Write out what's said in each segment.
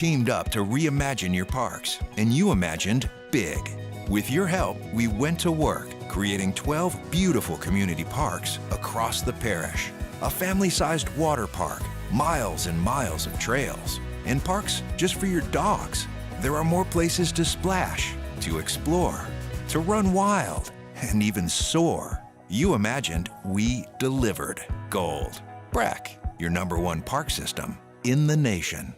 teamed up to reimagine your parks, and you imagined big. With your help, we went to work, creating 12 beautiful community parks across the parish. A family-sized water park, miles and miles of trails, and parks just for your dogs. There are more places to splash, to explore, to run wild, and even soar. You imagined, we delivered. Gold. Breck, your #1 park system in the nation.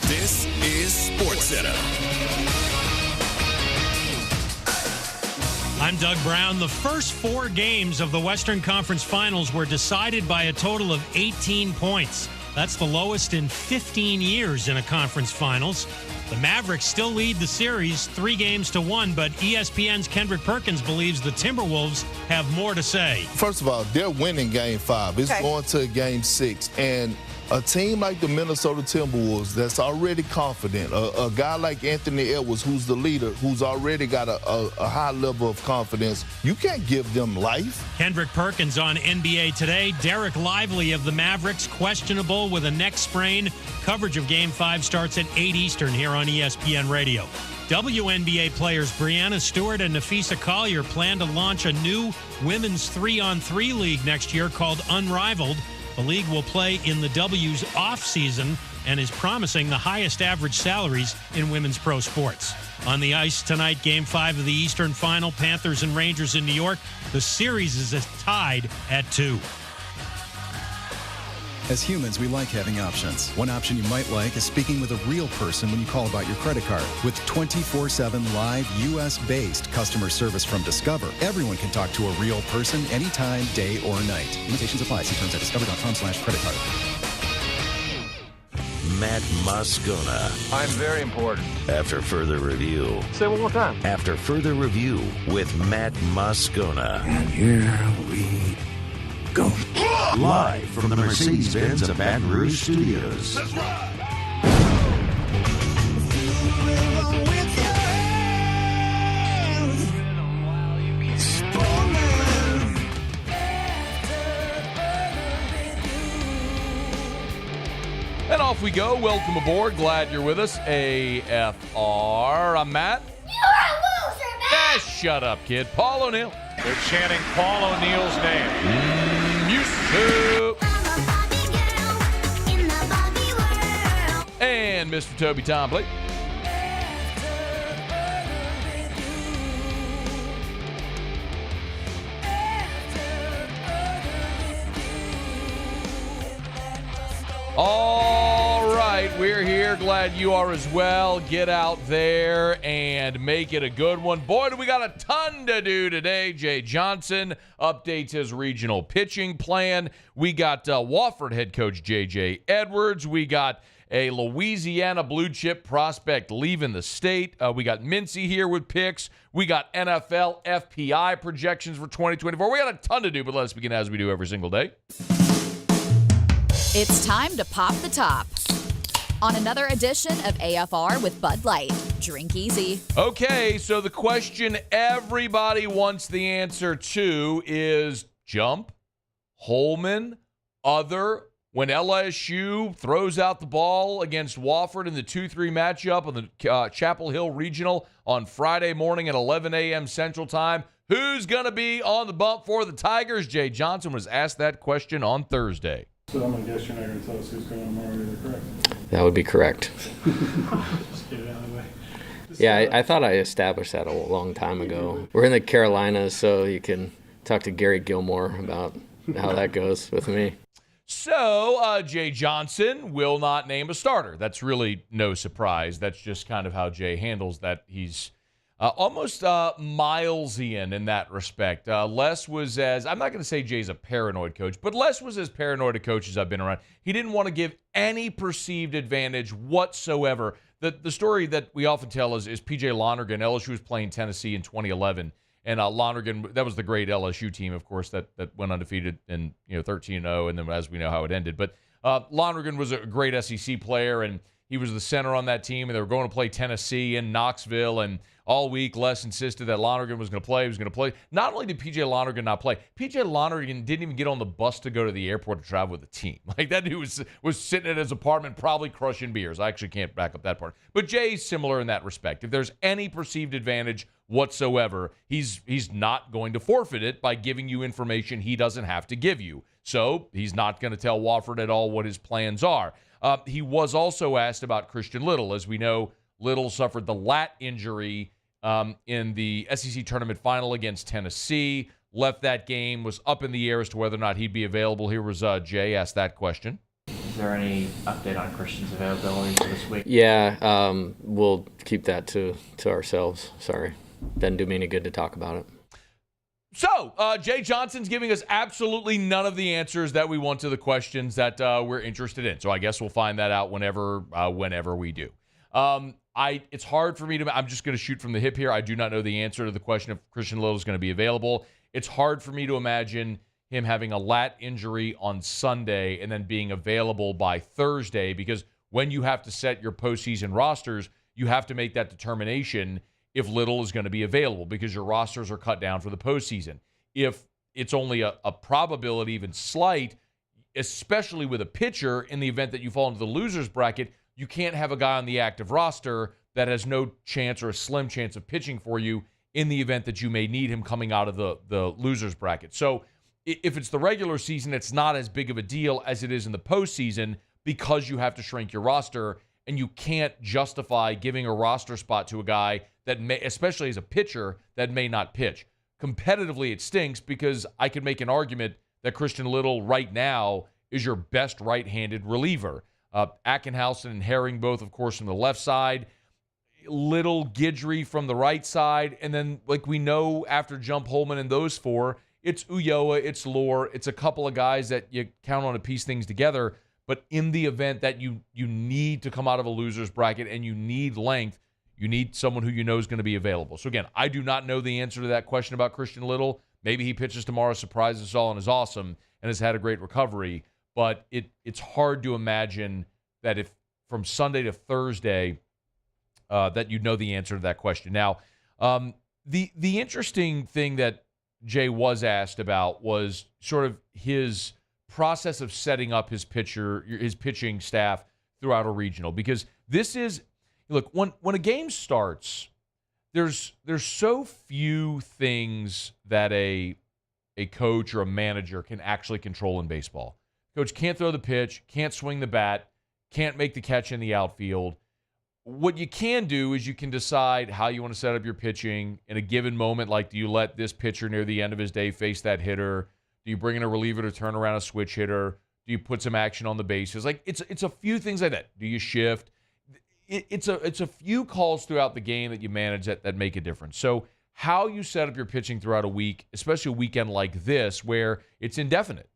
This is SportsCenter. I'm Doug Brown. The first 4 games of the Western Conference Finals were decided by a total of 18 points. That's the lowest in 15 years in a conference finals. The Mavericks still lead the series 3-1, but ESPN's Kendrick Perkins believes the Timberwolves have more to say. First of all, they're winning Game 5. It's going to Game 6. And a team like the Minnesota Timberwolves that's already confident, a guy like Anthony Edwards, who's the leader, who's already got a high level of confidence, you can't give them life. Kendrick Perkins on NBA Today. Derek Lively of the Mavericks, questionable with a neck sprain. Coverage of Game 5 starts at 8 Eastern here on ESPN Radio. WNBA players Breanna Stewart and Nafisa Collier plan to launch a new women's 3-on-3 league next year called Unrivaled. The league will play in the W's off-season and is promising the highest average salaries in women's pro sports. On the ice tonight, Game 5 of the Eastern Final, Panthers and Rangers in New York. The series is tied at 2. As humans, we like having options. One option you might like is speaking with a real person when you call about your credit card. With 24/7 live, U.S.-based customer service from Discover, everyone can talk to a real person anytime, day or night. Limitations apply. See terms at discover.com/credit card. Matt Moscona. I'm very important. After further review. Say it one more time. After further review with Matt Moscona. And here we go. Live from the Mercedes-Benz of Baton Rouge Studios. Let's ride! And off we go. Welcome aboard. Glad you're with us. AFR. I'm Matt. You're a loser, Matt! Shut up, kid. Paul O'Neill. They're chanting Paul O'Neill's name. Used to. And Mr. Toby Tompley. All right, we're here. Glad you are as well. Get out there and make it a good one. Boy, do we got a ton to do today. Jay Johnson updates his regional pitching plan. We got Wofford head coach J.J. Edwards. We got a Louisiana blue chip prospect leaving the state. We got Mintz here with picks. We got NFL FPI projections for 2024. We got a ton to do, but let's begin as we do every single day. It's time to pop the top on another edition of AFR with Bud Light. Drink easy. Okay, so the question everybody wants the answer to is jump, Holman, other, when LSU throws out the ball against Wofford in the 2-3 matchup on the Chapel Hill Regional on Friday morning at 11 a.m. Central Time. Who's going to be on the bump for the Tigers? Jay Johnson was asked that question on Thursday. So I'm going to guess you're not going to tell us who's going tomorrow either, correct? That would be correct. Just get it out of the way. Yeah, I thought I established that a long time ago. We're in the Carolinas, so you can talk to Gary Gilmore about how that goes with me. So, Jay Johnson will not name a starter. That's really no surprise. That's just kind of how Jay handles that. He's almost Milesian in that respect. Les was I'm not going to say Jay's a paranoid coach, but Les was as paranoid a coach as I've been around. He didn't want to give any perceived advantage whatsoever. The story that we often tell is P.J. Lonergan. LSU was playing Tennessee in 2011. And Lonergan, that was the great LSU team, of course, that went undefeated and 13-0, and then as we know how it ended. But Lonergan was a great SEC player, and he was the center on that team, and they were going to play Tennessee in Knoxville, and all week Les insisted that Lonergan was going to play. Not only did P.J. Lonergan not play, P.J. Lonergan didn't even get on the bus to go to the airport to travel with the team. Like, that dude was sitting at his apartment probably crushing beers. I actually can't back up that part. But Jay's similar in that respect. If there's any perceived advantage whatsoever, he's not going to forfeit it by giving you information he doesn't have to give you. So he's not going to tell Wofford at all what his plans are. He was also asked about Christian Little. As we know, Little suffered the lat injury in the SEC tournament final against Tennessee. Left that game, was up in the air as to whether or not he'd be available. Here was Jay asked that question. Is there any update on Christian's availability for this week? Yeah, we'll keep that to ourselves. Sorry. Doesn't do me any good to talk about it. So, Jay Johnson's giving us absolutely none of the answers that we want to the questions that we're interested in. So I guess we'll find that out whenever we do. It's hard for me to – I'm just going to shoot from the hip here. I do not know the answer to the question if Christian Little is going to be available. It's hard for me to imagine him having a lat injury on Sunday and then being available by Thursday, because when you have to set your postseason rosters, you have to make that determination if Little is going to be available, because your rosters are cut down for the postseason. If it's only a probability, even slight, especially with a pitcher, in the event that you fall into the loser's bracket, you can't have a guy on the active roster that has no chance or a slim chance of pitching for you in the event that you may need him coming out of the loser's bracket. So if it's the regular season, it's not as big of a deal as it is in the postseason, because you have to shrink your roster, and you can't justify giving a roster spot to a guy that may, especially as a pitcher, that may not pitch. Competitively, it stinks, because I could make an argument that Christian Little right now is your best right-handed reliever. Ackenhausen and Herring both, of course, from the left side. Little, Guidry from the right side. And then, like we know, after Jump Holman and those four, it's Ulloa, it's Lohr, it's a couple of guys that you count on to piece things together. But in the event that you need to come out of a loser's bracket and you need length, you need someone who you know is going to be available. So again, I do not know the answer to that question about Christian Little. Maybe he pitches tomorrow, surprises us all, and is awesome and has had a great recovery. But it's hard to imagine that if from Sunday to Thursday that you know the answer to that question. Now, the interesting thing that Jay was asked about was sort of his process of setting up his pitching staff throughout a regional, because this is, look, when a game starts, there's so few things that a coach or a manager can actually control in baseball. Coach can't throw the pitch, can't swing the bat, can't make the catch in the outfield. What you can do is you can decide how you want to set up your pitching in a given moment. Like, do you let this pitcher near the end of his day face that hitter? Do you bring in a reliever to turn around a switch hitter? Do you put some action on the bases? Like, it's a few things like that. Do you shift? It's a few calls throughout the game that you manage that make a difference. So how you set up your pitching throughout a week, especially a weekend like this where it's indefinite.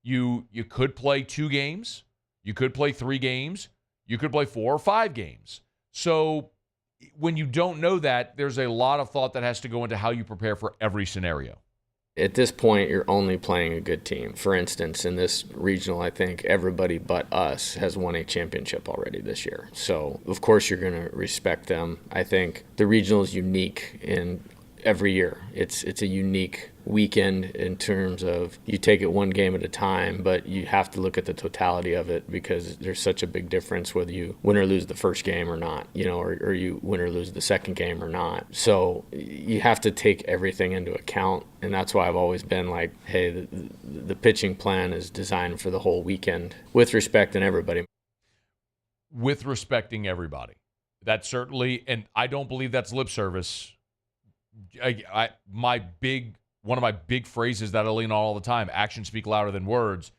You could play 2 games. You could play 3 games. You could play 4 or 5 games. So when you don't know that, there's a lot of thought that has to go into how you prepare for every scenario. At this point, you're only playing a good team. For instance, in this regional, I think everybody but us has won a championship already this year. So, of course, you're going to respect them. I think the regional is unique in every year. It's a unique weekend in terms of you take it one game at a time, but you have to look at the totality of it, because there's such a big difference whether you win or lose the first game or not, or you win or lose the second game or not. So you have to take everything into account, and that's why I've always been like, hey, the pitching plan is designed for the whole weekend with respect and everybody. With respecting everybody. That's certainly, and I don't believe that's lip service. One of my big phrases that I lean on all the time: actions speak louder than words.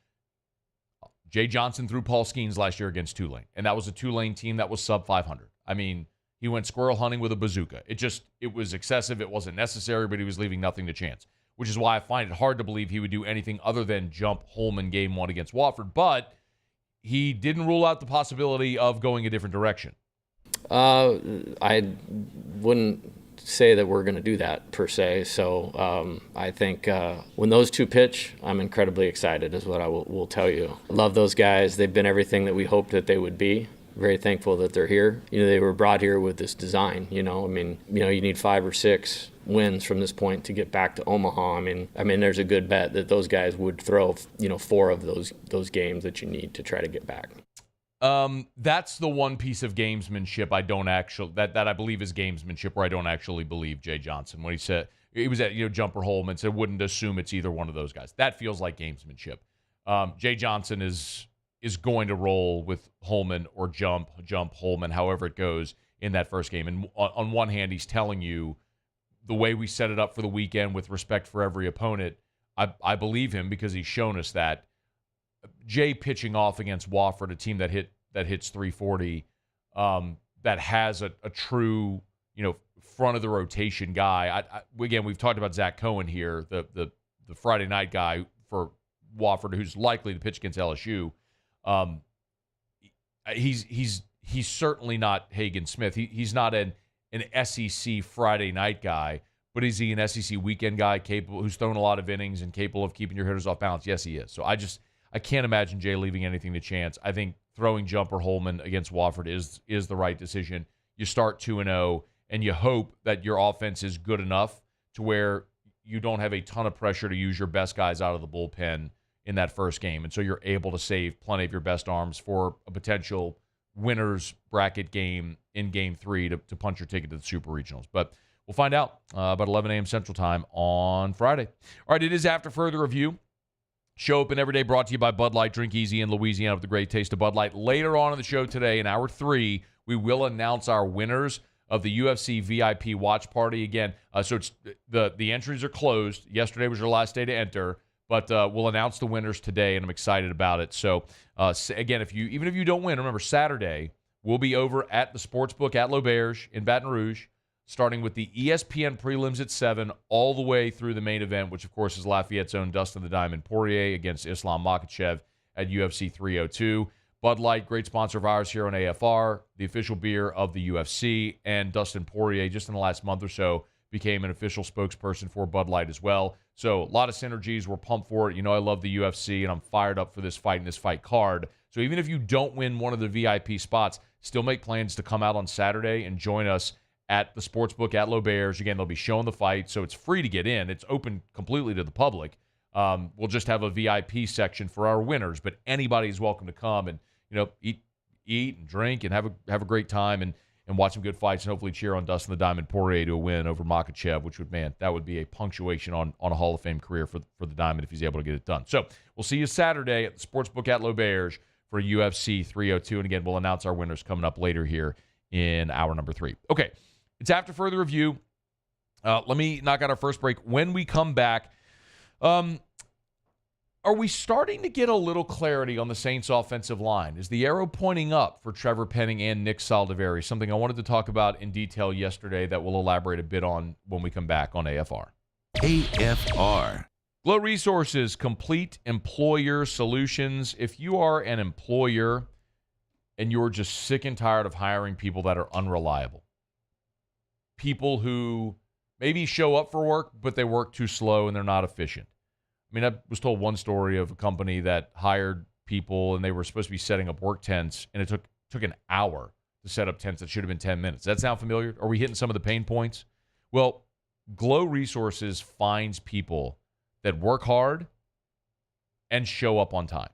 Jay Johnson threw Paul Skeens last year against Tulane, and that was a Tulane team that was sub 500. I mean, he went squirrel hunting with a bazooka. It was excessive. It wasn't necessary, but he was leaving nothing to chance, which is why I find it hard to believe he would do anything other than jump Holman game 1 against Wofford. But he didn't rule out the possibility of going a different direction. I wouldn't say that we're going to do that per se. So I think when those two pitch, I'm incredibly excited is what I will tell you. Love those guys. They've been everything that we hoped that they would be. very thankful that they're here. They were brought here with this design, you need 5 or 6 wins from this point to get back to Omaha. I mean, there's a good bet that those guys would throw, 4 of those games that you need to try to get back. That's the one piece of gamesmanship I don't actually, that I believe is gamesmanship, where I don't actually believe Jay Johnson when he said, he was at, Jumper Holman, said wouldn't assume it's either one of those guys. That feels like gamesmanship. Jay Johnson is going to roll with Holman or jump Holman, however it goes in that first game. And on one hand, he's telling you the way we set it up for the weekend with respect for every opponent, I believe him because he's shown us that. Jay pitching off against Wofford, a team that hits 340, that has a true, front of the rotation guy. Again, we've talked about Zach Cohen here, the Friday night guy for Wofford, who's likely to pitch against LSU. He's certainly not Hagen Smith. He's not an SEC Friday night guy, but is he an SEC weekend guy capable, who's thrown a lot of innings and capable of keeping your hitters off balance? Yes, he is. So I can't imagine Jay leaving anything to chance. I think throwing Jumper Holman against Wofford is the right decision. You start 2-0, and you hope that your offense is good enough to where you don't have a ton of pressure to use your best guys out of the bullpen in that first game. And so you're able to save plenty of your best arms for a potential winner's bracket game in Game 3 to punch your ticket to the Super Regionals. But we'll find out about 11 a.m. Central Time on Friday. All right, it is After Further Review. Show Open every day brought to you by Bud Light. Drink easy in Louisiana with the great taste of Bud Light. Later on in the show today, in Hour 3, we will announce our winners of the UFC VIP watch party. Again, so it's the entries are closed. Yesterday was your last day to enter, but we'll announce the winners today, and I'm excited about it. So, again, even if you don't win, remember, Saturday, we'll be over at the Sportsbook at Lopez in Baton Rouge, starting with the ESPN prelims at 7 all the way through the main event, which, of course, is Lafayette's own Dustin the Diamond Poirier against Islam Makhachev at UFC 302. Bud Light, great sponsor of ours here on AFR, the official beer of the UFC, and Dustin Poirier, just in the last month or so, became an official spokesperson for Bud Light as well. So a lot of synergies. We're pumped for it. I love the UFC, and I'm fired up for this fight and this fight card. So even if you don't win one of the VIP spots, still make plans to come out on Saturday and join us at the Sportsbook at Lopez. Again, they'll be showing the fight, so it's free to get in. It's open completely to the public. We'll just have a VIP section for our winners, but anybody's welcome to come and eat and drink and have a great time and watch some good fights and hopefully cheer on Dustin the Diamond Poirier to a win over Makhachev, which that would be a punctuation on a Hall of Fame career for the Diamond if he's able to get it done. So we'll see you Saturday at the Sportsbook at Lopez for UFC 302. And again, we'll announce our winners coming up later here in hour number 3. Okay, it's After Further Review. Let me knock out our first break. When we come back, are we starting to get a little clarity on the Saints offensive line? Is the arrow pointing up for Trevor Penning and Nick Saldiveri? Something I wanted to talk about in detail yesterday that we'll elaborate a bit on when we come back on AFR. AFR. Glow Resources, complete employer solutions. If you are an employer and you're just sick and tired of hiring people that are unreliable, people who maybe show up for work, but they work too slow and they're not efficient. I was told one story of a company that hired people and they were supposed to be setting up work tents, and it took an hour to set up tents that should have been 10 minutes. Does that sound familiar? Are we hitting some of the pain points? Well, Glow Resources finds people that work hard and show up on time.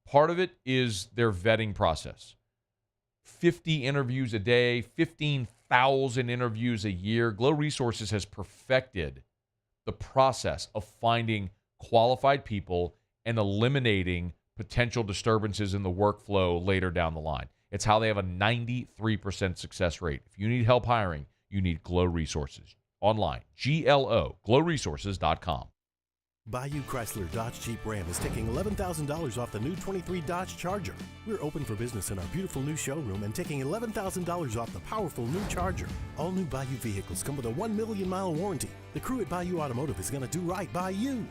Part of it is their vetting process. 50 interviews a day, 15,000 interviews a year. Glow Resources has perfected the process of finding qualified people and eliminating potential disturbances in the workflow later down the line. It's how they have a 93% success rate. If you need help hiring, you need Glow Resources. Online, glowresources.com. Bayou Chrysler Dodge Jeep Ram is taking $11,000 off the new 23 Dodge Charger. We're open for business in our beautiful new showroom and taking $11,000 off the powerful new Charger. All new Bayou vehicles come with a 1 million mile warranty. The crew at Bayou Automotive is going to do right by you.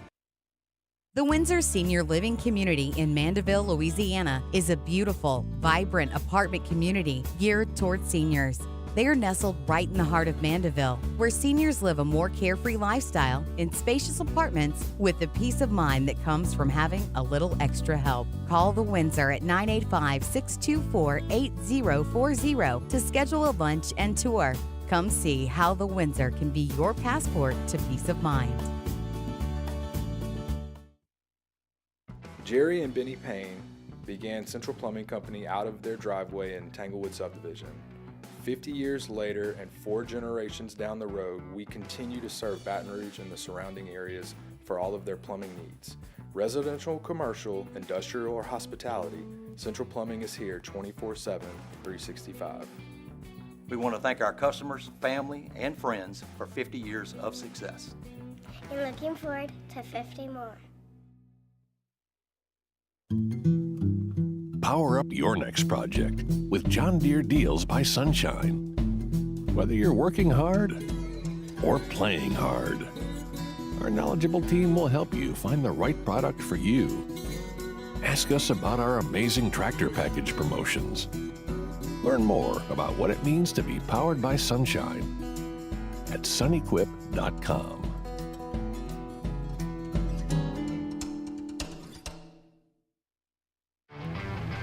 The Windsor Senior Living Community in Mandeville, Louisiana is a beautiful, vibrant apartment community geared towards seniors. They are nestled right in the heart of Mandeville, where seniors live a more carefree lifestyle in spacious apartments with the peace of mind that comes from having a little extra help. Call the Windsor at 985-624-8040 to schedule a lunch and tour. Come see how the Windsor can be your passport to peace of mind. Jerry and Benny Payne began Central Plumbing Company out of their driveway in Tanglewood subdivision. 50 years later and 4 generations down the road, we continue to serve Baton Rouge and the surrounding areas for all of their plumbing needs. Residential, commercial, industrial, or hospitality, Central Plumbing is here 24/7, 365. We want to thank our customers, family, and friends for 50 years of success. And looking forward to 50 more. Power up your next project with John Deere Deals by Sunshine. Whether you're working hard or playing hard, our knowledgeable team will help you find the right product for you. Ask us about our amazing tractor package promotions. Learn more about what it means to be powered by Sunshine at sunequip.com.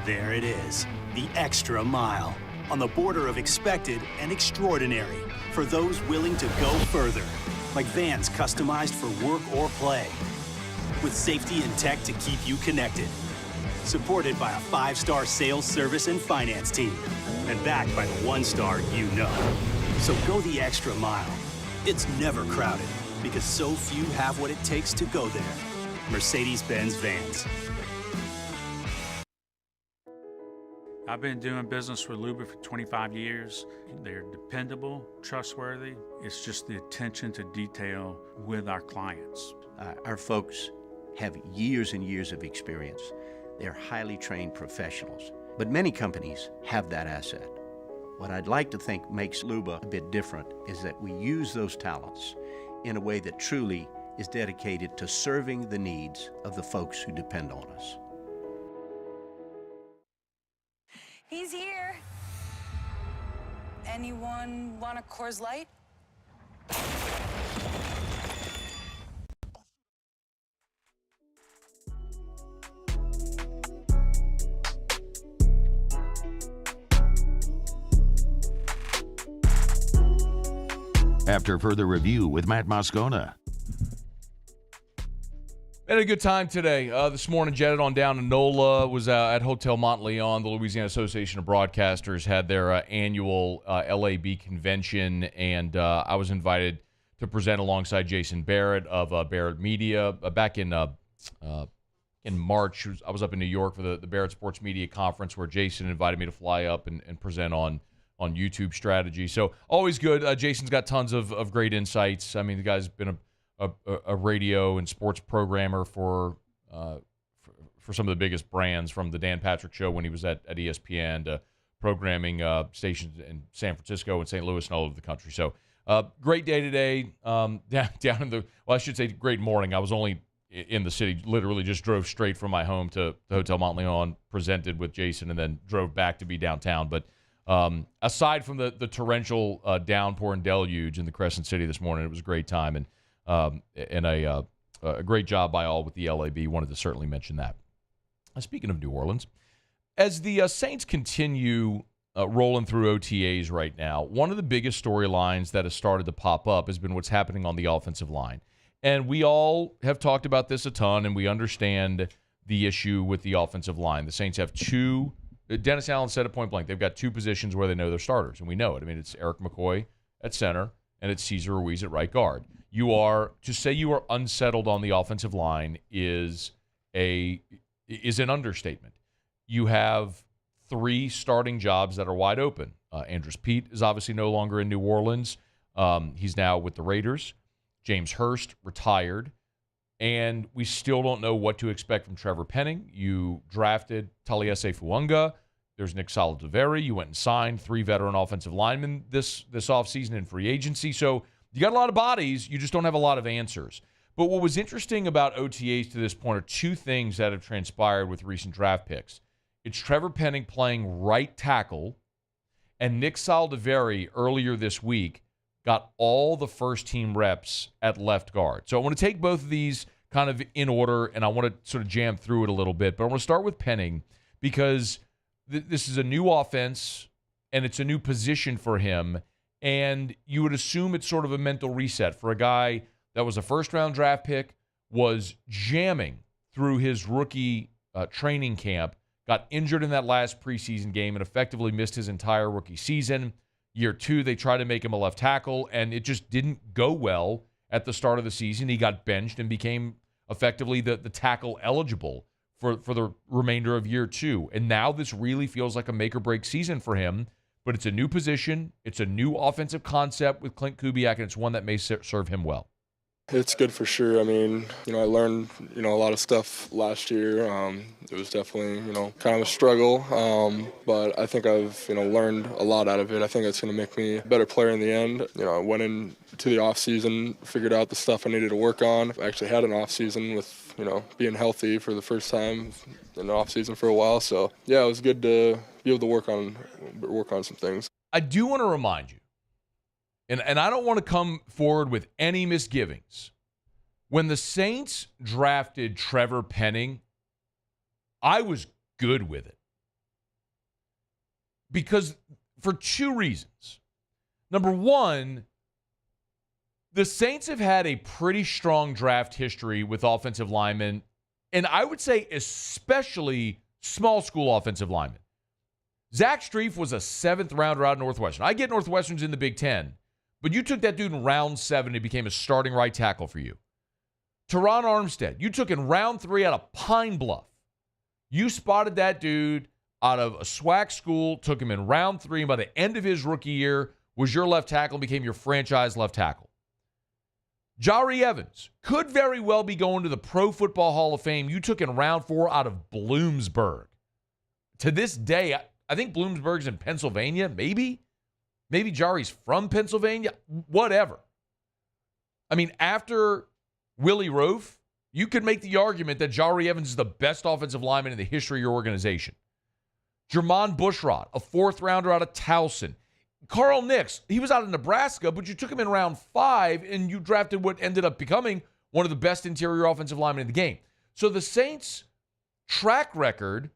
There it is, the extra mile, on the border of expected and extraordinary for those willing to go further, like vans customized for work or play, with safety and tech to keep you connected, supported by a 5-star sales, service, and finance team, and backed by the 1-star you know. So go the extra mile. It's never crowded, because so few have what it takes to go there. Mercedes-Benz Vans. I've been doing business with Luba for 25 years. They're dependable, trustworthy. It's just the attention to detail with our clients. Our folks have years and years of experience. They're highly trained professionals, but many companies have that asset. What I'd like to think makes Luba a bit different is that we use those talents in a way that truly is dedicated to serving the needs of the folks who depend on us. He's here. Anyone want a Coors Light? After further review with Matt Moscona. Had a good time today. This morning, jetted on down to NOLA, was at Hotel Montleon. The Louisiana Association of Broadcasters had their annual LAB convention, and I was invited to present alongside Jason Barrett of Barrett Media. Back in March, I was up in New York for the Barrett Sports Media Conference, where Jason invited me to fly up and present on YouTube strategy. So always good. Jason's got tons of great insights. I mean, the guy's been a radio and sports programmer for some of the biggest brands, from the Dan Patrick Show when he was at ESPN to programming stations in San Francisco and St. Louis and all over the country. So great day today. Down in the, well, I should say great morning. I was only in the city, literally just drove straight from my home to the Hotel Montleon, presented with Jason, and then drove back to be downtown. But aside from the torrential downpour and deluge in the Crescent City this morning, it was a great time, and a great job by all with the LAB. Wanted to certainly mention that. Speaking of New Orleans, as the Saints continue rolling through OTAs right now, one of the biggest storylines that has started to pop up has been what's happening on the offensive line. And we all have talked about this a ton, and we understand the issue with the offensive line. The Saints have two. Dennis Allen said at point blank, they've got two positions where they know they're starters, and we know it. I mean, it's Eric McCoy at center, and it's Cesar Ruiz at right guard. To say you are unsettled on the offensive line is an understatement. You have three starting jobs that are wide open. Andres Pete is obviously no longer in New Orleans. He's now with the Raiders. James Hurst retired. And we still don't know what to expect from Trevor Penning. You drafted Taliesin Fuunga. There's Nick Saladaveri. You went and signed three veteran offensive linemen this offseason in free agency. So you got a lot of bodies. You just don't have a lot of answers. But what was interesting about OTAs to this point are two things that have transpired with recent draft picks. It's Trevor Penning playing right tackle, and Nick Saldiveri earlier this week got all the first-team reps at left guard. So I want to take both of these kind of in order, and I want to sort of jam through it a little bit. But I want to start with Penning because this is a new offense, and it's a new position for him. And you would assume it's sort of a mental reset for a guy that was a first-round draft pick, was jamming through his rookie training camp, got injured in that last preseason game, and effectively missed his entire rookie season. Year 2, they tried to make him a left tackle, and it just didn't go well at the start of the season. He got benched and became effectively the tackle eligible for the remainder of year 2. And now this really feels like a make-or-break season for him. But it's a new position. It's a new offensive concept with Clint Kubiak, and it's one that may serve him well. It's good for sure. I mean, I learned, a lot of stuff last year. It was definitely, kind of a struggle. But I think I've, learned a lot out of it. I think it's going to make me a better player in the end. I went into the off season, figured out the stuff I needed to work on. I actually had an off season with, being healthy for the first time in the off season for a while. So yeah, it was good to be able to work on some things. I do want to remind you, and I don't want to come forward with any misgivings. When the Saints drafted Trevor Penning, I was good with it. Because for 2 reasons. Number one, the Saints have had a pretty strong draft history with offensive linemen, and I would say especially small school offensive linemen. Zach Strief was a 7th rounder out of Northwestern. I get Northwestern's in the Big Ten, but you took that dude in round 7 and he became a starting right tackle for you. Teron Armstead, you took in round 3 out of Pine Bluff. You spotted that dude out of a SWAC school, took him in round 3, and by the end of his rookie year was your left tackle and became your franchise left tackle. Jari Evans could very well be going to the Pro Football Hall of Fame. You took in round 4 out of Bloomsburg. To this day, I think Bloomsburg's in Pennsylvania, maybe. Maybe Jari's from Pennsylvania, whatever. I mean, after Willie Roaf, you could make the argument that Jari Evans is the best offensive lineman in the history of your organization. Jermon Bushrod, a 4th rounder out of Towson. Carl Nix, he was out of Nebraska, but you took him in round 5 and you drafted what ended up becoming one of the best interior offensive linemen in the game. So the Saints' track record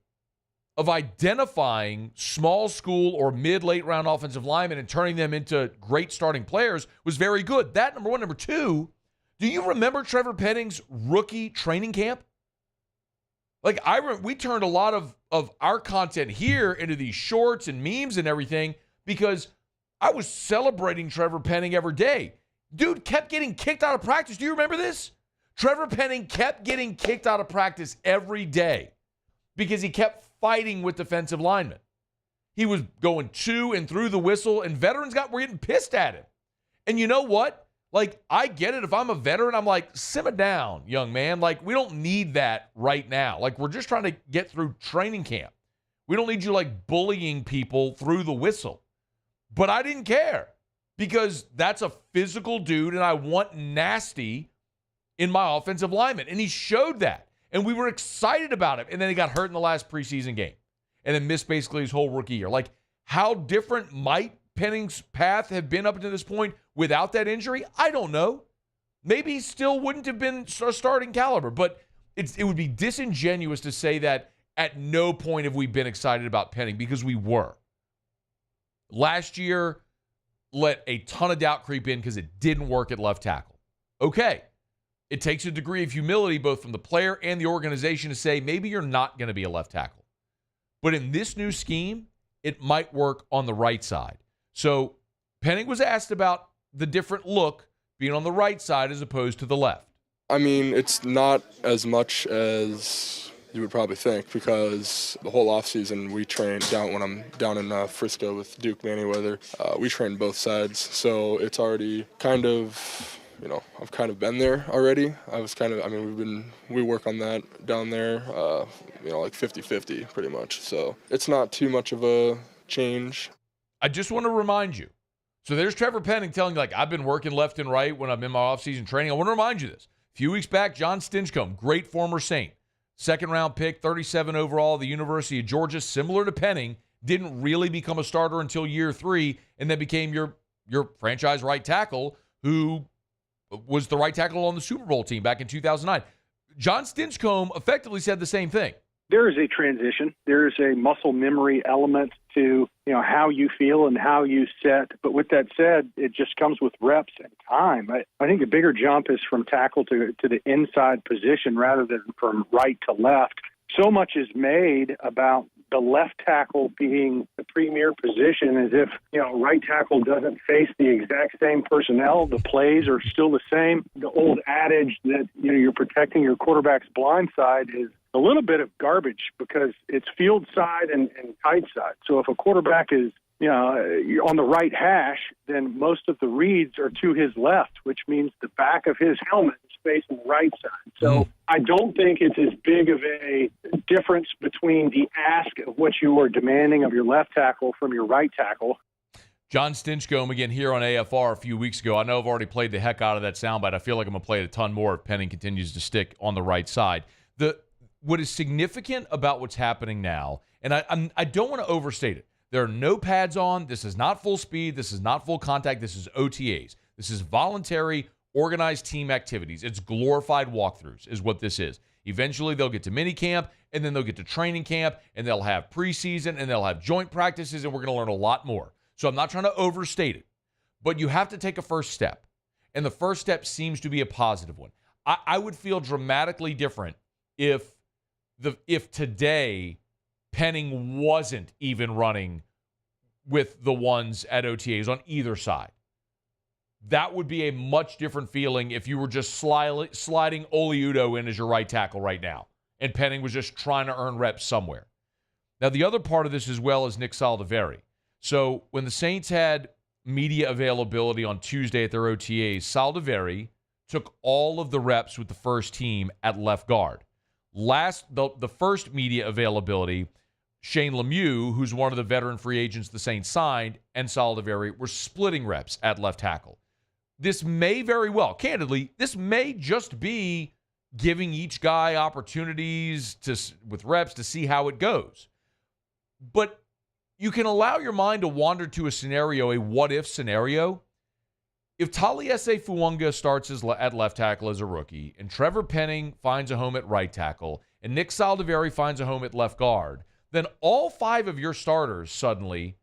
of identifying small school or mid-late round offensive linemen and turning them into great starting players was very good. That, number one. Number two, do you remember Trevor Penning's rookie training camp? Like, we turned a lot of our content here into these shorts and memes and everything because I was celebrating Trevor Penning every day. Dude kept getting kicked out of practice. Do you remember this? Trevor Penning kept getting kicked out of practice every day because he kept fighting with defensive linemen. He was going to and through the whistle, and veterans were getting pissed at him. And you know what? Like, I get it. If I'm a veteran, I'm like, simmer down, young man. Like, we don't need that right now. Like, we're just trying to get through training camp. We don't need you, like, bullying people through the whistle. But I didn't care because that's a physical dude, and I want nasty in my offensive lineman. And he showed that. And we were excited about it. And then he got hurt in the last preseason game and then missed basically his whole rookie year. Like, how different might Penning's path have been up to this point without that injury? I don't know. Maybe he still wouldn't have been a starting caliber, but it would be disingenuous to say that at no point have we been excited about Penning, because we were. Last year, let a ton of doubt creep in because it didn't work at left tackle. Okay. It takes a degree of humility both from the player and the organization to say maybe you're not going to be a left tackle. But in this new scheme, it might work on the right side. So Penning was asked about the different look being on the right side as opposed to the left. I mean, it's not as much as you would probably think because the whole offseason we trained down when I'm down in Frisco with Duke Manyweather. We trained both sides. So it's already kind of... I've kind of been there already. We work on that down there, like 50-50 pretty much. So it's not too much of a change. I just want to remind you. So there's Trevor Penning telling you, like, I've been working left and right when I'm in my offseason training. I want to remind you this. A few weeks back, John Stinchcomb, great former Saint, 2nd round pick, 37 overall, the University of Georgia, similar to Penning, didn't really become a starter until year 3, and then became your franchise right tackle, who was the right tackle on the Super Bowl team back in 2009. John Stinchcomb effectively said the same thing. There is a transition. There is a muscle memory element to how you feel and how you set. But with that said, it just comes with reps and time. I think the bigger jump is from tackle to the inside position rather than from right to left. So much is made about the left tackle being the premier position, as if right tackle doesn't face the exact same personnel. The plays are still the same. The old adage that you're protecting your quarterback's blind side is a little bit of garbage, because it's field side and tight side. So if a quarterback is on the right hash, then most of the reads are to his left, which means the back of his helmet is facing the right side. So I don't think it's as big of a difference between the ask of what you are demanding of your left tackle from your right tackle. John Stinchcomb again here on AFR a few weeks ago. I know I've already played the heck out of that soundbite. I feel like I'm going to play it a ton more if Penning continues to stick on the right side. What is significant about what's happening now, and I don't want to overstate it, there are no pads on. This is not full speed. This is not full contact. This is OTAs. This is voluntary, organized team activities. It's glorified walkthroughs is what this is. Eventually, they'll get to minicamp, and then they'll get to training camp, and they'll have preseason, and they'll have joint practices, and we're going to learn a lot more. So I'm not trying to overstate it, but you have to take a first step, and the first step seems to be a positive one. I would feel dramatically different if today Penning wasn't even running with the ones at OTAs on either side. That would be a much different feeling if you were just sliding Ole Udo in as your right tackle right now, and Penning was just trying to earn reps somewhere. Now, the other part of this as well is Nick Saldiveri. So when the Saints had media availability on Tuesday at their OTAs, Saldiveri took all of the reps with the first team at left guard. The first media availability, Shane Lemieux, who's one of the veteran free agents the Saints signed, and Saldiveri were splitting reps at left tackle. This may very well, candidly, this may just be giving each guy opportunities with reps to see how it goes. But you can allow your mind to wander to a scenario, a what-if scenario. If Taliese Fuanga starts at left tackle as a rookie, and Trevor Penning finds a home at right tackle, and Nick Saldiveri finds a home at left guard, then all 5 of your starters suddenly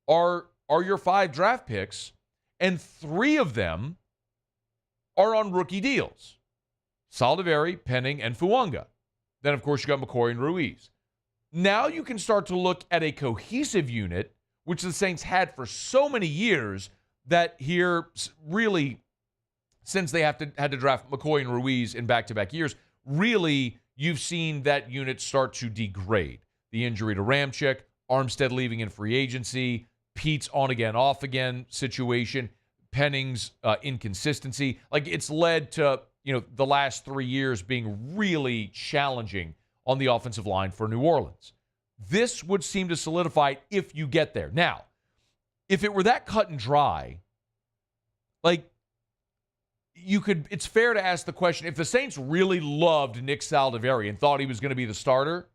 are your 5 draft picks, and 3 of them are on rookie deals. Saldiveri, Penning, and Fuanga. Then, of course, you got McCoy and Ruiz. Now you can start to look at a cohesive unit, which the Saints had for so many years, that here really, since they had to draft McCoy and Ruiz in back-to-back years, really you've seen that unit start to degrade. The injury to Ramczyk, Armstead leaving in free agency, Pete's on-again, off-again situation, Penning's inconsistency. Like, it's led to, the last 3 years being really challenging on the offensive line for New Orleans. This would seem to solidify it if you get there. Now, if it were that cut and dry, it's fair to ask the question, if the Saints really loved Nick Saldiveri and thought he was going to be the starter,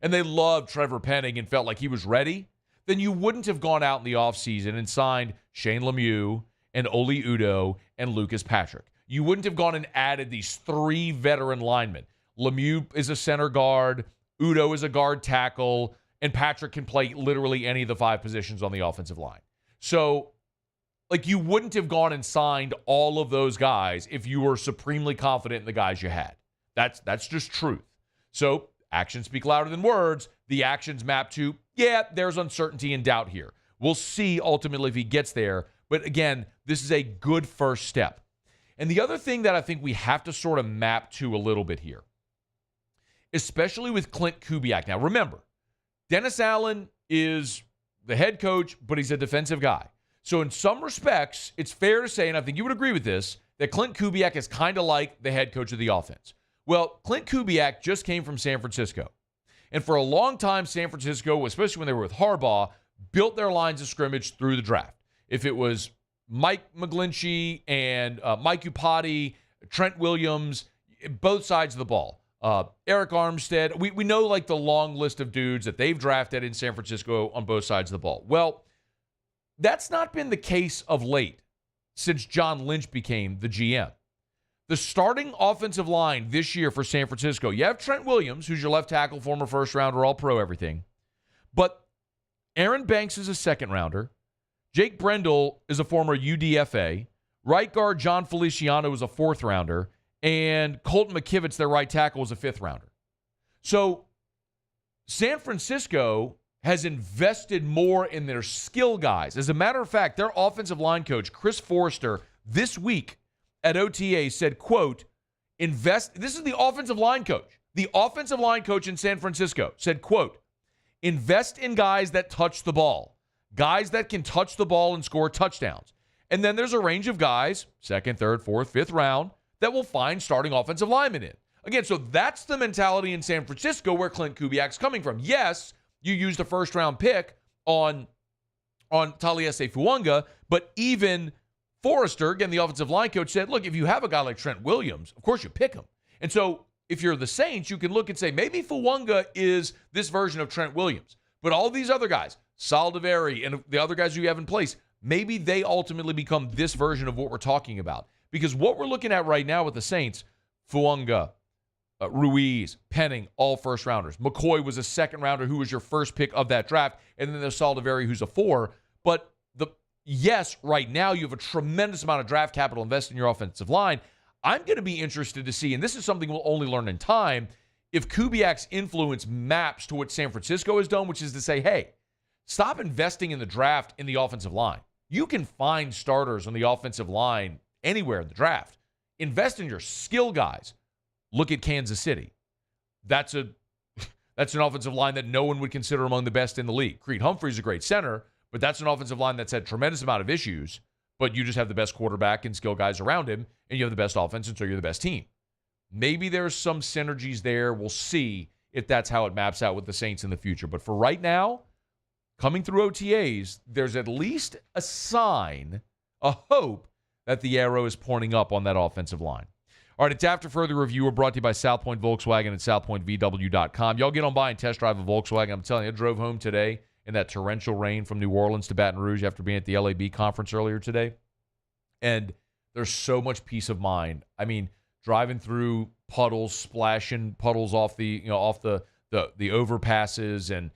and they loved Trevor Penning and felt like he was ready, then you wouldn't have gone out in the offseason and signed Shane Lemieux and Ole Udo and Lucas Patrick. You wouldn't have gone and added these 3 veteran linemen. Lemieux is a center guard, Udo is a guard tackle, and Patrick can play literally any of the 5 positions on the offensive line. So, you wouldn't have gone and signed all of those guys if you were supremely confident in the guys you had. That's just truth. So, actions speak louder than words. The actions map to, there's uncertainty and doubt here. We'll see ultimately if he gets there. But again, this is a good first step. And the other thing that I think we have to sort of map to a little bit here, especially with Clint Kubiak. Now, remember, Dennis Allen is the head coach, but he's a defensive guy. So in some respects, it's fair to say, and I think you would agree with this, that Clint Kubiak is kind of like the head coach of the offense. Well, Clint Kubiak just came from San Francisco. And for a long time, San Francisco, especially when they were with Harbaugh, built their lines of scrimmage through the draft. If it was Mike McGlinchey and Mike Upati, Trent Williams, both sides of the ball. Eric Armstead. We know like the long list of dudes that they've drafted in San Francisco on both sides of the ball. Well, that's not been the case of late since John Lynch became the GM. The starting offensive line this year for San Francisco, you have Trent Williams, who's your left tackle, former first-rounder, all-pro, everything. But Aaron Banks is a second-rounder. Jake Brendel is a former UDFA. Right guard John Feliciano is a fourth-rounder. And Colton McKivitz, their right tackle, is a fifth-rounder. So San Francisco has invested more in their skill guys. As a matter of fact, their offensive line coach, Chris Forrester, this week at OTA said, quote, this is the offensive line coach. The offensive line coach in San Francisco said, quote, invest in guys that touch the ball, guys that can touch the ball and score touchdowns. And then there's a range of guys, second, third, fourth, fifth round, that will find starting offensive linemen in. Again, so that's the mentality in San Francisco where Clint Kubiak's coming from. Yes, you used a first-round pick on Taliese Fuanga, but even Forrester, again, the offensive line coach, said, look, if you have a guy like Trent Williams, of course you pick him. And so if you're the Saints, you can look and say, maybe Fuanga is this version of Trent Williams. But all these other guys, Saldiveri and the other guys you have in place, maybe they ultimately become this version of what we're talking about. Because what we're looking at right now with the Saints, Fuanga, Ruiz, Penning, all first-rounders. McCoy was a second-rounder who was your first pick of that draft. And then there's Saldiveri, who's a 4. But yes, right now you have a tremendous amount of draft capital invested in your offensive line. I'm going to be interested to see, and this is something we'll only learn in time, if Kubiak's influence maps to what San Francisco has done, which is to say, hey, stop investing in the draft in the offensive line. You can find starters on the offensive line anywhere in the draft. Invest in your skill guys. Look at Kansas City. That's an offensive line that no one would consider among the best in the league. Creed Humphrey's a great center, but that's an offensive line that's had tremendous amount of issues, but you just have the best quarterback and skill guys around him, and you have the best offense, and so you're the best team. Maybe there's some synergies there. We'll see if that's how it maps out with the Saints in the future. But for right now, coming through OTAs, there's at least a sign, a hope, that the arrow is pointing up on that offensive line. All right, it's After Further Review. We're brought to you by South Point Volkswagen and SouthPointVW.com. Y'all get on by and test drive a Volkswagen. I'm telling you, I drove home today in that torrential rain from New Orleans to Baton Rouge after being at the LAB conference earlier today. And there's so much peace of mind. I mean, driving through puddles, splashing puddles off the overpasses, and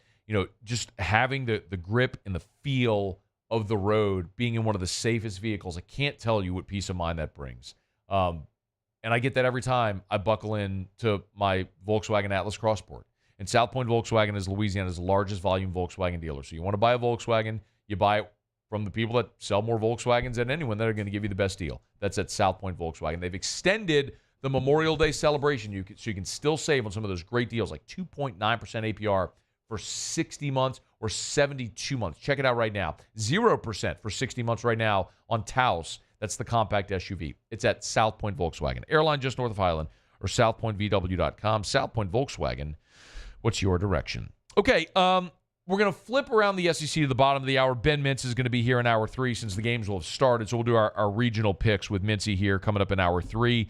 just having the grip and the feel of the road, being in one of the safest vehicles. I can't tell you what peace of mind that brings. And I get that every time I buckle in to my Volkswagen Atlas Crossport. And South Point Volkswagen is Louisiana's largest volume Volkswagen dealer. So you want to buy a Volkswagen, you buy it from the people that sell more Volkswagens than anyone that are going to give you the best deal. That's at South Point Volkswagen. They've extended the Memorial Day celebration so you can still save on some of those great deals, like 2.9% APR for 60 months or 72 months. Check it out right now. 0% for 60 months right now on Taos. That's the compact SUV. It's at South Point Volkswagen. Airline just north of Highland, or southpointvw.com. South Point Volkswagen. What's your direction? Okay, we're going to flip around the SEC to the bottom of the hour. Ben Mintz is going to be here in hour 3 since the games will have started. So we'll do our regional picks with Mintzy here coming up in hour 3.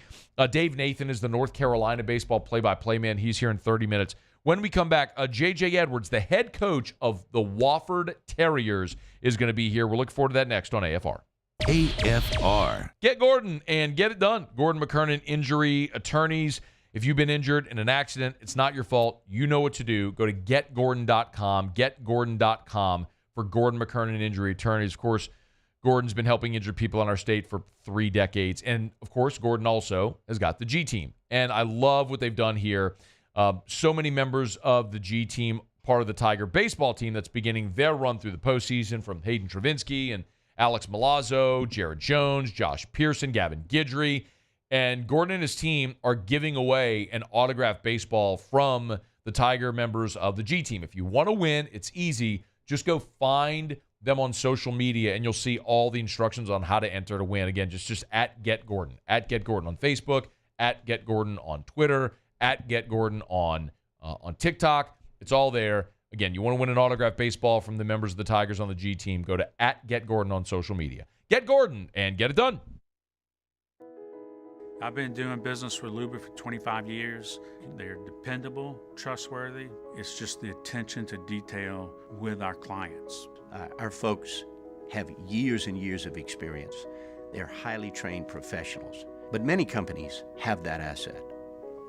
Dave Nathan is the North Carolina baseball play-by-play man. He's here in 30 minutes. When we come back, J.J. Edwards, the head coach of the Wofford Terriers, is going to be here. We're looking forward to that next on AFR. AFR. Get Gordon and get it done. Gordon McKernan Injury Attorneys. If you've been injured in an accident, it's not your fault. You know what to do. Go to getgordon.com, getgordon.com for Gordon McKernan Injury Attorneys. Of course, Gordon's been helping injured people in our state for 3 decades. And, of course, Gordon also has got the G team. And I love what they've done here. So many members of the G team, part of the Tiger baseball team that's beginning their run through the postseason, from Hayden Travinski and Alex Milazzo, Jared Jones, Josh Pearson, Gavin Guidry. And Gordon and his team are giving away an autographed baseball from the Tiger members of the G team. If you want to win, it's easy. Just go find them on social media, and you'll see all the instructions on how to enter to win. Again, just at Get Gordon. At Get Gordon on Facebook, at Get Gordon on Twitter, at Get Gordon on TikTok. It's all there. Again, you want to win an autographed baseball from the members of the Tigers on the G team, go to at Get Gordon on social media. Get Gordon and get it done. I've been doing business with Luba for 25 years. They're dependable, trustworthy. It's just the attention to detail with our clients. Our folks have years and years of experience. They're highly trained professionals. But many companies have that asset.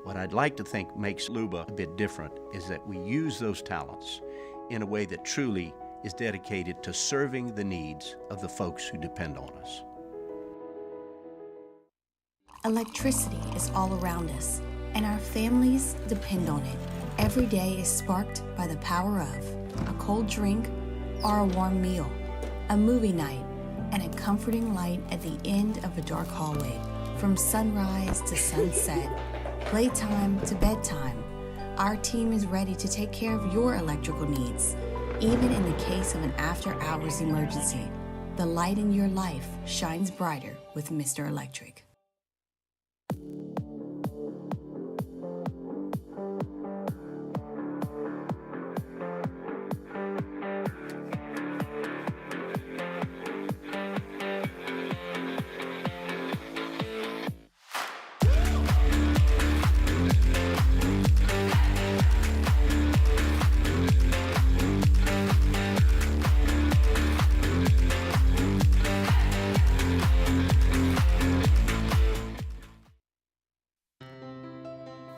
What I'd like to think makes Luba a bit different is that we use those talents in a way that truly is dedicated to serving the needs of the folks who depend on us. Electricity is all around us, and our families depend on it. Every day is sparked by the power of a cold drink or a warm meal, a movie night, and a comforting light at the end of a dark hallway. From sunrise to sunset, playtime to bedtime, our team is ready to take care of your electrical needs. Even in the case of an after-hours emergency, the light in your life shines brighter with Mr. Electric.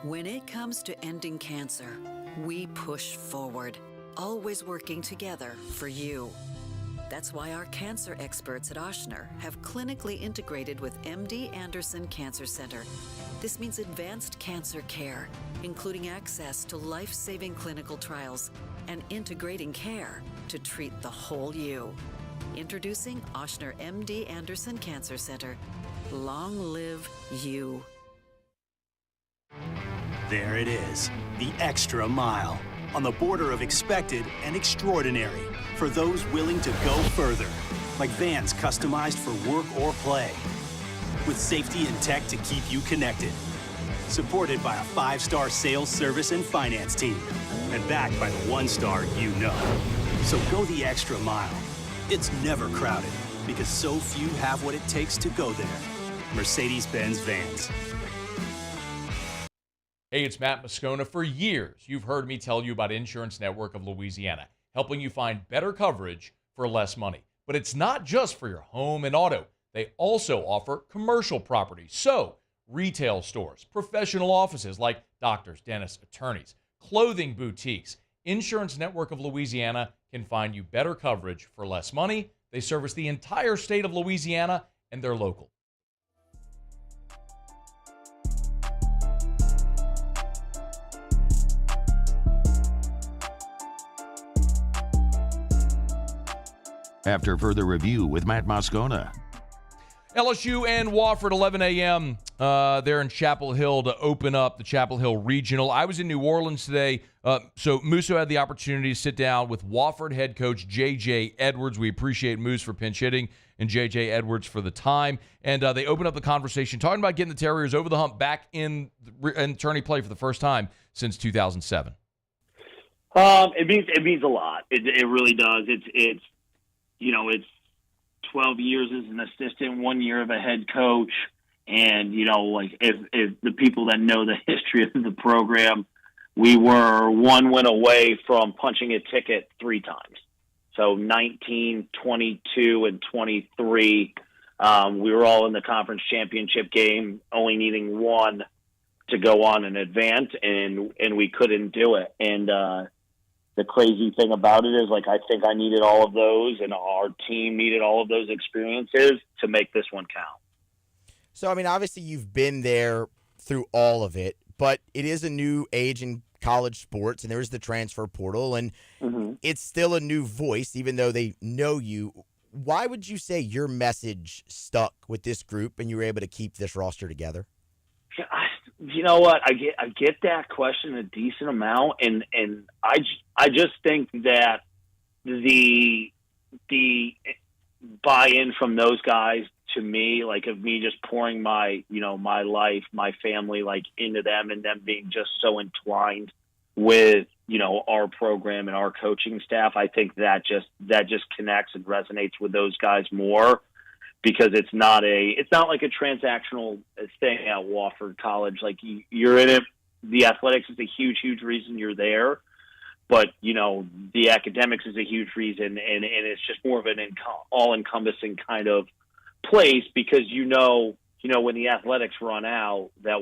When it comes to ending cancer, we push forward, always working together for you. That's why our cancer experts at Ochsner have clinically integrated with MD Anderson Cancer Center. This means advanced cancer care, including access to life-saving clinical trials and integrating care to treat the whole you. Introducing Ochsner MD Anderson Cancer Center. Long live you. There it is, the extra mile, on the border of expected and extraordinary for those willing to go further, like vans customized for work or play, with safety and tech to keep you connected, supported by a 5-star sales, service, and finance team, and backed by the 1-star you know. So go the extra mile. It's never crowded, because so few have what it takes to go there. Mercedes-Benz Vans. Hey, it's Matt Moscona. For years, you've heard me tell you about Insurance Network of Louisiana, helping you find better coverage for less money. But it's not just for your home and auto. They also offer commercial property. So, retail stores, professional offices like doctors, dentists, attorneys, clothing boutiques. Insurance Network of Louisiana can find you better coverage for less money. They service the entire state of Louisiana, and they're local. After further review with Matt Moscona. LSU and Wofford, 11 a.m. There in Chapel Hill to open up the Chapel Hill Regional. I was in New Orleans today, so Musso had the opportunity to sit down with Wofford head coach J.J. Edwards. We appreciate Moose for pinch hitting and J.J. Edwards for the time. And they opened up the conversation talking about getting the Terriers over the hump back in tourney play for the first time since 2007. It means a lot. It really does. It's 12 years as an assistant, 1 year of a head coach. And, if the people that know the history of the program, we were one win away from punching a ticket 3 times. So 19, 22, and 23, we were all in the conference championship game, only needing one to go on and advance, and we couldn't do it. And, the crazy thing about it is, I think I needed all of those, and our team needed all of those experiences to make this one count. So, obviously you've been there through all of it, but it is a new age in college sports, and there is the transfer portal, and it's still a new voice, even though they know you. Why would you say your message stuck with this group and you were able to keep this roster together? You know what? I get that question a decent amount, and I just think that the buy-in from those guys to me, of me just pouring my life, my family, into them, and them being just so entwined with our program and our coaching staff. I think that just connects and resonates with those guys more because it's not like a transactional thing at Wofford College. Like you're in it. The athletics is a huge reason you're there, but the academics is a huge reason, and it's just more of an all-encompassing kind of place because when the athletics run out, that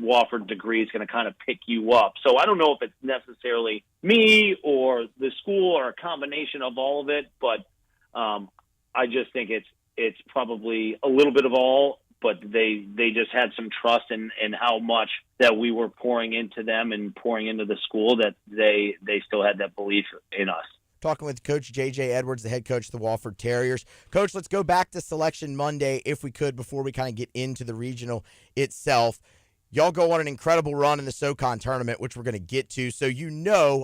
Wofford degree is gonna kind of pick you up. So I don't know if it's necessarily me or the school or a combination of all of it, but I just think it's probably a little bit of all. But they just had some trust in how much that we were pouring into them and pouring into the school that they still had that belief in us. Talking with Coach J.J. Edwards, the head coach of the Wofford Terriers. Coach, let's go back to Selection Monday, if we could, before we kind of get into the regional itself. Y'all go on an incredible run in the SoCon tournament, which we're going to get to. So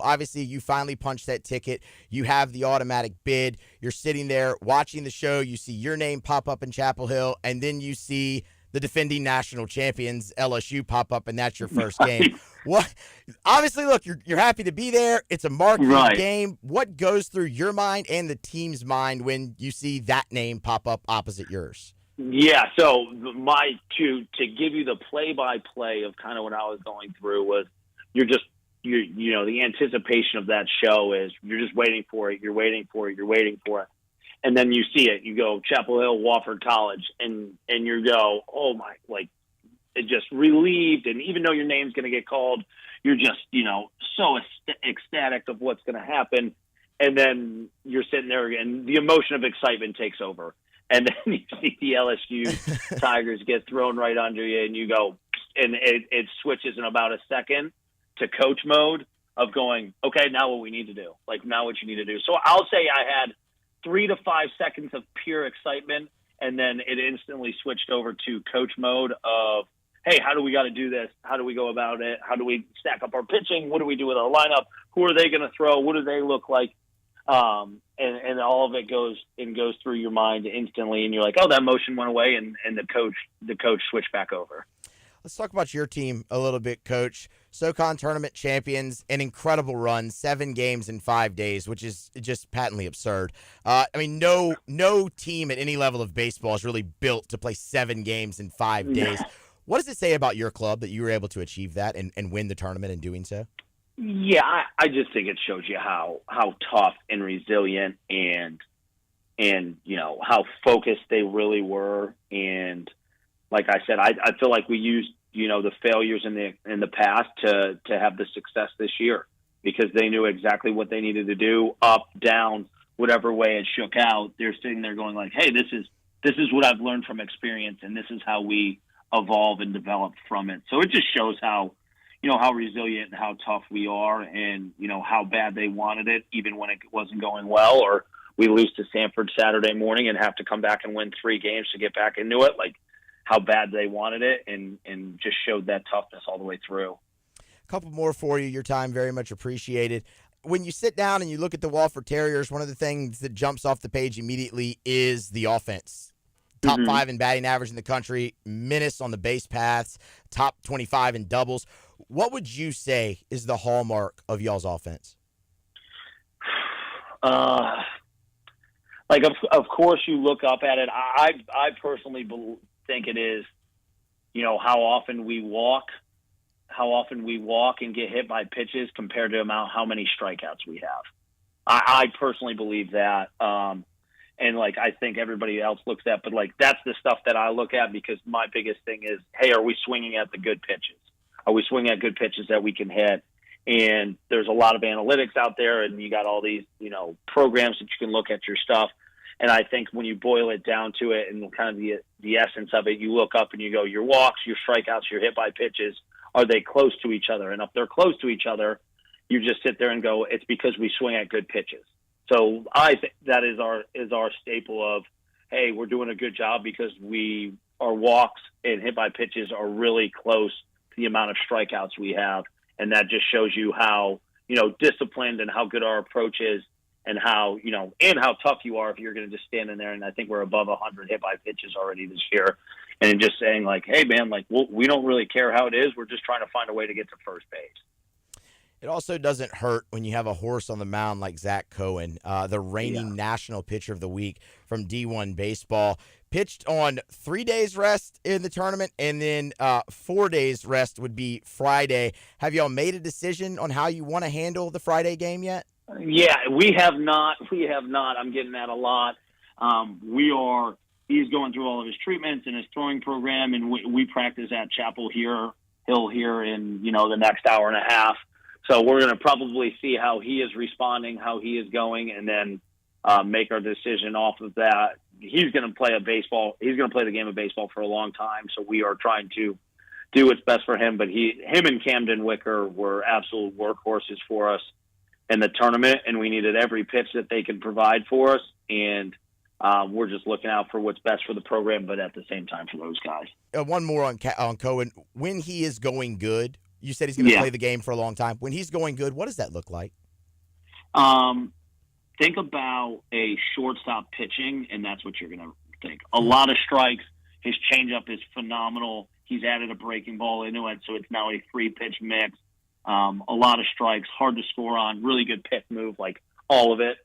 obviously, you finally punched that ticket. You have the automatic bid. You're sitting there watching the show. You see your name pop up in Chapel Hill, and then you see the defending national champions, LSU, pop up, and that's your first game. What? Obviously, look, you're happy to be there. It's a marquee game. What goes through your mind and the team's mind when you see that name pop up opposite yours? Yeah, so to give you the play-by-play of kind of what I was going through was the anticipation of that show is you're just waiting for it, you're waiting for it. And then you see it, you go Chapel Hill, Wofford College, and you go, oh my, like it just relieved. And even though your name's going to get called, you're just, so ecstatic of what's going to happen. And then you're sitting there and the emotion of excitement takes over. And then you see the LSU Tigers get thrown right under you, and you go, and it switches in about a second to coach mode of going, okay, now what we need to do, like now what you need to do. So I'll say I had 3 to 5 seconds of pure excitement, and then it instantly switched over to coach mode of, hey, how do we got to do this? How do we go about it? How do we stack up our pitching? What do we do with our lineup? Who are they going to throw? What do they look like? And all of it goes through your mind instantly, and you're like, oh, that motion went away, and the coach switched back over. Let's talk about your team a little bit, Coach. SoCon tournament champions, an incredible run, 7 games in 5 days, which is just patently absurd. No team at any level of baseball is really built to play 7 games in 5 days. What does it say about your club that you were able to achieve that and win the tournament in doing so? Yeah, I just think it shows you how tough and resilient and how focused they really were. And like I said, I feel like we used the failures in the past to have the success this year because they knew exactly what they needed to do, up, down, whatever way it shook out. They're sitting there going like, hey, this is what I've learned from experience, and this is how we evolve and develop from it. So it just shows how resilient and how tough we are, and how bad they wanted it, even when it wasn't going well, or we lose to Sanford Saturday morning and have to come back and win 3 games to get back into it. Like how bad they wanted it, and just showed that toughness all the way through. A couple more for you. Your time very much appreciated. When you sit down and you look at the Wofford Terriers, one of the things that jumps off the page immediately is the offense. Top 5 in batting average in the country, menace on the base paths, top 25 in doubles. What would you say is the hallmark of y'all's offense? Of course you look up at it. I personally think it is, how often we walk and get hit by pitches compared to how many strikeouts we have. I personally believe that. And I think everybody else looks at, but that's the stuff that I look at because my biggest thing is, hey, are we swinging at the good pitches? Are we swinging at good pitches that we can hit? And there's a lot of analytics out there, and you got all these, programs that you can look at your stuff. And I think when you boil it down to it and kind of the essence of it, you look up and you go, your walks, your strikeouts, your hit by pitches, are they close to each other? And if they're close to each other, you just sit there and go, it's because we swing at good pitches. So I think that is our staple of, hey, we're doing a good job because our walks and hit by pitches are really close to the amount of strikeouts we have. And that just shows you how, disciplined and how good our approach is and how tough you are if you're going to just stand in there. And I think we're above 100 hit by pitches already this year. And just saying hey man, we don't really care how it is. We're just trying to find a way to get to first base. It also doesn't hurt when you have a horse on the mound like Zach Cohen, the reigning national pitcher of the week from D1 baseball. Pitched on 3 days rest in the tournament, and then 4 days rest would be Friday. Have y'all made a decision on how you want to handle the Friday game yet? Yeah, we have not. I'm getting that a lot. He's going through all of his treatments and his throwing program, and we practice at Chapel Hill here in, the next hour and a half. So we're going to probably see how he is responding, how he is going, and then make our decision off of that. He's going to play He's going to play the game of baseball for a long time. So we are trying to do what's best for him. But him and Camden Wicker were absolute workhorses for us in the tournament, and we needed every pitch that they could provide for us. And we're just looking out for what's best for the program, but at the same time for those guys. One more on Cohen. When he is going good, you said he's going to play the game for a long time. When he's going good, what does that look like? Think about a shortstop pitching, and that's what you're going to think. A lot of strikes. His changeup is phenomenal. He's added a breaking ball into it, so it's now a 3-pitch mix. A lot of strikes, hard to score on, really good pick move, like all of it.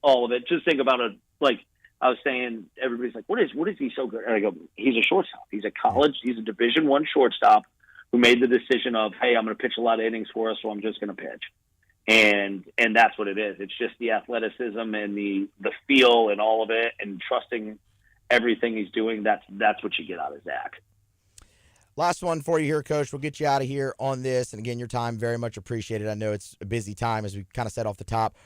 Just think about it. Like I was saying, everybody's like, what is he so good? And I go, he's a shortstop. He's a Division I shortstop who made the decision of, hey, I'm going to pitch a lot of innings for us, so I'm just going to pitch. And that's what it is. It's just the athleticism and the feel and all of it, and trusting everything he's doing. That's what you get out of Zach. Last one for you here, Coach. We'll get you out of here on this. And again, your time very much appreciated. I know it's a busy time, as we kind of said off the top.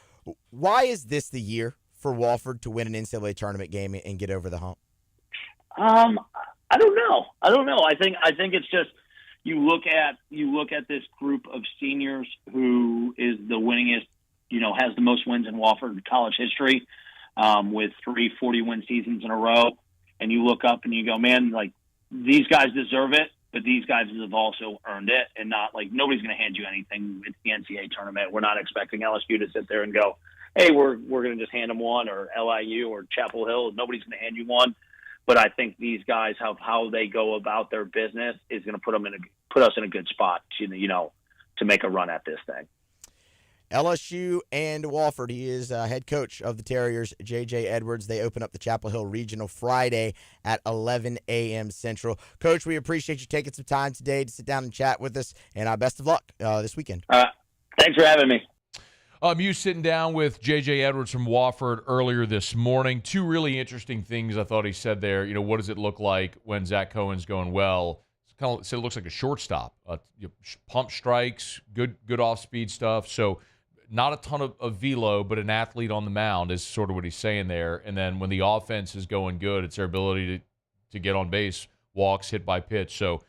Why is this the year for Wofford to win an NCAA tournament game and get over the hump? I don't know. I think it's just, you look at this group of seniors who is the winningest, has the most wins in Wofford college history, with 3 40-win seasons in a row. And you look up and you go, man, like, these guys deserve it, but these guys have also earned it, and not like, nobody's going to hand you anything. It's the NCAA tournament. We're not expecting LSU to sit there and go, hey, we're going to just hand them one, or LIU or Chapel Hill. Nobody's going to hand you one. But I think these guys, how they go about their business is going to put us in a good spot to make a run at this thing. LSU and Wofford. He is head coach of the Terriers, J.J. Edwards. They open up the Chapel Hill Regional Friday at 11 a.m. Central. Coach, we appreciate you taking some time today to sit down and chat with us, and best of luck this weekend. Thanks for having me. You sitting down with J.J. Edwards from Wofford earlier this morning. 2 really interesting things I thought he said there. What does it look like when Zach Cohen's going well? It looks like a shortstop. Pump strikes, good off-speed stuff. So not a ton of velo, but an athlete on the mound is sort of what he's saying there. And then when the offense is going good, it's their ability to get on base, walks, hit by pitch. So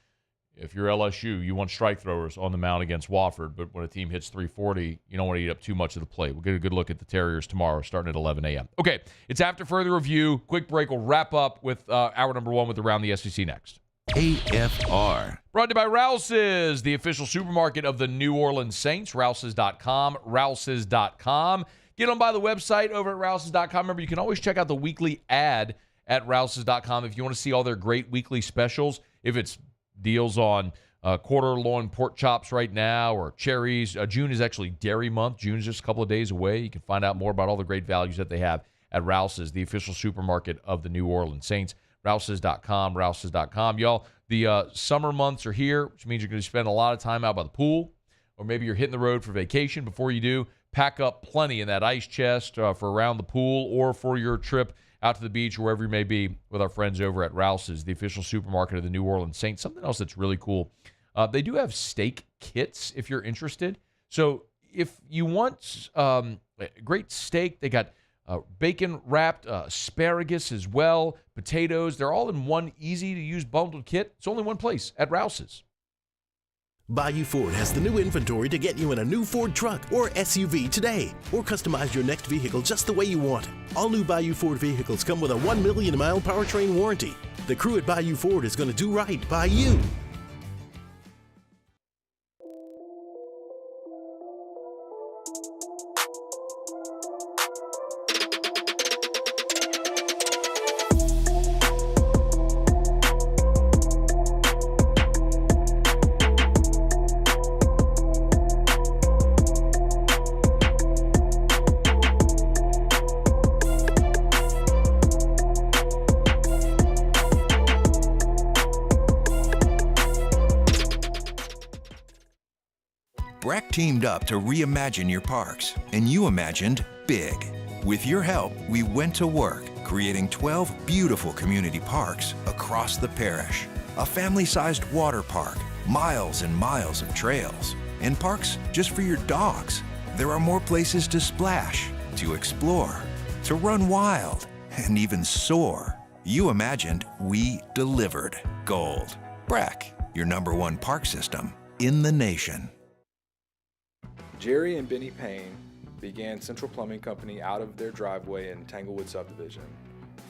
if you're LSU, you want strike throwers on the mound against Wofford, but when a team hits 340, you don't want to eat up too much of the plate. We'll get a good look at the Terriers tomorrow, starting at 11 a.m. Okay, it's after further review. Quick break. We'll wrap up with hour number 1 with Around the SEC next. AFR. Brought to you by Rouse's, the official supermarket of the New Orleans Saints. Rouse's.com. Rouse's.com. Get on by the website over at Rouse's.com. Remember, you can always check out the weekly ad at Rouse's.com if you want to see all their great weekly specials. If it's deals on quarter loin pork chops right now, or cherries. June is actually dairy month. June is just a couple of days away. You can find out more about all the great values that they have at Rouse's, the official supermarket of the New Orleans Saints. Rouse's.com, Rouse's.com. Y'all, the summer months are here, which means you're going to spend a lot of time out by the pool, or maybe you're hitting the road for vacation. Before you do, pack up plenty in that ice chest for around the pool or for your trip out to the beach or wherever you may be with our friends over at Rouse's, the official supermarket of the New Orleans Saints. Something else that's really cool, they do have steak kits if you're interested. So if you want great steak, they got bacon-wrapped asparagus as well, potatoes. They're all in one easy-to-use bundled kit. It's only one place, at Rouse's. Bayou Ford has the new inventory to get you in a new Ford truck or SUV today, or customize your next vehicle just the way you want it. All new Bayou Ford vehicles come with a 1 million mile powertrain warranty. The crew at Bayou Ford is going to do right by you. Breck teamed up to reimagine your parks, and you imagined big. With your help, we went to work, creating 12 beautiful community parks across the parish. A family-sized water park, miles and miles of trails, and parks just for your dogs. There are more places to splash, to explore, to run wild, and even soar. You imagined, we delivered gold. Breck, your #1 park system in the nation. Jerry and Benny Payne began Central Plumbing Company out of their driveway in Tanglewood Subdivision.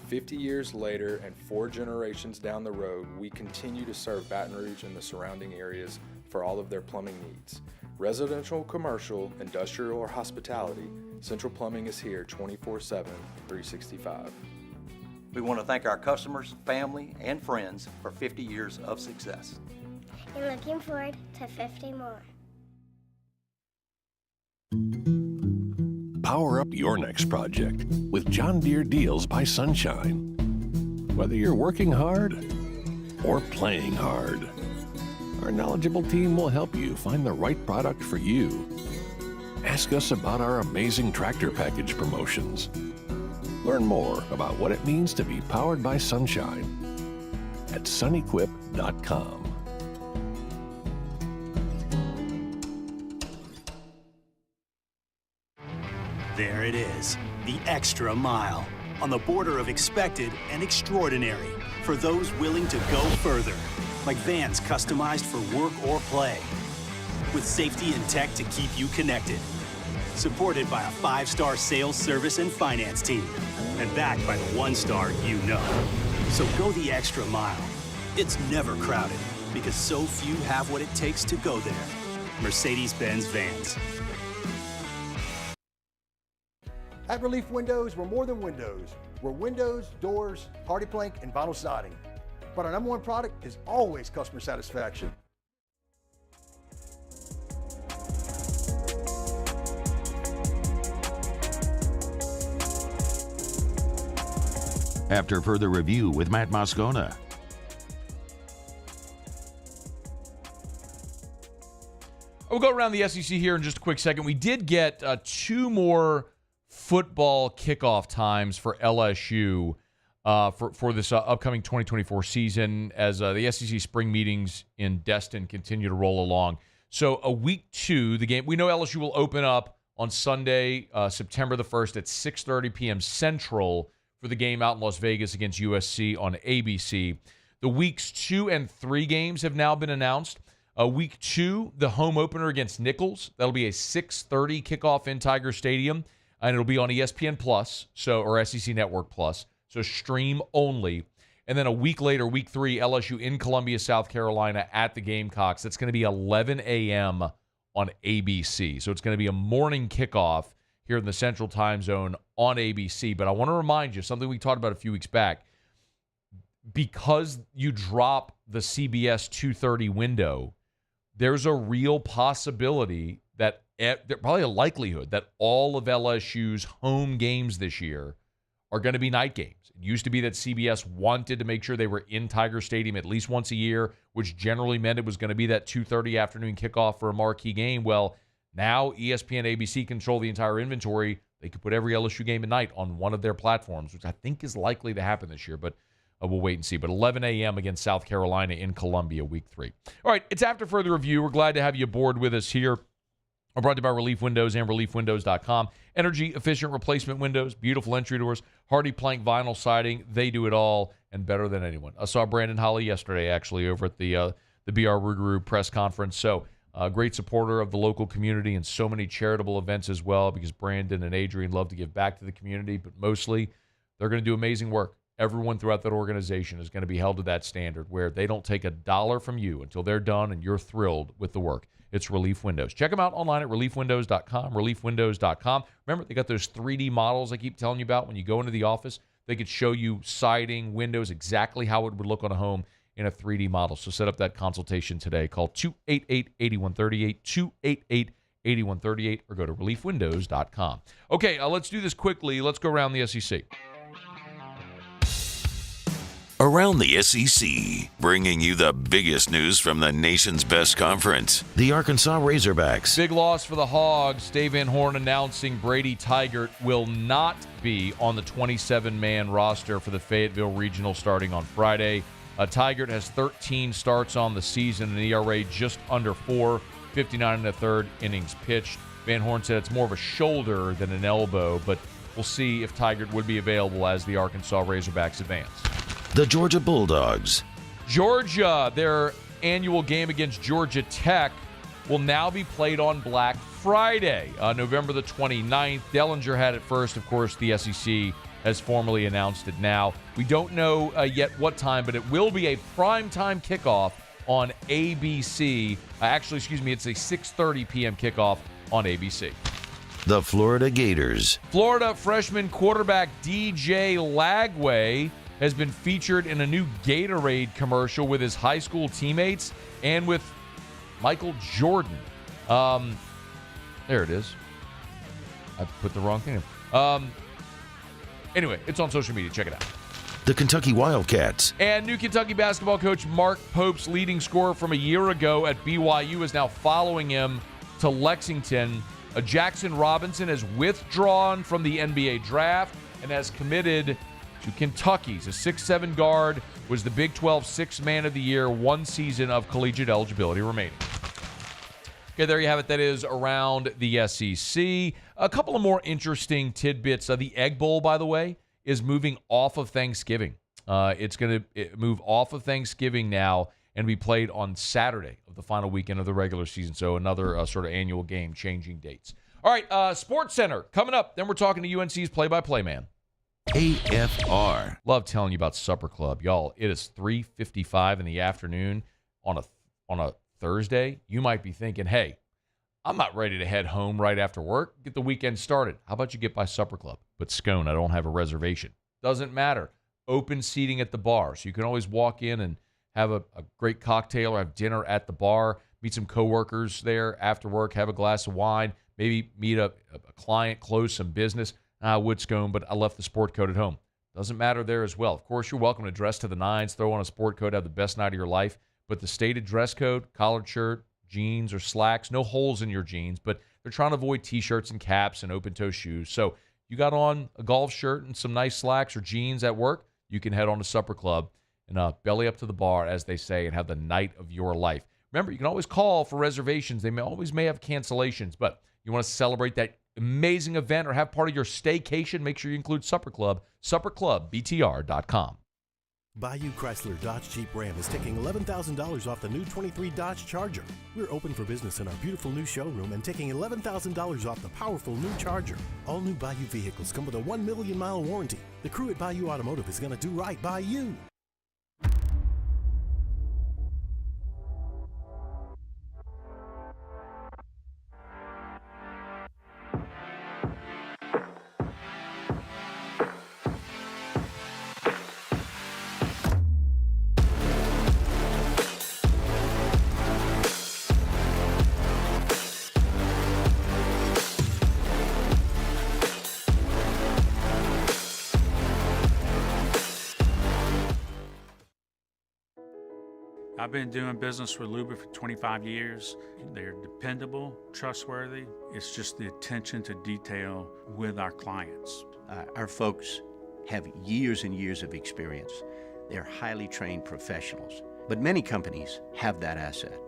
50 years later and 4 generations down the road, we continue to serve Baton Rouge and the surrounding areas for all of their plumbing needs. Residential, commercial, industrial, or hospitality, Central Plumbing is here 24/7, 365. We want to thank our customers, family, and friends for 50 years of success. And looking forward to 50 more. Power up your next project with John Deere Deals by Sunshine. Whether you're working hard or playing hard, our knowledgeable team will help you find the right product for you. Ask us about our amazing tractor package promotions. Learn more about what it means to be powered by sunshine at sunequip.com. There it is, the extra mile, on the border of expected and extraordinary, for those willing to go further, like vans customized for work or play, with safety and tech to keep you connected, supported by a 5-star sales, service, and finance team, and backed by the 1-star you know. So go the extra mile. It's never crowded, because so few have what it takes to go there. Mercedes-Benz Vans. At Relief Windows, we're more than windows. We're windows, doors, hardy plank, and vinyl siding. But our #1 product is always customer satisfaction. After further review with Matt Moscona. We'll go around the SEC here in just a quick second. We did get 2 more football kickoff times for LSU for this upcoming 2024 season as the SEC spring meetings in Destin continue to roll along. So a week 2, the game, we know LSU will open up on Sunday, September the 1st at 6:30 p.m. Central for the game out in Las Vegas against USC on ABC. The weeks 2 and 3 games have now been announced. Week 2, the home opener against Nicholls. That'll be a 6:30 kickoff in Tiger Stadium, and it'll be on ESPN Plus, or SEC Network Plus, so stream only. And then a week later, week 3, LSU in Columbia, South Carolina at the Gamecocks. That's going to be 11 a.m. on ABC. So it's going to be a morning kickoff here in the Central Time Zone on ABC. But I want to remind you, something we talked about a few weeks back, because you drop the CBS 2:30 window, there's a real possibility that, probably a likelihood, that all of LSU's home games this year are going to be night games. It used to be that CBS wanted to make sure they were in Tiger Stadium at least once a year, which generally meant it was going to be that 2:30 afternoon kickoff for a marquee game. Well, now ESPN, ABC control the entire inventory. They could put every LSU game at night on one of their platforms, which I think is likely to happen this year, but we'll wait and see. But 11 a.m. against South Carolina in Columbia, week 3. All right, it's after further review. We're glad to have you aboard with us here. We're brought to you by Relief Windows and ReliefWindows.com. Energy-efficient replacement windows, beautiful entry doors, hardy plank vinyl siding. They do it all and better than anyone. I saw Brandon Holly yesterday, actually, over at the BR Rougarou press conference. So, great supporter of the local community and so many charitable events as well, because Brandon and Adrian love to give back to the community, but mostly they're going to do amazing work. Everyone throughout that organization is going to be held to that standard where they don't take $1 from you until they're done and you're thrilled with the work. It's Relief Windows. Check them out online at ReliefWindows.com, ReliefWindows.com. Remember, they got those 3D models I keep telling you about when you go into the office. They could show you siding, windows, exactly how it would look on a home in a 3D model. So set up that consultation today. Call 288-8138, 288-8138, or go to ReliefWindows.com. Okay, let's do this quickly. Let's go around the SEC. Around the SEC, bringing you the biggest news from the nation's best conference, the Arkansas Razorbacks. Big loss for the Hogs. Dave Van Horn announcing Brady Tigert will not be on the 27-man roster for the Fayetteville Regional starting on Friday. Tigert has 13 starts on the season, an ERA just under 4, 59 and a third innings pitched. Van Horn said it's more of a shoulder than an elbow, but we'll see if Tigert would be available as the Arkansas Razorbacks advance. The Georgia Bulldogs. Georgia, their annual game against Georgia Tech will now be played on Black Friday, November the 29th. Dellinger had it first. Of course, the SEC has formally announced it now. We don't know yet what time, but it will be a primetime kickoff on ABC. It's a 6:30 p.m. kickoff on ABC. The Florida Gators. Florida freshman quarterback DJ Lagway has been featured in a new Gatorade commercial with his high school teammates and with Michael Jordan. There it is. I put the wrong thing in. Anyway, it's on social media. Check it out. The Kentucky Wildcats. And new Kentucky basketball coach Mark Pope's leading scorer from a year ago at BYU is now following him to Lexington. Jackson Robinson has withdrawn from the NBA draft and has committed to Kentucky's. A 6'7" guard was the Big 12 Sixth Man of the Year, one season of collegiate eligibility remaining. Okay, there you have it. That is around the SEC. A couple of more interesting tidbits. The Egg Bowl, by the way, is moving off of Thanksgiving. It's going to move off of Thanksgiving now and be played on Saturday of the final weekend of the regular season. So another sort of annual game changing dates. All right, Sports Center coming up. Then we're talking to UNC's play-by-play man. AFR. Love telling you about Supper Club. Y'all, it is 3:55 in the afternoon on a Thursday. You might be thinking, hey, I'm not ready to head home right after work. Get the weekend started. How about you get by Supper Club? But Scone, I don't have a reservation. Doesn't matter. Open seating at the bar. So you can always walk in and have a great cocktail or have dinner at the bar, meet some coworkers there after work, have a glass of wine, maybe meet a client, close some business. I would Scone, but I left the sport coat at home. Doesn't matter there as well. Of course, you're welcome to dress to the nines, throw on a sport coat, have the best night of your life. But the stated dress code, collared shirt, jeans or slacks, no holes in your jeans, but they're trying to avoid T-shirts and caps and open-toe shoes. So you got on a golf shirt and some nice slacks or jeans at work, you can head on to Supper Club and belly up to the bar, as they say, and have the night of your life. Remember, you can always call for reservations. They may have cancellations, but you want to celebrate that amazing event or have part of your staycation, make sure you include Supper Club, supperclubbtr.com. Bayou Chrysler Dodge Jeep Ram is taking $11,000 off the new 23 Dodge Charger. We're open for business in our beautiful new showroom and taking $11,000 off the powerful new Charger. All new Bayou vehicles come with a 1 million mile warranty. The crew at Bayou Automotive is going to do right by you. I've been doing business with Luba for 25 years. They're dependable, trustworthy. It's just the attention to detail with our clients. Our folks have years and years of experience. They're highly trained professionals. But many companies have that asset.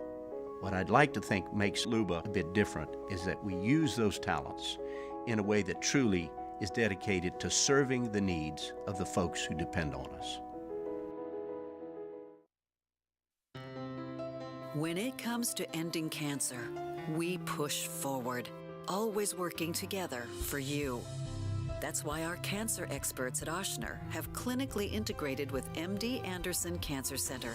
What I'd like to think makes Luba a bit different is that we use those talents in a way that truly is dedicated to serving the needs of the folks who depend on us. When it comes to ending cancer, we push forward, always working together for you. That's why our cancer experts at Ochsner have clinically integrated with MD Anderson Cancer Center.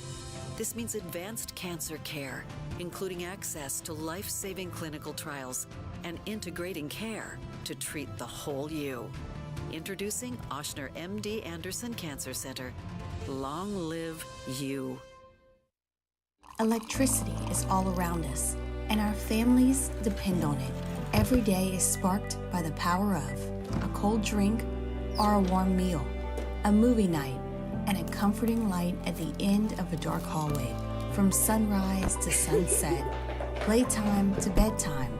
This means advanced cancer care, including access to life-saving clinical trials and integrating care to treat the whole you. Introducing Ochsner MD Anderson Cancer Center. Long live you. Electricity is all around us, and our families depend on it. Every day is sparked by the power of a cold drink or a warm meal, a movie night, and a comforting light at the end of a dark hallway. From sunrise to sunset, playtime to bedtime,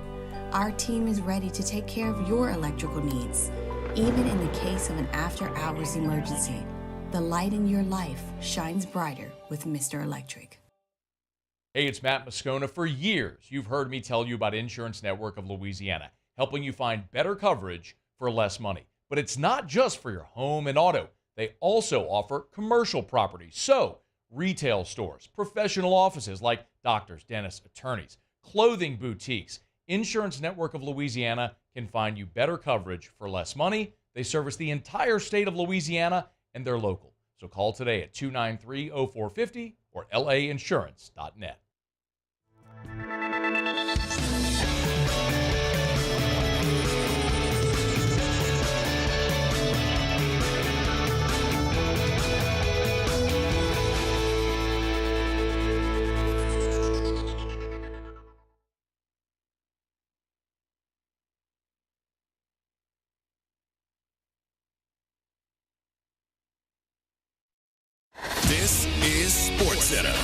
our team is ready to take care of your electrical needs. Even in the case of an after-hours emergency, the light in your life shines brighter with Mr. Electric. Hey, it's Matt Moscona. For years, you've heard me tell you about Insurance Network of Louisiana, helping you find better coverage for less money. But it's not just for your home and auto. They also offer commercial property. So, retail stores, professional offices like doctors, dentists, attorneys, clothing boutiques. Insurance Network of Louisiana can find you better coverage for less money. They service the entire state of Louisiana, and they're local. So call today at 293-0450 or lainsurance.net. This is SportsCenter.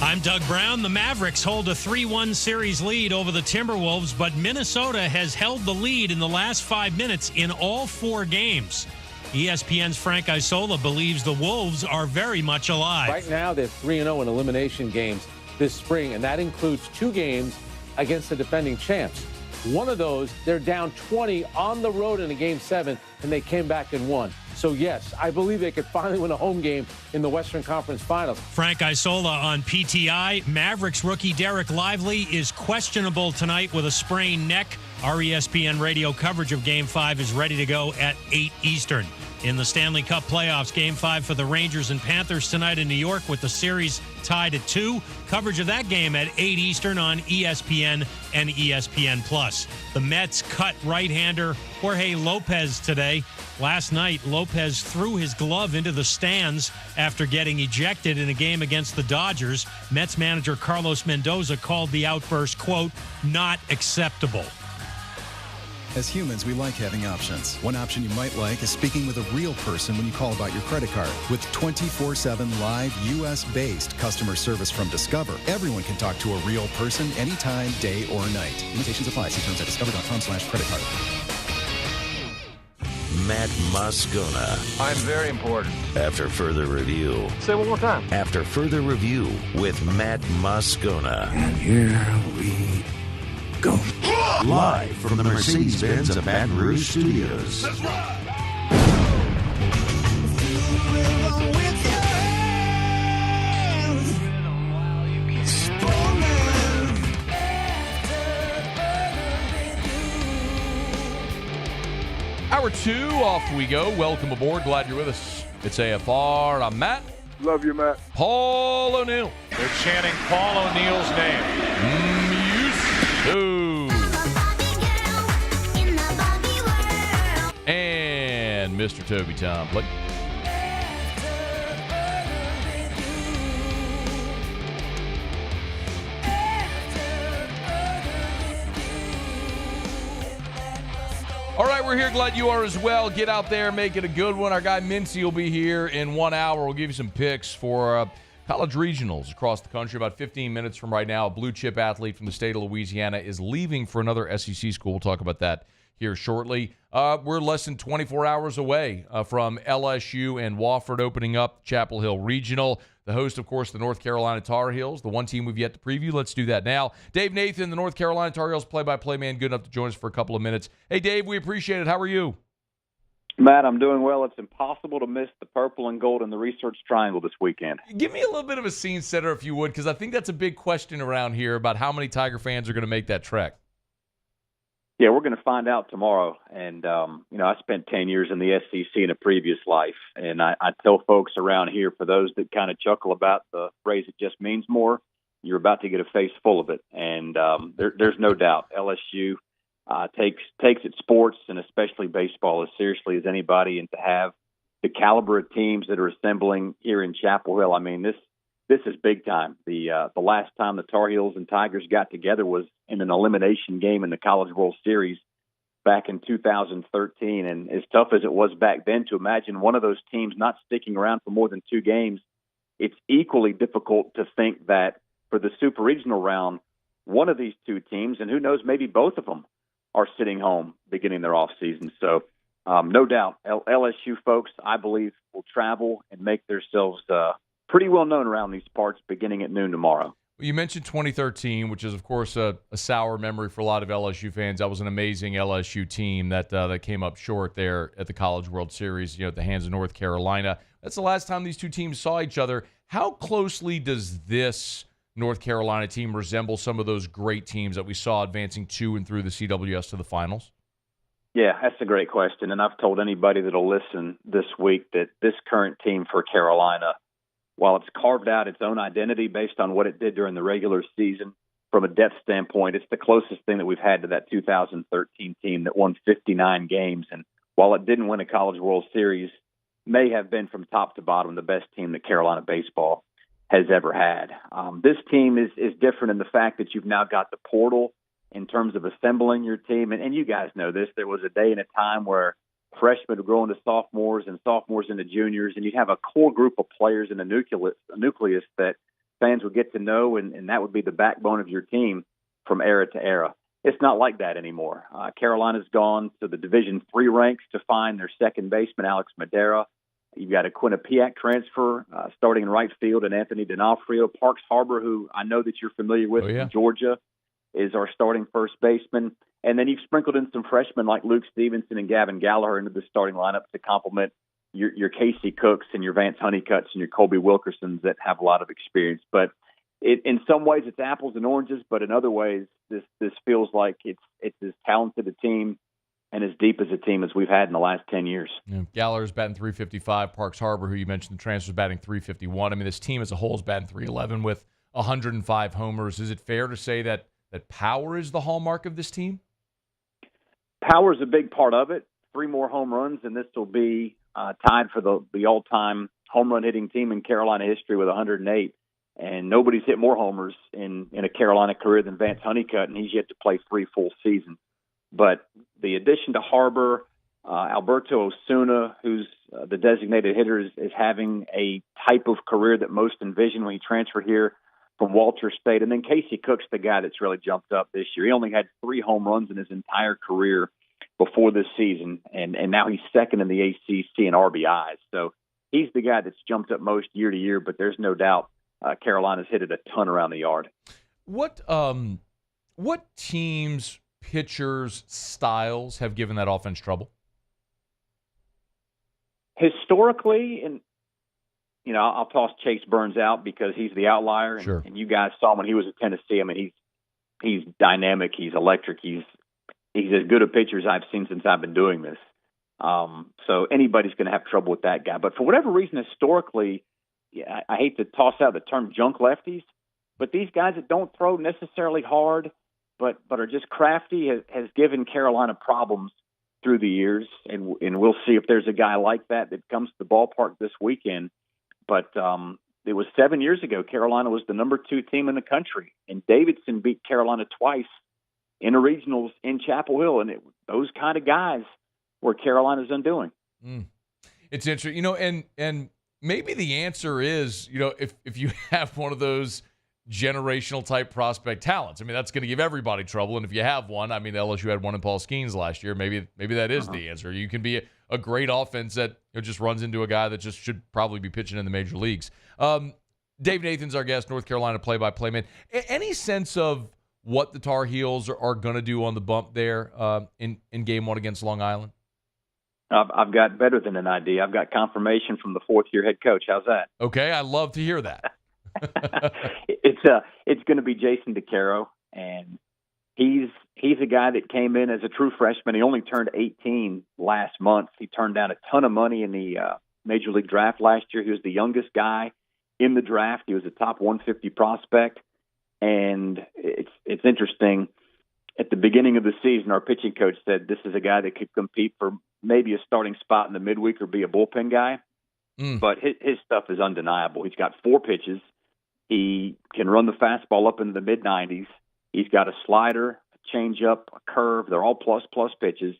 I'm Doug Brown. The Mavericks hold a 3-1 series lead over the Timberwolves, but Minnesota has held the lead in the last 5 minutes in all 4 games. ESPN's Frank Isola believes the Wolves are very much alive. Right now, they're 3-0 in elimination games this spring, and that includes 2 games against the defending champs. One of those, they're down 20 on the road in a Game 7, and they came back and won. So, yes, I believe they could finally win a home game in the Western Conference Finals. Frank Isola on PTI. Mavericks rookie Derek Lively is questionable tonight with a sprained neck. Our ESPN radio coverage of Game 5 is ready to go at 8 Eastern. In the Stanley Cup playoffs, Game 5 for the Rangers and Panthers tonight in New York with the series tied at 2. Coverage of that game at 8 Eastern on ESPN and ESPN+. The Mets cut right-hander Jorge Lopez today. Last night, Lopez threw his glove into the stands after getting ejected in a game against the Dodgers. Mets manager Carlos Mendoza called the outburst, quote, not acceptable. As humans, we like having options. One option you might like is speaking with a real person when you call about your credit card. With 24/7 live, U.S.-based customer service from Discover, everyone can talk to a real person anytime, day or night. Limitations apply. See terms at discover.com/credit card. Matt Moscona. I'm very important. After further review. Say it one more time. After further review with Matt Moscona. And here we go. Live from the Mercedes-Benz of Baton Rouge Studios. That's right. Hour 2, off we go. Welcome aboard. Glad you're with us. It's AFR. I'm Matt. Love you, Matt. Paul O'Neill. They're chanting Paul O'Neill's name. And Mr. Toby Tomplin. All right, we're here. Glad you are as well. Get out there, make it a good one. Our guy Mintz will be here in 1 hour. We'll give you some picks for college regionals across the country. About 15 minutes from right now, a blue-chip athlete from the state of Louisiana is leaving for another SEC school. We'll talk about that here shortly. We're less than 24 hours away from LSU and Wofford opening up Chapel Hill Regional. The host, of course, the North Carolina Tar Heels, the one team we've yet to preview. Let's do that now. Dave Nathan, the North Carolina Tar Heels play-by-play man, good enough to join us for a couple of minutes. Hey, Dave, we appreciate it. How are you? Matt, I'm doing well. It's impossible to miss the purple and gold in the Research Triangle this weekend. Give me a little bit of a scene setter, if you would, because I think that's a big question around here about how many Tiger fans are going to make that trek. Yeah, we're going to find out tomorrow. And, I spent 10 years in the SEC in a previous life. And I tell folks around here, for those that kind of chuckle about the phrase, it just means more, you're about to get a face full of it. And there's no doubt LSU takes its sports and especially baseball as seriously as anybody. And to have the caliber of teams that are assembling here in Chapel Hill, I mean, this is big time. The last time the Tar Heels and Tigers got together was in an elimination game in the College World Series back in 2013. And as tough as it was back then to imagine one of those teams not sticking around for more than 2 games, it's equally difficult to think that for the super regional round, one of these 2 teams, and who knows, maybe both of them, are sitting home beginning their off season. So no doubt, LSU folks, I believe, will travel and make themselves pretty well known around these parts beginning at noon tomorrow. You mentioned 2013, which is, of course, a sour memory for a lot of LSU fans. That was an amazing LSU team that came up short there at the College World Series, at the hands of North Carolina. That's the last time these 2 teams saw each other. How closely does this North Carolina team resemble some of those great teams that we saw advancing to and through the CWS to the finals? Yeah, that's a great question. And I've told anybody that'll listen this week that this current team for Carolina, while it's carved out its own identity based on what it did during the regular season, from a depth standpoint, it's the closest thing that we've had to that 2013 team that won 59 games. And while it didn't win a College World Series, may have been from top to bottom the best team that Carolina baseball has ever had. This team is different in the fact that you've now got the portal in terms of assembling your team. And you guys know this. There was a day and a time where freshmen would grow into sophomores and sophomores into juniors, and you'd have a core group of players in a nucleus that fans would get to know, and that would be the backbone of your team from era to era. It's not like that anymore. Carolina's gone to the Division III ranks to find their second baseman, Alex Madera. You've got a Quinnipiac transfer starting in right field, and Anthony D'Onofrio. Parks Harbor, who I know that you're familiar with from Georgia, is our starting first baseman. And then you've sprinkled in some freshmen like Luke Stevenson and Gavin Gallagher into the starting lineup to complement your Casey Cooks and your Vance Honeycutts and your Colby Wilkersons that have a lot of experience. But in some ways it's apples and oranges, but in other ways this feels like it's as talented a team and as deep as a team as we've had in the last 10 years. Yeah. Gallagher's batting .355. Parks Harbor, who you mentioned, the transfer's batting .351. I mean, this team as a whole is batting .311 with 105 homers. Is it fair to say that power is the hallmark of this team? Power is a big part of it. 3 more home runs, and this will be tied for the all-time home run hitting team in Carolina history with 108. And nobody's hit more homers in a Carolina career than Vance Honeycutt, and he's yet to play 3 full seasons. But the addition to Harbor, Alberto Osuna, who's the designated hitter, is having a type of career that most envisioned when he transferred here from Walter State. And then Casey Cook's the guy that's really jumped up this year. He only had 3 home runs in his entire career before this season, and now he's second in the ACC in RBIs. So he's the guy that's jumped up most year to year, but there's no doubt Carolina's hit it a ton around the yard. What teams, pitchers, styles have given that offense trouble? Historically, and I'll toss Chase Burns out because he's the outlier, sure. And you guys saw him when he was at Tennessee. I mean, he's dynamic, he's electric, he's as good a pitcher as I've seen since I've been doing this. So anybody's going to have trouble with that guy. But for whatever reason, historically, I hate to toss out the term junk lefties, but these guys that don't throw necessarily hard, but are just crafty, has given Carolina problems through the years, and we'll see if there's a guy like that comes to the ballpark this weekend. But it was 7 years ago, Carolina was the number 2 team in the country, and Davidson beat Carolina twice in the regionals in Chapel Hill, and those kind of guys were Carolina's undoing. It's interesting, and maybe the answer is, if you have one of those generational type prospect talents, I mean, that's going to give everybody trouble. And if you have one, I mean, LSU had one in Paul Skeens last year. Maybe that is the answer. You can be a great offense that just runs into a guy that just should probably be pitching in the major leagues. Dave Nathan's our guest, North Carolina play-by-play man. Any sense of what the Tar Heels are going to do on the bump there in Game 1 against Long Island? I've got better than an idea. I've got confirmation from the 4th-year head coach. How's that? Okay, I love to hear that. It's going to be Jason DeCaro, and he's a guy that came in as a true freshman. He only turned 18 last month. He turned down a ton of money in the Major League draft last year. He was the youngest guy in the draft. He was a top 150 prospect, and it's interesting. At the beginning of the season, our pitching coach said this is a guy that could compete for maybe a starting spot in the midweek or be a bullpen guy. But his stuff is undeniable. He's got 4 pitches. He can run the fastball up into the mid-90s. He's got a slider, changeup, a curve. They're all plus pitches.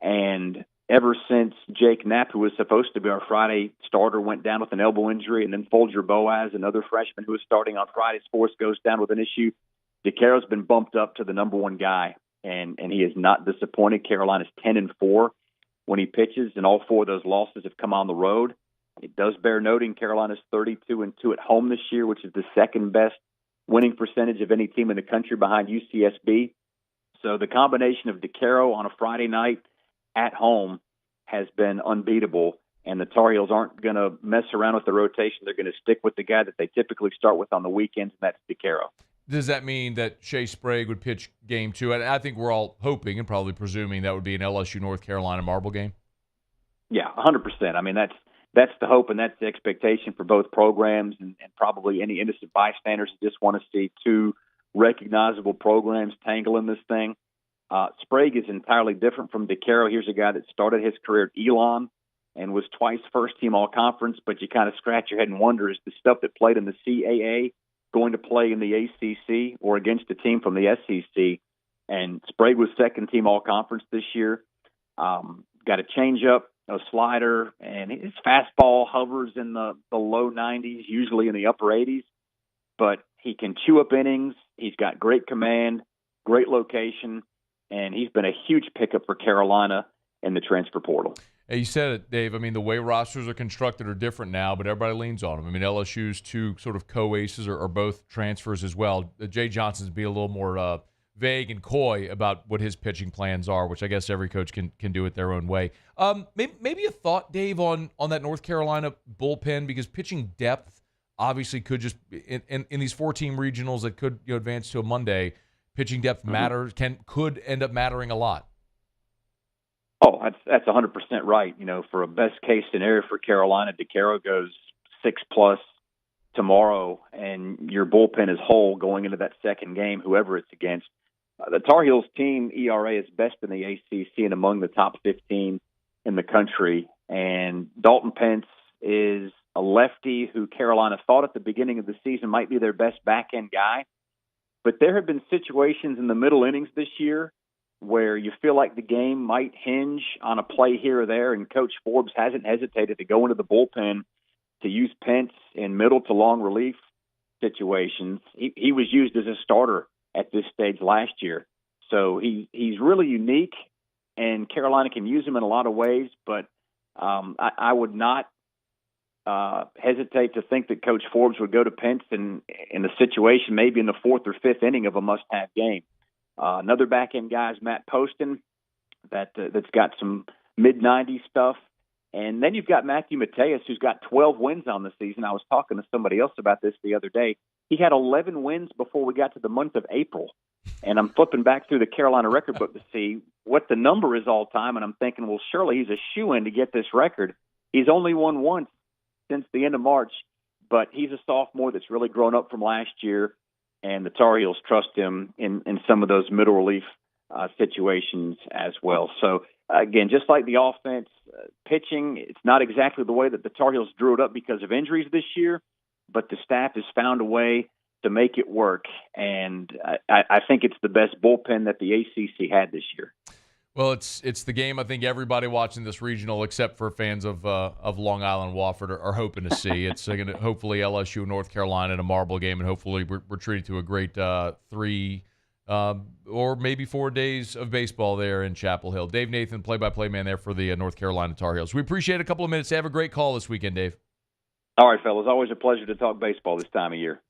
And ever since Jake Knapp, who was supposed to be our Friday starter, went down with an elbow injury, and then Folger Boaz, another freshman who was starting on Fridays for us, goes down with an issue, DeCaro's been bumped up to the number one guy, and he is not disappointed. Carolina's 10-4 when he pitches, and all 4 of those losses have come on the road. It does bear noting Carolina's 32-2 at home this year, which is the second best winning percentage of any team in the country behind UCSB. So the combination of DeCaro on a Friday night at home has been unbeatable, and the Tar Heels aren't going to mess around with the rotation. They're going to stick with the guy that they typically start with on the weekends, and that's DeCaro. Does that mean that Shea Sprague would pitch game 2? And I think we're all hoping and probably presuming that would be an LSU North Carolina marble game. Yeah, 100%. I mean, that's the hope and that's the expectation for both programs, and probably any innocent bystanders who just want to see 2 recognizable programs tangle in this thing. Sprague is entirely different from DeCaro. Here's a guy that started his career at Elon and was twice first-team all-conference, but you kind of scratch your head and wonder, is the stuff that played in the CAA going to play in the ACC or against a team from the SEC? And Sprague was second-team all-conference this year. Got a changeup, a slider, and his fastball hovers in the low 90s, usually in the upper 80s. But he can chew up innings. He's got great command, great location, and he's been a huge pickup for Carolina in the transfer portal. Hey, you said it, Dave. I mean, the way rosters are constructed are different now, but everybody leans on them. I mean, LSU's 2 sort of co-aces are both transfers as well. Jay Johnson's be a little more vague and coy about what his pitching plans are, which I guess every coach can do it their own way. Maybe a thought, Dave, on that North Carolina bullpen, because pitching depth obviously could just in these 4-team regionals that could advance to a Monday. Pitching depth matters could end up mattering a lot. Oh, that's 100% right. For a best case scenario for Carolina, DeCaro goes 6+ tomorrow, and your bullpen is whole going into that second game, whoever it's against. The Tar Heels team ERA is best in the ACC and among the top 15 in the country. And Dalton Pence is a lefty who Carolina thought at the beginning of the season might be their best back-end guy. But there have been situations in the middle innings this year where you feel like the game might hinge on a play here or there, and Coach Forbes hasn't hesitated to go into the bullpen to use Pence in middle to long relief situations. He was used as a starter at this stage last year. So he's really unique, and Carolina can use him in a lot of ways, but I would not hesitate to think that Coach Forbes would go to Pence in a situation maybe in the 4th or 5th inning of a must-have game. Another back-end guy is Matt Poston that's got some mid-90s stuff. And then you've got Matthew Mateus, who's got 12 wins on the season. I was talking to somebody else about this the other day. He had 11 wins before we got to the month of April. And I'm flipping back through the Carolina record book to see what the number is all time. And I'm thinking, well, surely he's a shoo-in to get this record. He's only won once since the end of March, but he's a sophomore that's really grown up from last year. And the Tar Heels trust him in some of those middle relief situations as well. So, again, just like the offense, pitching, it's not exactly the way that the Tar Heels drew it up because of injuries this year, but the staff has found a way to make it work. And I think it's the best bullpen that the ACC had this year. Well, it's the game I think everybody watching this regional, except for fans of Long Island Wofford, are hoping to see. It's going to hopefully LSU, North Carolina in a marble game, and hopefully we're treated to a great 3 or maybe 4 days of baseball there in Chapel Hill. Dave Nathan, play-by-play man there for the North Carolina Tar Heels. We appreciate a couple of minutes. Have a great call this weekend, Dave. All right, fellas. Always a pleasure to talk baseball this time of year.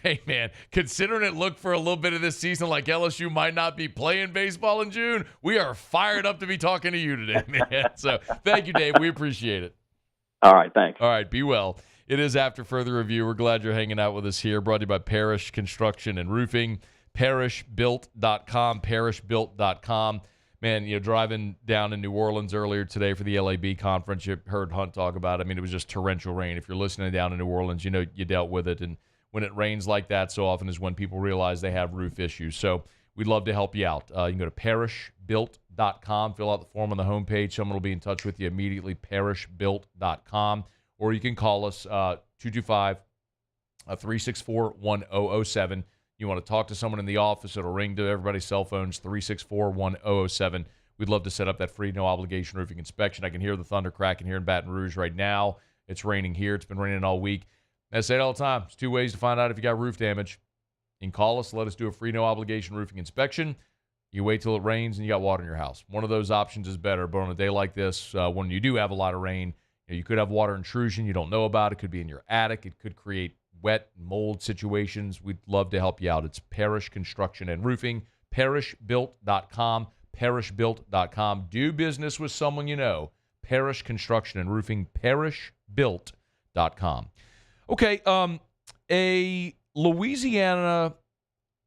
Hey, man, considering it looked for a little bit of this season like LSU might not be playing baseball in June, we are fired up to be talking to you today, man. So thank you, Dave. We appreciate it. All right, thanks. All right, be well. It is After Further Review. We're glad you're hanging out with us here. Brought to you by Parrish Construction and Roofing. ParrishBuilt.com, ParrishBuilt.com. Man, driving down in New Orleans earlier today for the LAB conference, you heard Hunt talk about it. I mean, it was just torrential rain. If you're listening down in New Orleans, you dealt with it. And when it rains like that so often is when people realize they have roof issues. So we'd love to help you out. You can go to ParrishBuilt.com, fill out the form on the homepage. Someone will be in touch with you immediately, ParrishBuilt.com. Or you can call us 225-364-1007. You want to talk to someone in the office, it'll ring to everybody's cell phones, 364-1007. We'd love to set up that free, no-obligation roofing inspection. I can hear the thunder cracking here in Baton Rouge right now. It's raining here. It's been raining all week. I say it all the time. There's 2 ways to find out if you got roof damage. You can call us, let us do a free, no-obligation roofing inspection. You wait till it rains and you got water in your house. One of those options is better, but on a day like this, when you do have a lot of rain, you could have water intrusion you don't know about. It could be in your attic. It could create wet mold situations. We'd love to help you out. It's Parish Construction and Roofing, parishbuilt.com, parishbuilt.com. Do business with someone you know. Parish Construction and Roofing, parishbuilt.com. Okay, a Louisiana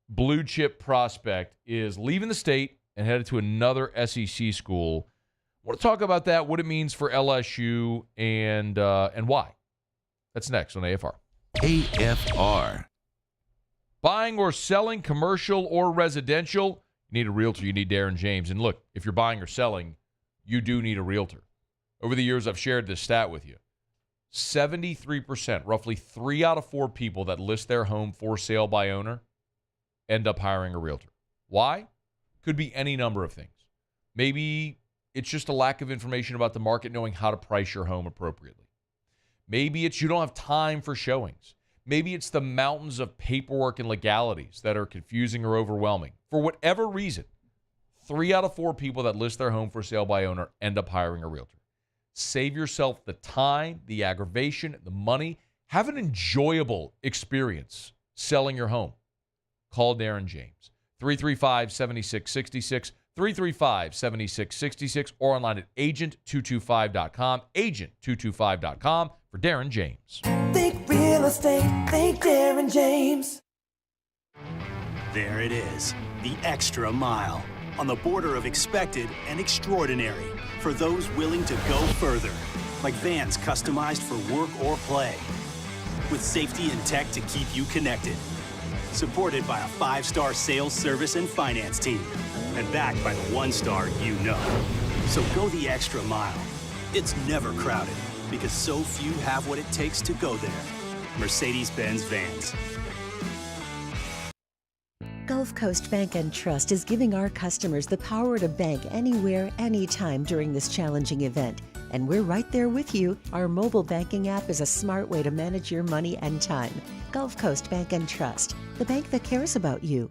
blue chip prospect is leaving the state and headed to another SEC school. I want to talk about that, what it means for LSU, and why. That's next on AFR. AFR. Buying or selling commercial or residential, you need a realtor, you need Darren James. And look, if you're buying or selling, you do need a realtor. Over the years, I've shared this stat with you. 73%, roughly 3 out of 4 people that list their home for sale by owner end up hiring a realtor. Why? Could be any number of things. Maybe it's just a lack of information about the market, knowing how to price your home appropriately. Maybe it's you don't have time for showings. Maybe it's the mountains of paperwork and legalities that are confusing or overwhelming. For whatever reason, 3 out of 4 people that list their home for sale by owner end up hiring a realtor. Save yourself the time, the aggravation, the money. Have an enjoyable experience selling your home. Call Darren James. 335-7666, 335-7666, or online at agent225.com, agent225.com for Darren James. Think real estate, think Darren James. There it is, the extra mile, on the border of expected and extraordinary, for those willing to go further, like vans customized for work or play, with safety and tech to keep you connected. Supported by a 5-star sales, service, and finance team. And backed by the 1-star you know. So go the extra mile. It's never crowded, because so few have what it takes to go there. Mercedes-Benz Vans. Gulf Coast Bank and Trust is giving our customers the power to bank anywhere, anytime during this challenging event. And we're right there with you. Our mobile banking app is a smart way to manage your money and time. Gulf Coast Bank and Trust, the bank that cares about you.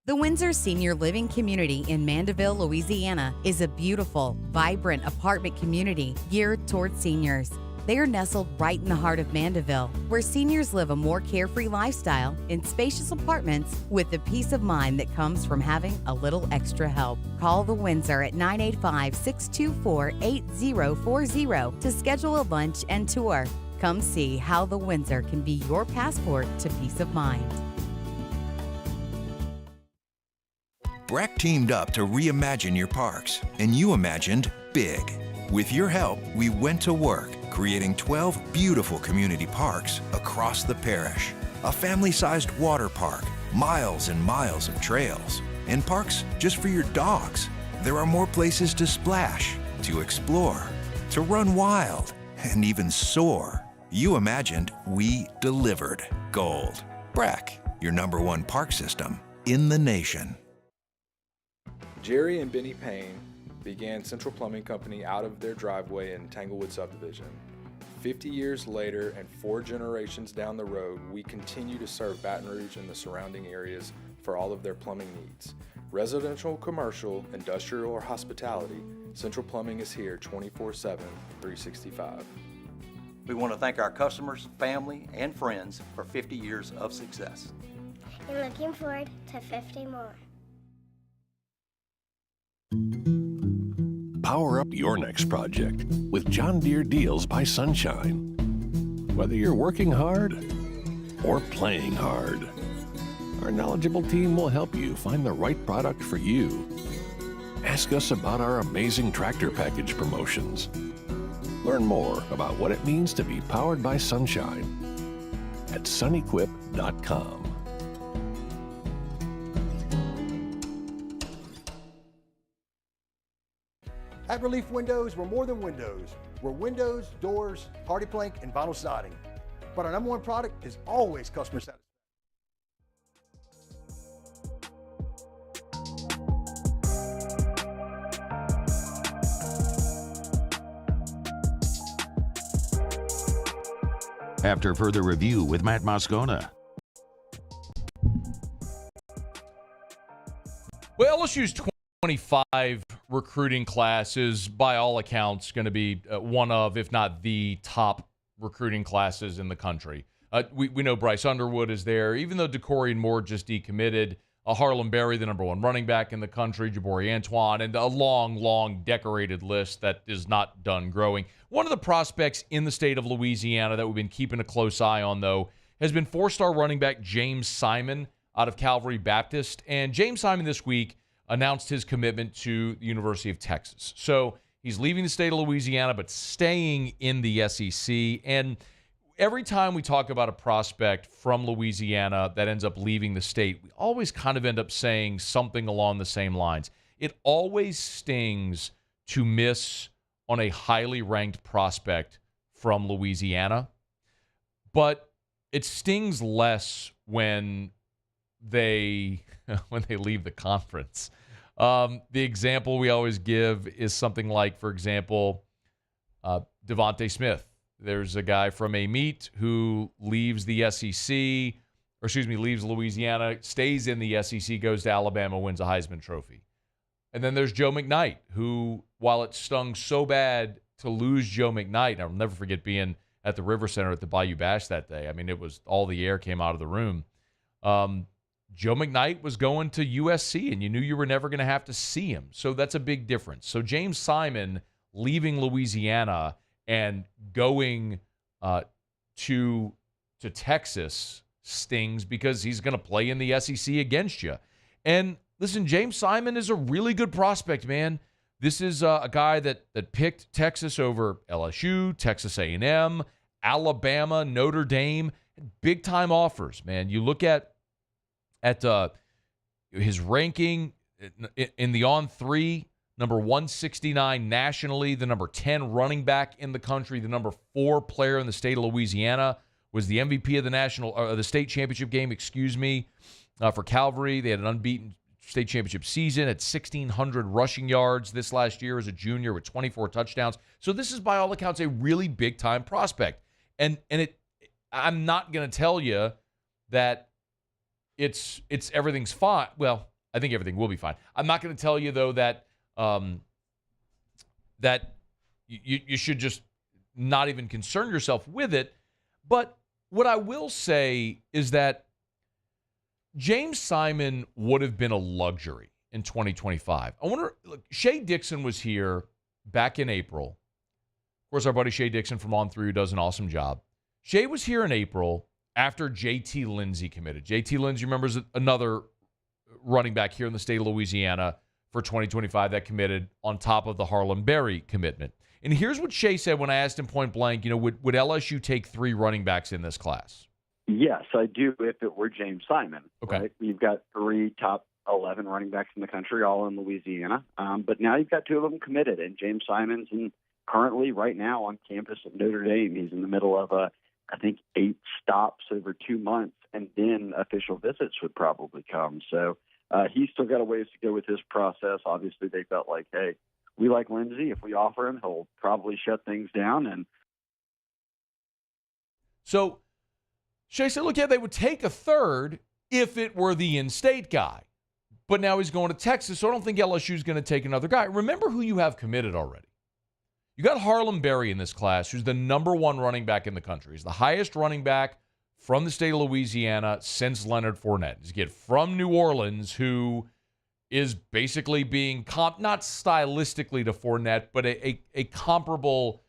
The Windsor Senior Living Community in Mandeville, Louisiana is a beautiful, vibrant apartment community geared towards seniors. They are nestled right in the heart of Mandeville, where seniors live a more carefree lifestyle in spacious apartments with the peace of mind that comes from having a little extra help. Call the Windsor at 985-624-8040 to schedule a lunch and tour. Come see how the Windsor can be your passport to peace of mind. Breck teamed up to reimagine your parks, and you imagined big. With your help, we went to work, creating 12 beautiful community parks across the parish. A family-sized water park, miles and miles of trails, and parks just for your dogs. There are more places to splash, to explore, to run wild, and even soar. You imagined, we delivered. Gold. Breck, your #1 park system in the nation. Jerry and Benny Payne began Central Plumbing Company out of their driveway in Tanglewood Subdivision. 50 years later and 4 generations down the road, we continue to serve Baton Rouge and the surrounding areas for all of their plumbing needs. Residential, commercial, industrial, or hospitality, Central Plumbing is here 24/7, 365. We want to thank our customers, family, and friends for 50 years of success. And looking forward to 50 more. Power up your next project with John Deere Deals by Sunshine. Whether you're working hard or playing hard, our knowledgeable team will help you find the right product for you. Ask us about our amazing tractor package promotions. Learn more about what it means to be powered by sunshine at sunequip.com. At Relief Windows, we're more than windows. We're windows, doors, hardy plank, and vinyl siding. But our #1 product is always customer satisfaction. after further review with Matt Moscona. Well, LSU's 25 recruiting class is, by all accounts, going to be one of, if not the top recruiting classes in the country. We know Bryce Underwood is there, even though DeCorian Moore just decommitted. Harlem Berry, the number one running back in the country, Jabari Antoine, and a long decorated list that is not done growing. One of the prospects in the state of Louisiana that we've been keeping a close eye on, though, has been four-star running back James Simon out of Calvary Baptist. And James Simon this week announced his commitment to the University of Texas. So he's leaving the state of Louisiana but staying in the SEC. And every time we talk about a prospect from Louisiana that ends up leaving the state, we always kind of end up saying something along the same lines. It always stings to miss on a highly ranked prospect from Louisiana, but it stings less when they leave the conference. The example we always give is something like, for example, Devontae Smith. There's a guy from a meet who leaves the SEC, leaves Louisiana, stays in the SEC, goes to Alabama, wins a Heisman Trophy. And then there's Joe McKnight, who, while it stung so bad to lose Joe McKnight, I'll never forget being at the River Center at the Bayou Bash that day. I mean, it was all the air came out of the room. Joe McKnight was going to USC, and you knew you were never going to have to see him. So that's a big difference. So James Simon leaving Louisiana and going to Texas stings because he's going to play in the SEC against you. And listen, James Simon is a really good prospect, man. This is a guy that picked Texas over LSU, Texas A&M, Alabama, Notre Dame. Big-time offers, man. You look at his ranking in the On3, number 169 nationally, the number 10 running back in the country, the number 4 player in the state of Louisiana, was the MVP of the state championship game, for Calvary. They had an unbeaten state championship season at 1,600 rushing yards this last year as a junior with 24 touchdowns. So this is, by all accounts, a really big-time prospect. And I'm not going to tell you that it's everything's fine. Well, I think everything will be fine. I'm not going to tell you, though, that that you should just not even concern yourself with it. But what I will say is that James Simon would have been a luxury in 2025. I wonder, look, Shea Dixon was here back in April. Of course, our buddy Shea Dixon from On3 who does an awesome job. Shea was here in April after J.T. Lindsey committed. J.T. Lindsey, remembers, another running back here in the state of Louisiana for 2025 that committed on top of the Harlem Berry commitment. And here's what Shea said when I asked him point blank, would LSU take 3 running backs in this class? Yes, I do if it were James Simon. Okay. Right? You've got 3 top 11 running backs in the country, all in Louisiana. But now you've got 2 of them committed, and James Simon's currently right now on campus at Notre Dame. He's in the middle of, 8 stops over 2 months, and then official visits would probably come. So he's still got a ways to go with his process. Obviously, they felt like, hey, we like Lindsey. If we offer him, he'll probably shut things down. And so Shea said, look, yeah, they would take a 3rd if it were the in-state guy. But now he's going to Texas, so I don't think LSU is going to take another guy. Remember who you have committed already. You got Harlem Berry in this class, who's the number 1 running back in the country. He's the highest running back from the state of Louisiana since Leonard Fournette. He's a kid from New Orleans who is basically being not stylistically to Fournette, but a comparable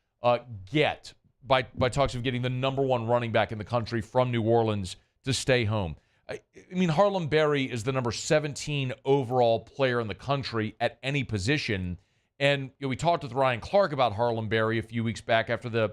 get by talks of getting the number 1 running back in the country from New Orleans to stay home. I mean, Harlem Berry is the number 17 overall player in the country at any position. And we talked with Ryan Clark about Harlem Berry a few weeks back after the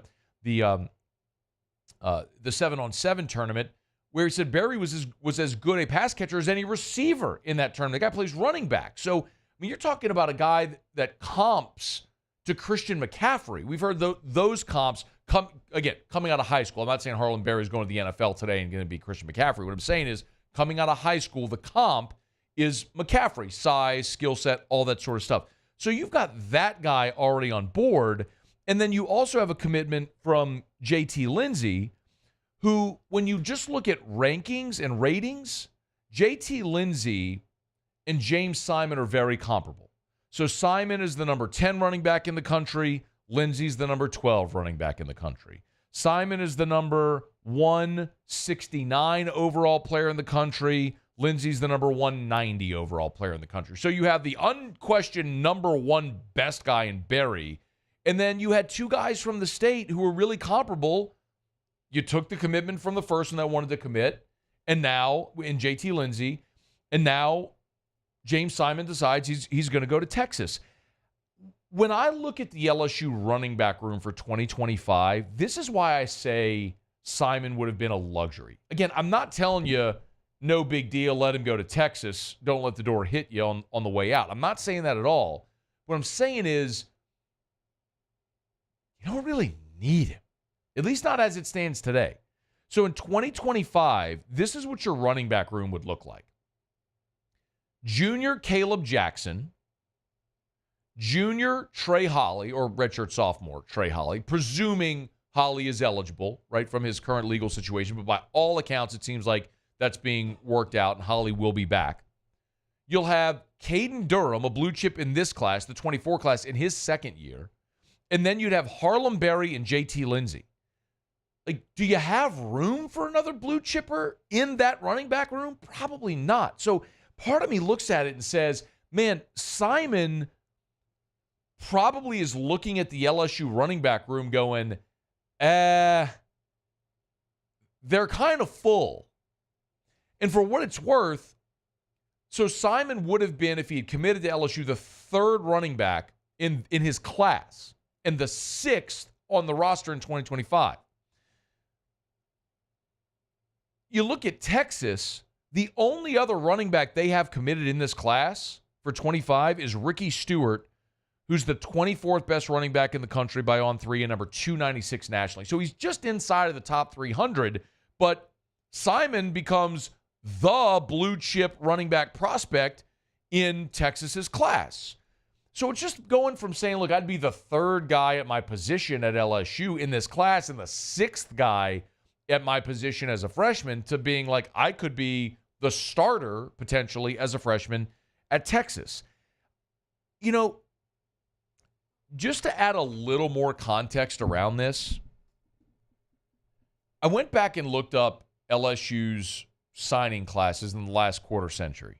7-on-7 tournament, where he said Berry was as good a pass catcher as any receiver in that tournament. The guy plays running back. So, I mean, you're talking about a guy that comps to Christian McCaffrey. We've heard those comps coming out of high school. I'm not saying Harlem Berry is going to the NFL today and going to be Christian McCaffrey. What I'm saying is, coming out of high school, the comp is McCaffrey, size, skill set, all that sort of stuff. So you've got that guy already on board, and then you also have a commitment from J.T. Lindsey, who, when you just look at rankings and ratings, JT Lindsey and James Simon are very comparable. So Simon is the number 10 running back in the country. Lindsey's the number 12 running back in the country. Simon is the number 169 overall player in the country. Lindsey's the number 190 overall player in the country. So you have the unquestioned number one best guy in Berry, and then you had two guys from the state who were really comparable. You took the commitment from the first one that wanted to commit, and now in JT Lindsey, and now James Simon decides he's going to go to Texas. When I look at the LSU running back room for 2025, this is why I say Simon would have been a luxury. Again, I'm not telling you no big deal, let him go to Texas, don't let the door hit you on the way out. I'm not saying that at all. What I'm saying is you don't really need him, at least not as it stands today. So in 2025, this is what your running back room would look like. Junior Caleb Jackson, junior Trey Holly, or redshirt sophomore Trey Holly, presuming Holly is eligible, right, from his current legal situation. But by all accounts, it seems like that's being worked out, and Holly will be back. You'll have Caden Durham, a blue chip in this class, the 24 class, in his second year. And then you'd have Harlem Berry and JT Lindsey. Like, do you have room for another blue chipper in that running back room? Probably not. So part of me looks at it and says, man, Simon probably is looking at the LSU running back room going, they're kind of full. And for what it's worth, so Simon would have been, if he had committed to LSU, the third running back in his class and the sixth on the roster in 2025. You look at Texas, the only other running back they have committed in this class for 25 is Ricky Stewart, who's the 24th best running back in the country by On3 and number 296 nationally. So he's just inside of the top 300, but Simon becomes the blue chip running back prospect in Texas's class. So it's just going from saying, look, I'd be the third guy at my position at LSU in this class and the sixth guy at my position as a freshman to being like, I could be the starter potentially as a freshman at Texas. You know, just to add a little more context around this, I went back and looked up LSU's signing classes in the last quarter century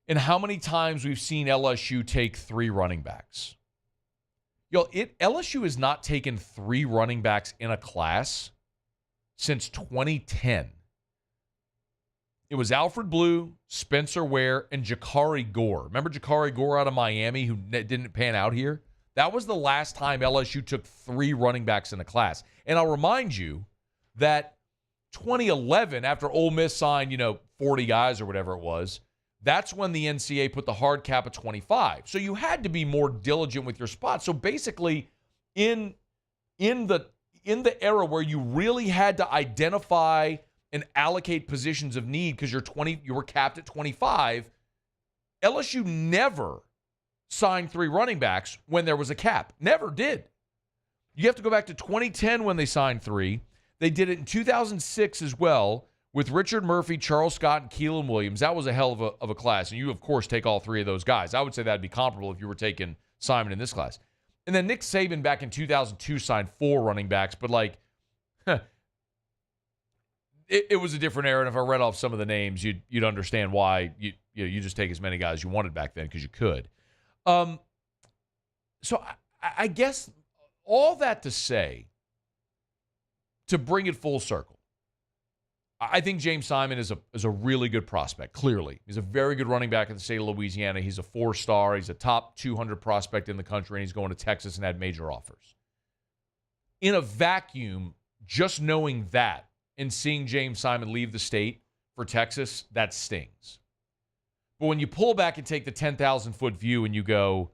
and how many times we've seen LSU take three running backs. LSU has not taken three running backs in a class since 2010. It was Alfred Blue, Spencer Ware, and Jakari Gore. Remember Jakari Gore out of Miami who didn't pan out here? That was the last time LSU took three running backs in a class. And I'll remind you that 2011, after Ole Miss signed, 40 guys or whatever it was, that's when the NCAA put the hard cap at 25. So you had to be more diligent with your spots. So basically, in the era where you really had to identify and allocate positions of need because you were capped at 25, LSU never signed three running backs when there was a cap. Never did. You have to go back to 2010 when they signed three. They did it in 2006 as well with Richard Murphy, Charles Scott, and Keelan Williams. That was a hell of a class. And you, of course, take all three of those guys. I would say that'd be comparable if you were taking Simon in this class. And then Nick Saban back in 2002 signed four running backs. But, it was a different era. And if I read off some of the names, you'd understand why you just take as many guys as you wanted back then because you could. So I guess all that to say, to bring it full circle, I think James Simon is a really good prospect, clearly. He's a very good running back in the state of Louisiana. He's a 4-star. He's a top 200 prospect in the country, and he's going to Texas and had major offers. In a vacuum, just knowing that and seeing James Simon leave the state for Texas, that stings. But when you pull back and take the 10,000-foot view and you go,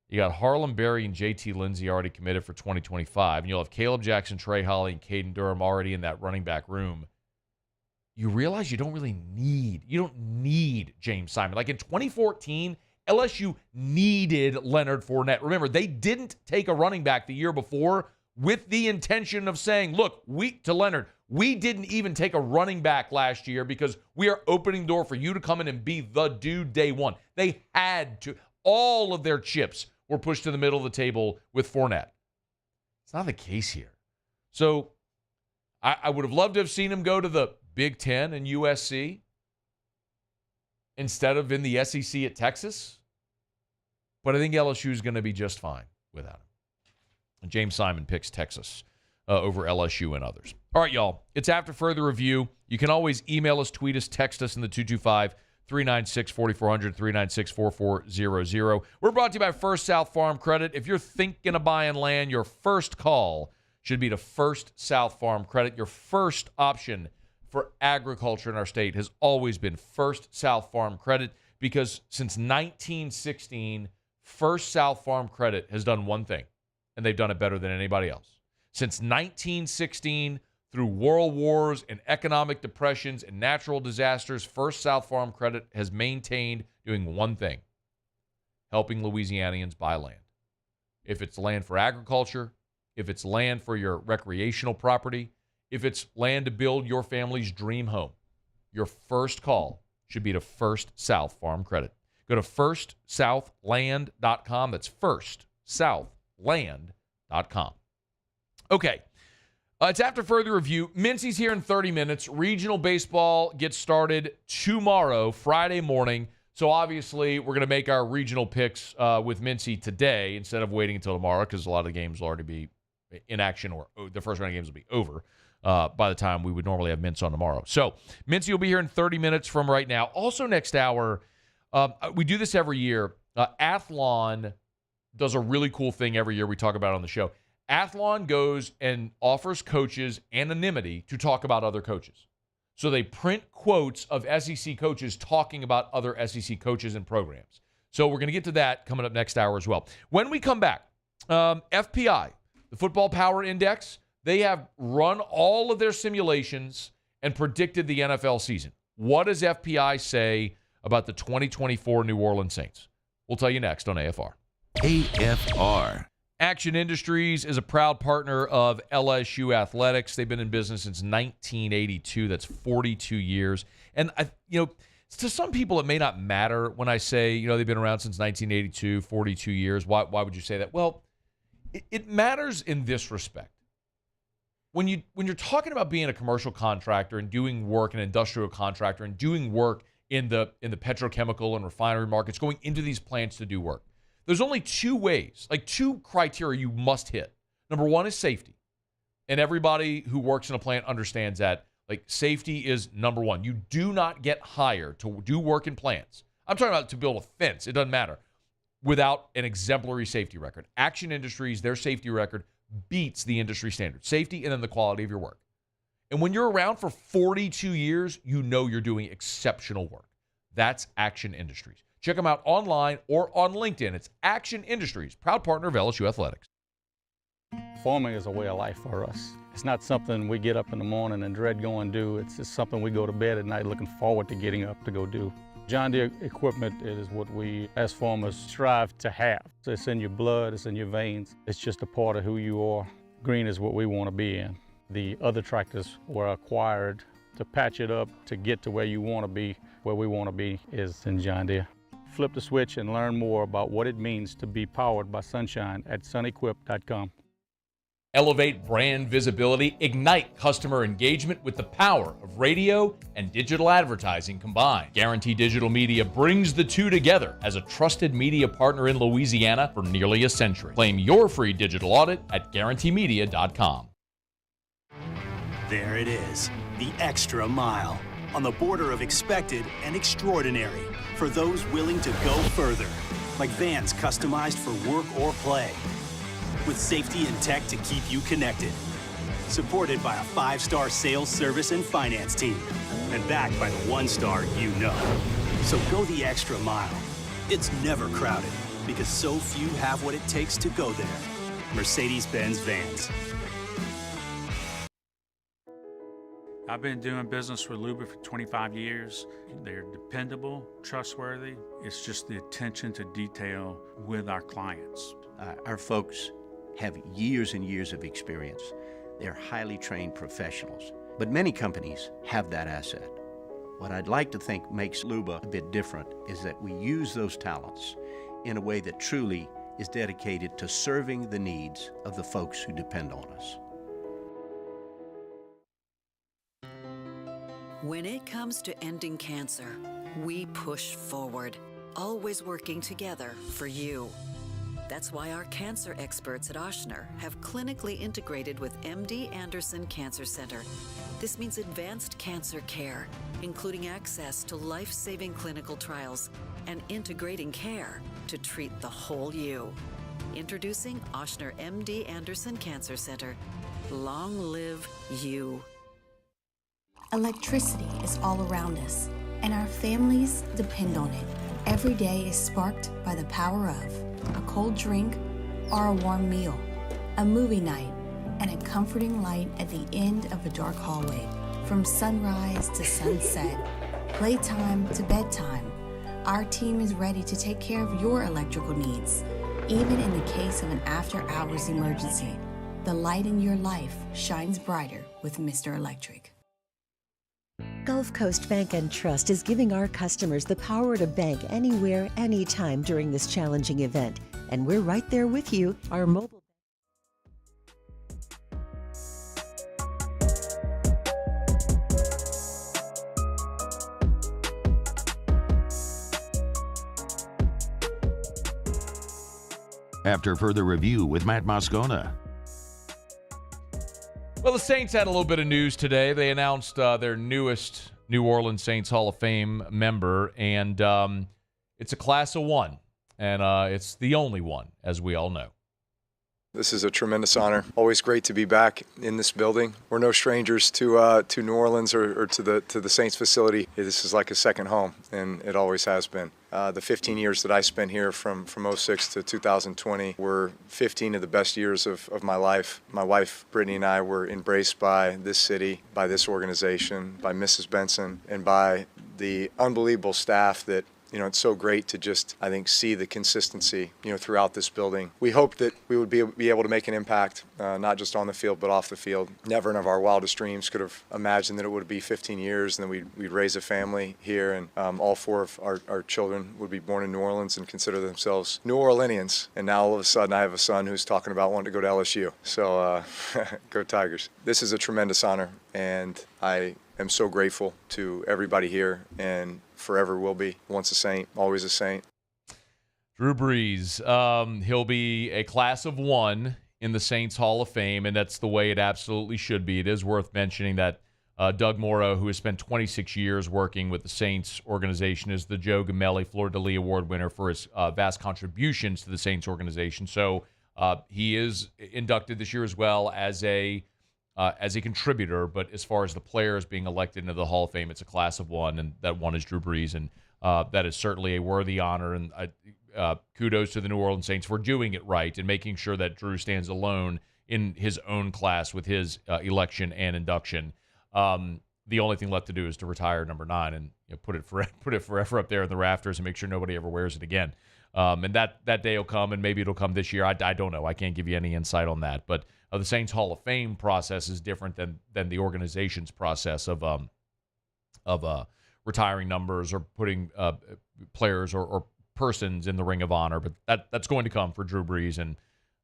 you got Harlem Berry and JT Lindsey already committed for 2025, and you'll have Caleb Jackson, Trey Holly, and Caden Durham already in that running back room. You realize you don't need James Simon. Like in 2014, LSU needed Leonard Fournette. Remember, they didn't take a running back the year before with the intention of saying, look, to Leonard, we didn't even take a running back last year because we are opening the door for you to come in and be the dude day one. They had to. All of their chips were pushed to the middle of the table with Fournette. It's not the case here. So I would have loved to have seen him go to the Big Ten and USC instead of in the SEC at Texas. But I think LSU is going to be just fine without him. And James Simon picks Texas over LSU and others. All right, y'all. It's After Further Review. You can always email us, tweet us, text us in the 225-396-4400, 396-4400. We're brought to you by First South Farm Credit. If you're thinking of buying land, your first call should be to First South Farm Credit. Your first option for agriculture in our state has always been First South Farm Credit, because since 1916, First South Farm Credit has done one thing, and they've done it better than anybody else. Since 1916, through world wars and economic depressions and natural disasters, First South Farm Credit has maintained doing one thing: helping Louisianians buy land. If it's land for agriculture, if it's land for your recreational property, if it's land to build your family's dream home, your first call should be to First South Farm Credit. Go to firstsouthland.com. That's firstsouthland.com. Okay. It's After Further Review. Mincy's here in 30 minutes. Regional baseball gets started tomorrow, Friday morning. So obviously, we're going to make our regional picks with Mincy today instead of waiting until tomorrow, because a lot of the games will already be in action, or the first round of games will be over by the time we would normally have Mintz on tomorrow. So Mincy will be here in 30 minutes from right now. Also next hour, we do this every year. Athlon does a really cool thing every year we talk about on the show. Athlon goes and offers coaches anonymity to talk about other coaches. So they print quotes of SEC coaches talking about other SEC coaches and programs. So we're going to get to that coming up next hour as well. When we come back, FPI, the Football Power Index, they have run all of their simulations and predicted the NFL season. What does FPI say about the 2024 New Orleans Saints? We'll tell you next on AFR. AFR. Action Industries is a proud partner of LSU Athletics. They've been in business since 1982. That's 42 years. And, to some people, it may not matter when I say, they've been around since 1982, 42 years. Why would you say that? Well, it matters in this respect. When you're talking about being a commercial contractor and doing work, an industrial contractor, and doing work in the petrochemical and refinery markets, going into these plants to do work, there's only two ways, two criteria you must hit. Number one is safety. And everybody who works in a plant understands that. Safety is number one. You do not get hired to do work in plants. I'm talking about to build a fence. It doesn't matter. Without an exemplary safety record. Action Industries, their safety record beats the industry standard. Safety and then the quality of your work. And when you're around for 42 years, you know you're doing exceptional work. That's Action Industries. Check them out online or on LinkedIn. It's Action Industries, proud partner of LSU Athletics. Farming is a way of life for us. It's not something we get up in the morning and dread going do. It's just something we go to bed at night looking forward to getting up to go do. John Deere equipment is what we as farmers strive to have. So it's in your blood, it's in your veins. It's just a part of who you are. Green is what we want to be in. The other tractors were acquired to patch it up to get to where you want to be. Where we want to be is in John Deere. Flip the switch and learn more about what it means to be powered by sunshine at sunequip.com. Elevate brand visibility, ignite customer engagement with the power of radio and digital advertising combined. Guarantee Digital Media brings the two together as a trusted media partner in Louisiana for nearly a century. Claim your free digital audit at guaranteemedia.com. There it is, the extra mile, on the border of expected and extraordinary, for those willing to go further, like vans customized for work or play, with safety and tech to keep you connected. Supported by a 5-star sales, service, and finance team. And backed by the 1-star you know. So go the extra mile. It's never crowded, because so few have what it takes to go there. Mercedes-Benz Vans. I've been doing business with Luber for 25 years. They're dependable, trustworthy. It's just the attention to detail with our clients. Our folks have years and years of experience. They're highly trained professionals. But many companies have that asset. What I'd like to think makes Luba a bit different is that we use those talents in a way that truly is dedicated to serving the needs of the folks who depend on us. When it comes to ending cancer, we push forward, always working together for you. That's why our cancer experts at Ochsner have clinically integrated with MD Anderson Cancer Center. This means advanced cancer care, including access to life-saving clinical trials and integrating care to treat the whole you. Introducing Ochsner MD Anderson Cancer Center. Long live you. Electricity is all around us, and our families depend on it. Every day is sparked by the power of a cold drink or a warm meal, a movie night, and a comforting light at the end of a dark hallway. From sunrise to sunset, playtime to bedtime, our team is ready to take care of your electrical needs. Even in the case of an after-hours emergency, the light in your life shines brighter with Mr. Electric. Gulf Coast Bank and Trust is giving our customers the power to bank anywhere, anytime during this challenging event. And we're right there with you. Our mobile. After further review with Matt Moscona. Well, the Saints had a little bit of news today. They announced their newest New Orleans Saints Hall of Fame member, and it's a class of one, and it's the only one, as we all know. This is a tremendous honor. Always great to be back in this building. We're no strangers to New Orleans or to the Saints facility. This is like a second home, and it always has been. The 15 years that I spent here from 06 to 2020 were 15 of the best years of my life. My wife, Brittany, and I were embraced by this city, by this organization, by Mrs. Benson, and by the unbelievable staff that, you know, it's so great to just, I think, see the consistency, you know, throughout this building. We hoped that we would be able to make an impact, not just on the field, but off the field. Never in our wildest dreams could have imagined that it would be 15 years and then we'd raise a family here, and all four of our children would be born in New Orleans and consider themselves New Orleanians. And now all of a sudden I have a son who's talking about wanting to go to LSU. So go Tigers. This is a tremendous honor, and I am so grateful to everybody here, and forever will be. Once a Saint, always a Saint. Drew Brees, he'll be a class of one in the Saints Hall of Fame, and that's the way it absolutely should be. It is worth mentioning that Doug Morrow, who has spent 26 years working with the Saints organization, is the Joe Gamelli Fleur-de-Lis Award winner for his vast contributions to the Saints organization. So he is inducted this year as well as a contributor, but as far as the players being elected into the Hall of Fame, it's a class of one, and that one is Drew Brees, and that is certainly a worthy honor, and kudos to the New Orleans Saints for doing it right and making sure that Drew stands alone in his own class with his election and induction. The only thing left to do is to retire number 9 and put it forever up there in the rafters and make sure nobody ever wears it again. And that day will come, and maybe it'll come this year. I don't know. I can't give you any insight on that, but the Saints Hall of Fame process is different than the organization's process of retiring numbers or putting players or persons in the Ring of Honor. But that's going to come for Drew Brees, and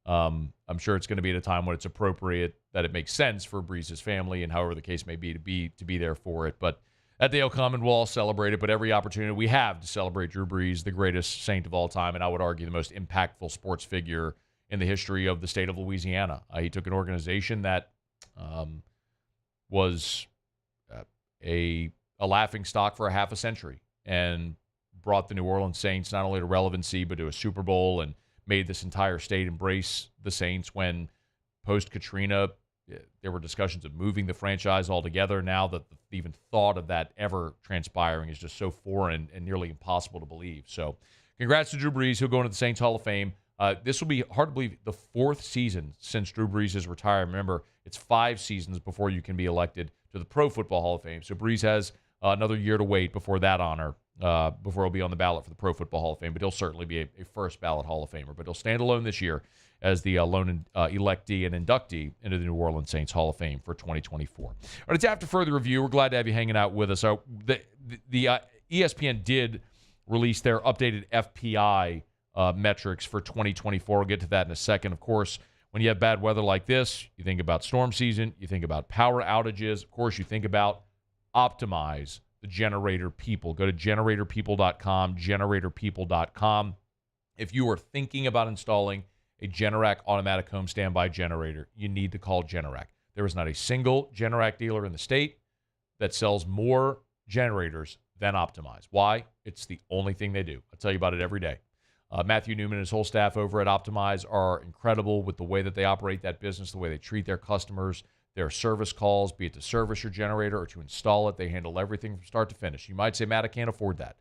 I'm sure it's going to be at a time when it's appropriate, that it makes sense for Brees' family and however the case may be to be there for it. But that day will come, and we'll all celebrate it. But every opportunity we have to celebrate Drew Brees, the greatest Saint of all time, and I would argue the most impactful sports figure in the history of the state of Louisiana. He took an organization that was a laughingstock for a half a century and brought the New Orleans Saints not only to relevancy but to a Super Bowl, and made this entire state embrace the Saints when post-Katrina there were discussions of moving the franchise altogether. Now that even thought of that ever transpiring is just so foreign and nearly impossible to believe. So congrats to Drew Brees, who'll go into the Saints Hall of Fame. This will be, hard to believe, the 4th season since Drew Brees has retired. Remember, it's 5 seasons before you can be elected to the Pro Football Hall of Fame. So Brees has another year to wait before that honor before he'll be on the ballot for the Pro Football Hall of Fame, but he'll certainly be a first ballot Hall of Famer. But he'll stand alone this year as the lone electee and inductee into the New Orleans Saints Hall of Fame for 2024. All right, it's after further review. We're glad to have you hanging out with us. So the ESPN did release their updated FPI metrics for 2024. We'll get to that in a second. Of course, when you have bad weather like this, you think about storm season, you think about power outages. Of course, you think about optimize the generator people. Go to generatorpeople.com, generatorpeople.com. If you are thinking about installing a Generac automatic home standby generator, you need to call Generac. There is not a single Generac dealer in the state that sells more generators than Optimize. Why? It's the only thing they do. I tell you about it every day. Matthew Newman and his whole staff over at Optimize are incredible with the way that they operate that business, the way they treat their customers, their service calls, be it to service your generator or to install it. They handle everything from start to finish. You might say, Matt, I can't afford that.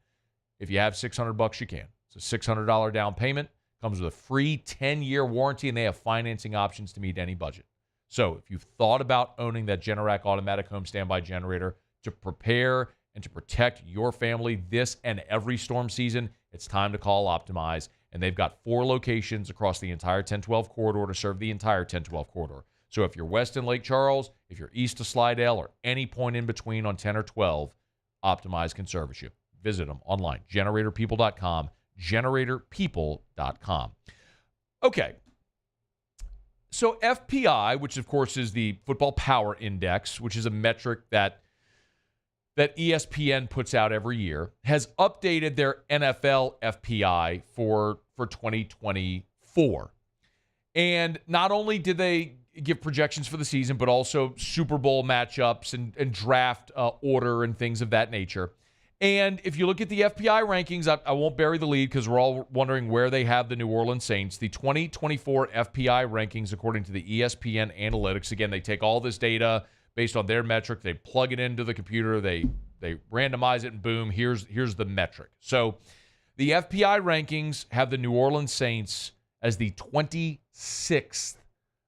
If you have $600, you can. It's a $600 down payment. Comes with a free 10-year warranty, and they have financing options to meet any budget. So if you've thought about owning that Generac automatic home standby generator to prepare and to protect your family this and every storm season, it's time to call Optimize. And they've got 4 locations across the entire 1012 corridor to serve the entire 1012 corridor. So if you're west in Lake Charles, if you're east of Slidell, or any point in between on 10 or 12, Optimize can service you. Visit them online, generatorpeople.com, generatorpeople.com. Okay. So FPI, which of course is the Football Power Index, which is a metric that ESPN puts out every year, has updated their NFL FPI for 2024. And not only did they give projections for the season, but also Super Bowl matchups and draft order and things of that nature. And if you look at the FPI rankings, I won't bury the lead because we're all wondering where they have the New Orleans Saints. The 2024 FPI rankings, according to the ESPN analytics, again, they take all this data based on their metric, they plug it into the computer, they randomize it, and boom, here's the metric. So the FPI rankings have the New Orleans Saints as the 26th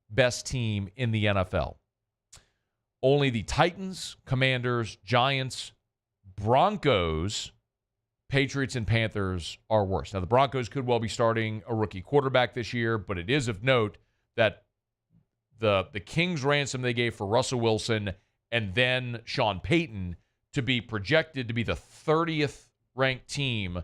best team in the NFL. Only the Titans, Commanders, Giants, Broncos, Patriots, and Panthers are worse. Now, the Broncos could well be starting a rookie quarterback this year, but it is of note that the King's ransom they gave for Russell Wilson and then Sean Payton to be projected to be the 30th ranked team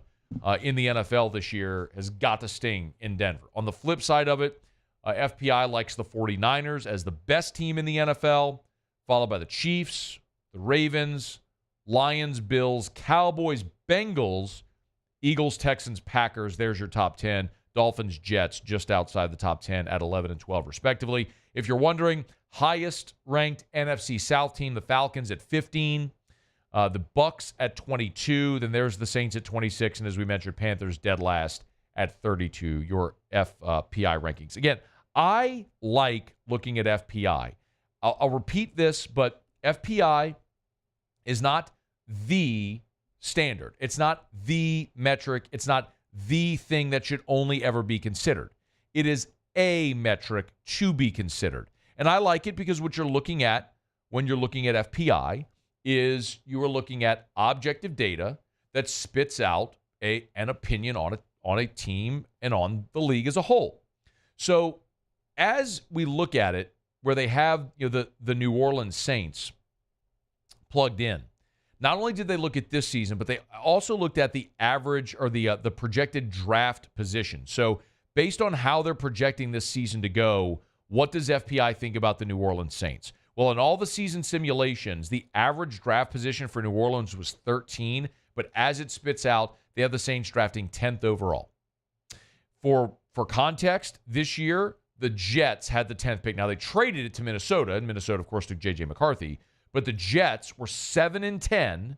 in the NFL this year has got to sting in Denver. On the flip side of it, FPI likes the 49ers as the best team in the NFL, followed by the Chiefs, the Ravens, Lions, Bills, Cowboys, Bengals, Eagles, Texans, Packers. There's your top 10. Dolphins, Jets, just outside the top 10 at 11 and 12, respectively. If you're wondering, highest-ranked NFC South team, the Falcons at 15, the Bucks at 22, then there's the Saints at 26, and as we mentioned, Panthers dead last at 32, your FPI rankings. Again, I like looking at FPI. I'll repeat this, but FPI is not the standard. It's not the metric. It's not the thing that should only ever be considered. It is a metric to be considered. And I like it because what you're looking at when you're looking at FPI is you are looking at objective data that spits out an opinion on a team and on the league as a whole. So as we look at it, where they have the New Orleans Saints plugged in, not only did they look at this season, but they also looked at the average or the projected draft position. So based on how they're projecting this season to go, what does FPI think about the New Orleans Saints? Well, in all the season simulations, the average draft position for New Orleans was 13, but as it spits out, they have the Saints drafting 10th overall. For context, this year, the Jets had the 10th pick. Now, they traded it to Minnesota, and Minnesota, of course, took J.J. McCarthy, but the Jets were 7-10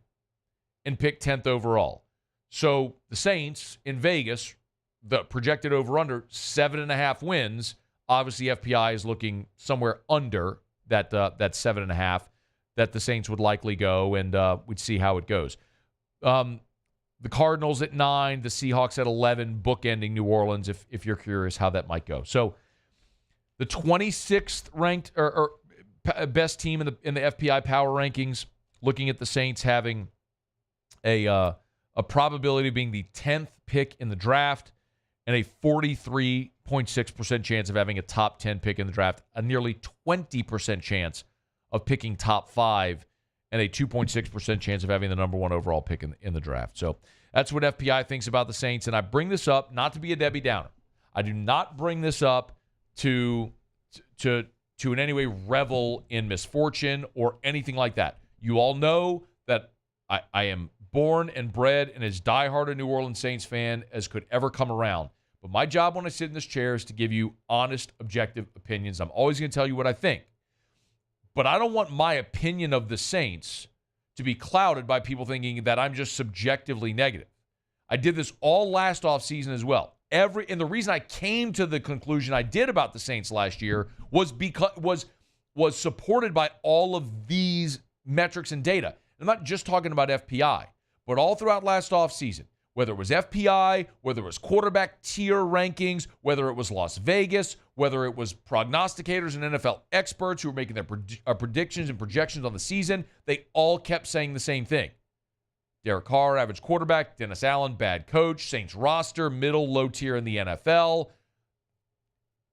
and picked 10th overall. So the Saints in Vegas, the projected over-under, 7.5 wins. Obviously, FPI is looking somewhere under that 7.5 that the Saints would likely go, and we'd see how it goes. The Cardinals at 9, the Seahawks at 11, bookending New Orleans, if you're curious how that might go. So the 26th ranked or best team in the FPI power rankings, looking at the Saints having a a probability of being the 10th pick in the draft, and a 43.6% chance of having a top 10 pick in the draft, a nearly 20% chance of picking top 5, and a 2.6% chance of having the number 1 overall pick in the draft. So that's what FPI thinks about the Saints, and I bring this up not to be a Debbie Downer. I do not bring this up to in any way revel in misfortune or anything like that. You all know that I am born and bred and as diehard a New Orleans Saints fan as could ever come around. But my job when I sit in this chair is to give you honest, objective opinions. I'm always going to tell you what I think. But I don't want my opinion of the Saints to be clouded by people thinking that I'm just subjectively negative. I did this all last offseason as well. And the reason I came to the conclusion I did about the Saints last year was because was supported by all of these metrics and data. I'm not just talking about FPI, but all throughout last offseason, whether it was FPI, whether it was quarterback tier rankings, whether it was Las Vegas, whether it was prognosticators and NFL experts who were making their predictions and projections on the season, they all kept saying the same thing. Derek Carr, average quarterback. Dennis Allen, bad coach. Saints roster, middle, low tier in the NFL.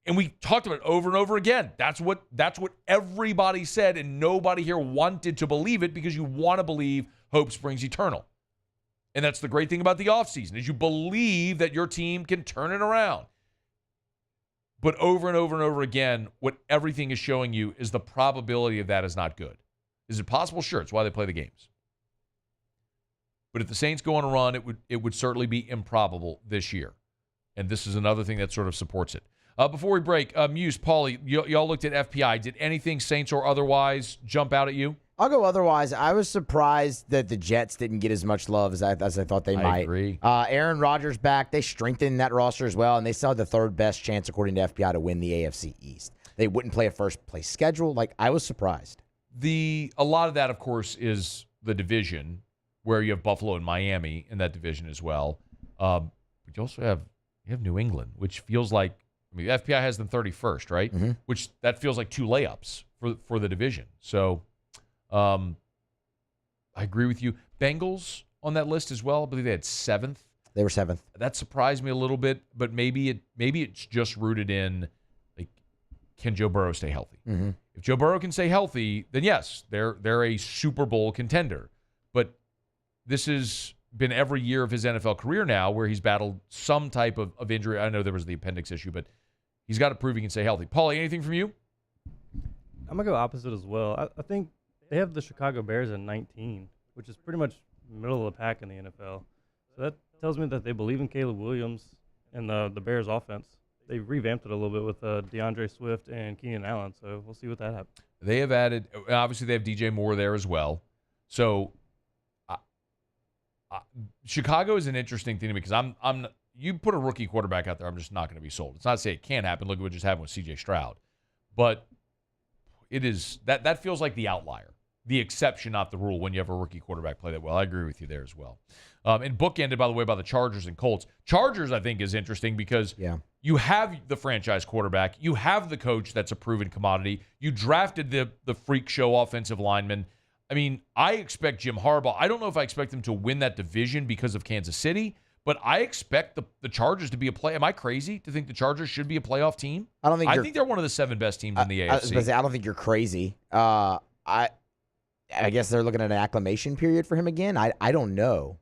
And we talked about it over and over again. That's what everybody said, and nobody here wanted to believe it because you want to believe hope springs eternal. And that's the great thing about the offseason is you believe that your team can turn it around. But over and over and over again, what everything is showing you is the probability of that is not good. Is it possible? Sure. It's why they play the games. But if the Saints go on a run, it would certainly be improbable this year. And this is another thing that sort of supports it. Before we break, Muse, Paulie, y'all looked at FPI. Did anything Saints or otherwise jump out at you? I'll go otherwise. I was surprised that the Jets didn't get as much love as I thought they might. I agree. Aaron Rodgers back. They strengthened that roster as well, and they still had the third best chance, according to FPI, to win the AFC East. They wouldn't play a first-place schedule. I was surprised. A lot of that, of course, is the division, where you have Buffalo and Miami in that division as well. But you also have New England, which feels like, FPI has them 31st, right? Mm-hmm. Which that feels like 2 layups for the division. So I agree with you. Bengals on that list as well. I believe they had 7th. They were 7th. That surprised me a little bit, but maybe it's just rooted in, can Joe Burrow stay healthy? Mm-hmm. If Joe Burrow can stay healthy, then yes, they're a Super Bowl contender. But this has been every year of his NFL career now where he's battled some type of injury. I know there was the appendix issue, but he's got to prove he can stay healthy. Paulie, anything from you? I'm going to go opposite as well. I think they have the Chicago Bears at 19, which is pretty much middle of the pack in the NFL. So that tells me that they believe in Caleb Williams and the Bears offense. They revamped it a little bit with DeAndre Swift and Keenan Allen, so we'll see what that happens. They have added, obviously they have DJ Moore there as well. So Chicago is an interesting thing to me because you put a rookie quarterback out there, I'm just not going to be sold. It's not to say it can't happen. Look at what just happened with C.J. Stroud. But it is that feels like the outlier, the exception, not the rule when you have a rookie quarterback play that well. I agree with you there as well. And bookended, by the way, by the Chargers and Colts. Chargers, I think, is interesting because you have the franchise quarterback. You have the coach that's a proven commodity. You drafted the freak show offensive lineman. I expect Jim Harbaugh. I don't know if I expect them to win that division because of Kansas City, but I expect the Chargers to be a play. Am I crazy to think the Chargers should be a playoff team? I think they're one of the 7 best teams in the AFC. I was going to say, I don't think you're crazy. I guess they're looking at an acclimation period for him again. I don't know.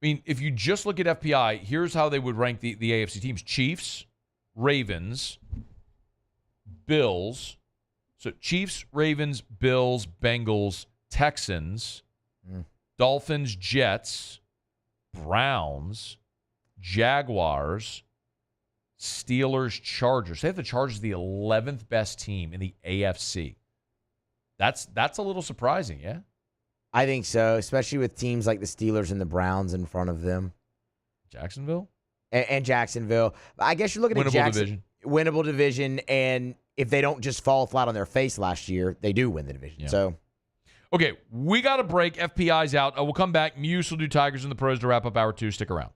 If you just look at FPI, here's how they would rank the AFC teams. Chiefs, Ravens, Bills. So Chiefs, Ravens, Bills, Bengals, Texans, Dolphins, Jets, Browns, Jaguars, Steelers, Chargers. They have the Chargers the 11th best team in the AFC. That's a little surprising, yeah? I think so, especially with teams like the Steelers and the Browns in front of them. Jacksonville? And Jacksonville. I guess you're looking at division. Winnable division, and if they don't just fall flat on their face last year, they do win the division. Yeah. So, okay, we got a break. FPI's out. We'll come back. Muse will do Tigers and the Pros to wrap up hour 2. Stick around.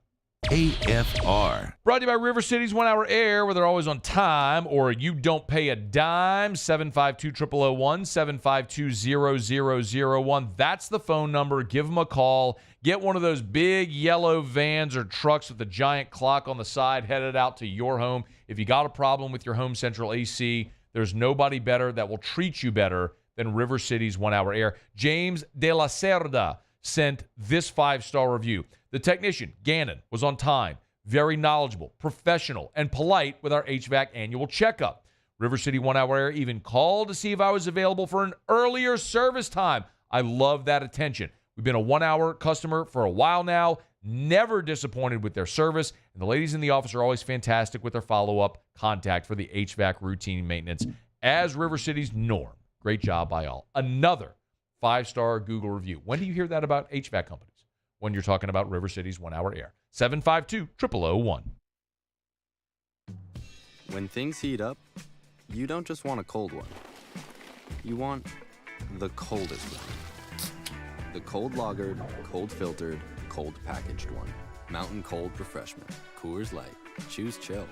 AFR. Brought to you by River City's 1 Hour Air, where they're always on time, or you don't pay a dime. 752-0001, 752-0001. That's the phone number. Give them a call. Get one of those big yellow vans or trucks with a giant clock on the side headed out to your home. If you got a problem with your home central AC, there's nobody better that will treat you better than River City's 1 Hour Air. James De La Cerda sent this 5-star review. The technician, Gannon, was on time, very knowledgeable, professional, and polite with our HVAC annual checkup. River City 1 Hour Air even called to see if I was available for an earlier service time. I love that attention. We've been a 1 Hour customer for a while now, never disappointed with their service, and the ladies in the office are always fantastic with their follow-up contact for the HVAC routine maintenance, as River City's norm. Great job by all. Another 5-star Google review. When do you hear that about HVAC companies? When you're talking about River City's 1 Hour Air. 752-0001. When things heat up, you don't just want a cold one. You want the coldest one. The cold lagered, cold filtered, cold packaged one. Mountain Cold Refreshment. Coors Light. Choose chill.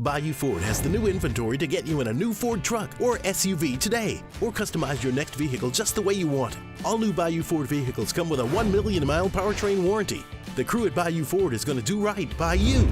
Bayou Ford has the new inventory to get you in a new Ford truck or SUV today, or customize your next vehicle just the way you want it. All new Bayou Ford vehicles come with a 1 million mile powertrain warranty. The crew at Bayou Ford is going to do right by you.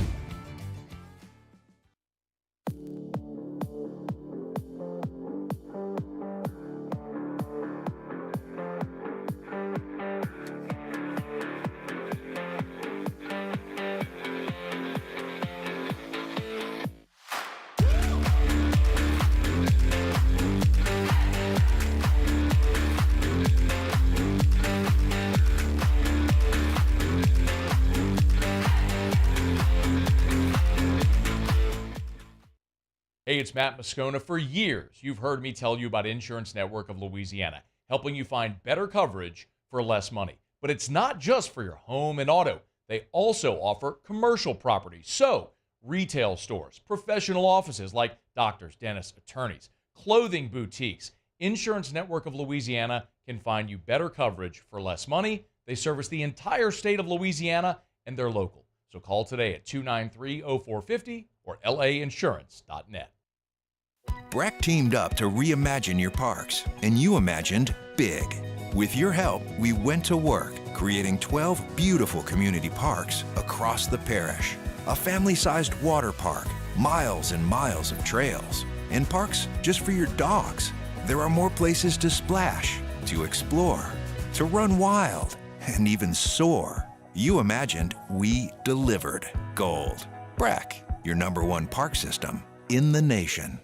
Hey, it's Matt Moscona. For years, you've heard me tell you about Insurance Network of Louisiana, helping you find better coverage for less money. But it's not just for your home and auto. They also offer commercial property. So, retail stores, professional offices like doctors, dentists, attorneys, clothing boutiques. Insurance Network of Louisiana can find you better coverage for less money. They service the entire state of Louisiana, and they're local. So call today at 293-0450 or lainsurance.net. Breck teamed up to reimagine your parks, and you imagined big. With your help, we went to work, creating 12 beautiful community parks across the parish. A family-sized water park, miles and miles of trails, and parks just for your dogs. There are more places to splash, to explore, to run wild, and even soar. You imagined, we delivered. Gold. Breck, your #1 park system in the nation.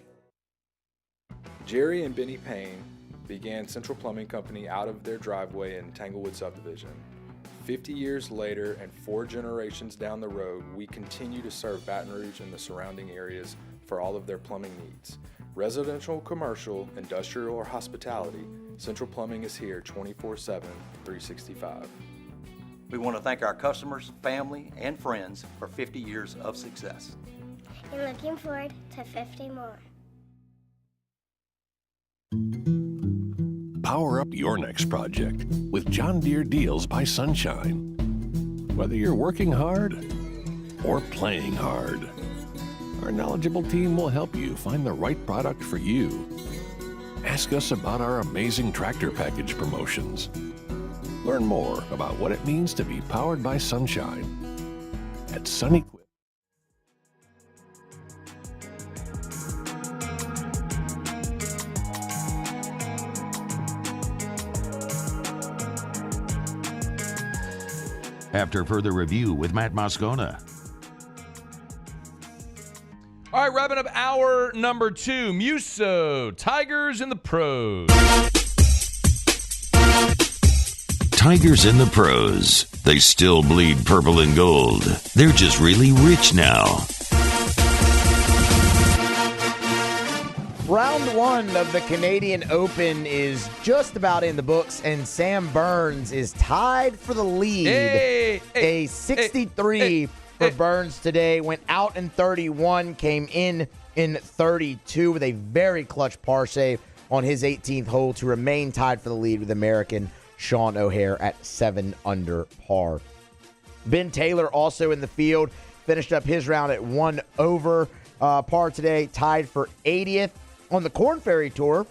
Jerry and Benny Payne began Central Plumbing Company out of their driveway in Tanglewood Subdivision. 50 years later and 4 generations down the road, we continue to serve Baton Rouge and the surrounding areas for all of their plumbing needs. Residential, commercial, industrial, or hospitality, Central Plumbing is here 24/7, 365. We want to thank our customers, family, and friends for 50 years of success. And looking forward to 50 more. Power up your next project with John Deere Deals by Sunshine. Whether you're working hard or playing hard, our knowledgeable team will help you find the right product for you. Ask us about our amazing tractor package promotions. Learn more about what it means to be powered by Sunshine at Sunequip. After further review with Matt Moscona. All right, wrapping up hour number 2. Muso, Tigers in the Pros. Tigers in the Pros. They still bleed purple and gold. They're just really rich now. Round 1 of the Canadian Open is just about in the books, and Sam Burns is tied for the lead. A 63 for Burns today. Went out in 31, came in 32 with a very clutch par save on his 18th hole to remain tied for the lead with American Sean O'Hare at 7 under par. Ben Taylor also in the field. Finished up his round at 1 over par today. Tied for 80th on the Korn Ferry Tour.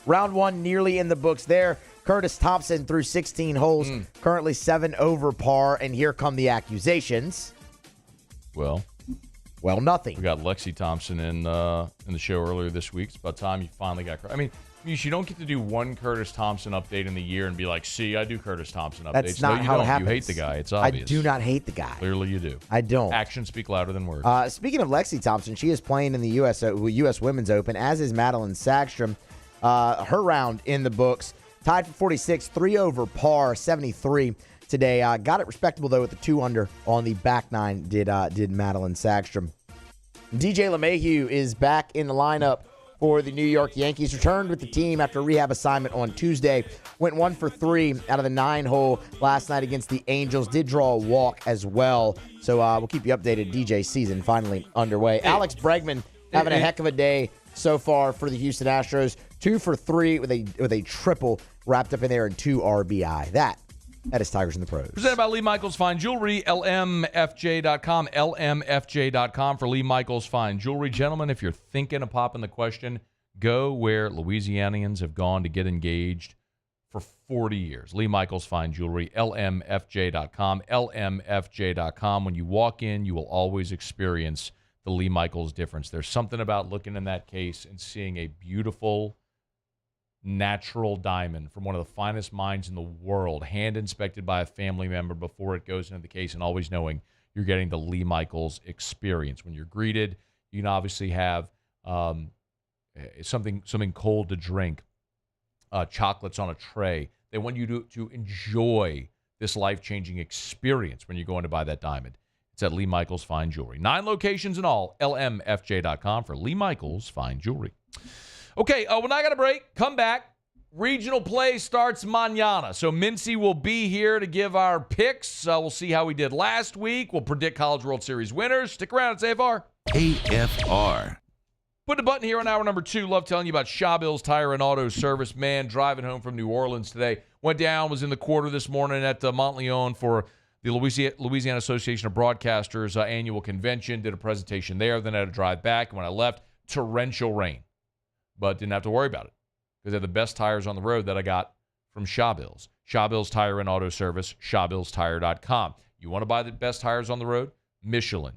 Round 1 nearly in the books there. Curtis Thompson through 16 holes. Currently 7 over par. And here come the accusations. Well, nothing. We got Lexi Thompson in the show earlier this week. It's about time you finally got. I mean, you don't get to do one Curtis Thompson update in the year and be like, "See, I do Curtis Thompson updates." That's not how it happens. You hate the guy. It's obvious. I do not hate the guy. Clearly, you do. I don't. Actions speak louder than words. Speaking of Lexi Thompson, she is playing in the U.S. Women's Open, as is Madeline Sackstrom. Her round in the books, tied for 46, 3 over par, 73 today. Got it respectable though with the 2 under on the back nine. Did Madeline Sackstrom. DJ LeMahieu is back in the lineup for the New York Yankees. Returned with the team after a rehab assignment on Tuesday. Went 1 for 3 out of the 9-hole last night against the Angels. Did draw a walk as well. So we'll keep you updated. DJ season finally underway. Alex Bregman having a heck of a day so far for the Houston Astros. 2 for 3 with a triple wrapped up in there and 2 RBI. That is Tigers in the Pros. Presented by Lee Michaels Fine Jewelry, LMFJ.com, LMFJ.com for Lee Michaels Fine Jewelry. Gentlemen, if you're thinking of popping the question, go where Louisianians have gone to get engaged for 40 years. Lee Michaels Fine Jewelry, LMFJ.com, LMFJ.com. When you walk in, you will always experience the Lee Michaels difference. There's something about looking in that case and seeing a beautiful natural diamond from one of the finest mines in the world, hand inspected by a family member before it goes into the case, and always knowing you're getting the Lee Michaels experience. When you're greeted, you can obviously have something cold to drink, chocolates on a tray. They want you to enjoy this life-changing experience when you're going to buy that diamond. It's at Lee Michaels Fine Jewelry. 9 locations in all, LMFJ.com for Lee Michaels Fine Jewelry. Okay, we're not going to break. Come back. Regional play starts mañana. So Mincy will be here to give our picks. We'll see how we did last week. We'll predict College World Series winners. Stick around. It's AFR. AFR. Put a button here on hour number 2. Love telling you about Shawbill's Tire and Auto Service. Man, driving home from New Orleans today. Went down, was in the quarter this morning at Montleone for the Louisiana Association of Broadcasters annual convention. Did a presentation there. Then I had to drive back. And when I left, torrential rain. But didn't have to worry about it because they have the best tires on the road that I got from Shawbill's. Shawbill's Tire and Auto Service, shawbillstire.com. You want to buy the best tires on the road? Michelin,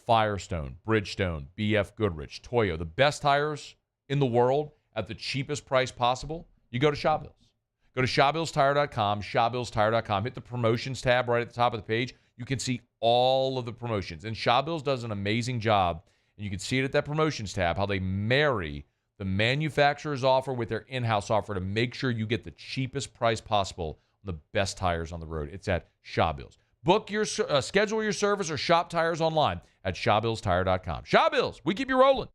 Firestone, Bridgestone, BF Goodrich, Toyo. The best tires in the world at the cheapest price possible. You go to Shawbill's. Go to shawbillstire.com, shawbillstire.com. Hit the promotions tab right at the top of the page. You can see all of the promotions. And Shawbill's does an amazing job. And you can see it at that promotions tab, how they marry the manufacturer's offer with their in-house offer to make sure you get the cheapest price possible on the best tires on the road. It's at Shawbill's. Book your schedule your service or shop tires online at shawbillstire.com. Shawbill's, we keep you rolling.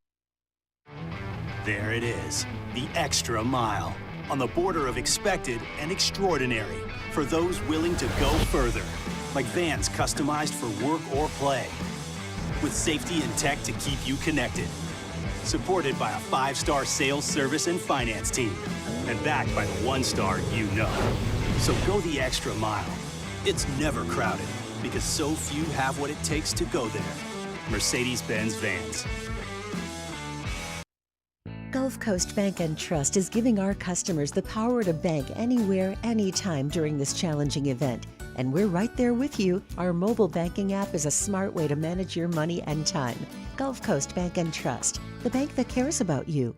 There it is, the extra mile on the border of expected and extraordinary for those willing to go further, like vans customized for work or play, with safety and tech to keep you connected. Supported by a 5-star sales, service, and finance team. And backed by the 1-star you know. So go the extra mile. It's never crowded because so few have what it takes to go there. Mercedes-Benz Vans. Gulf Coast Bank and Trust is giving our customers the power to bank anywhere, anytime during this challenging event. And we're right there with you. Our mobile banking app is a smart way to manage your money and time. Gulf Coast Bank and Trust, the bank that cares about you.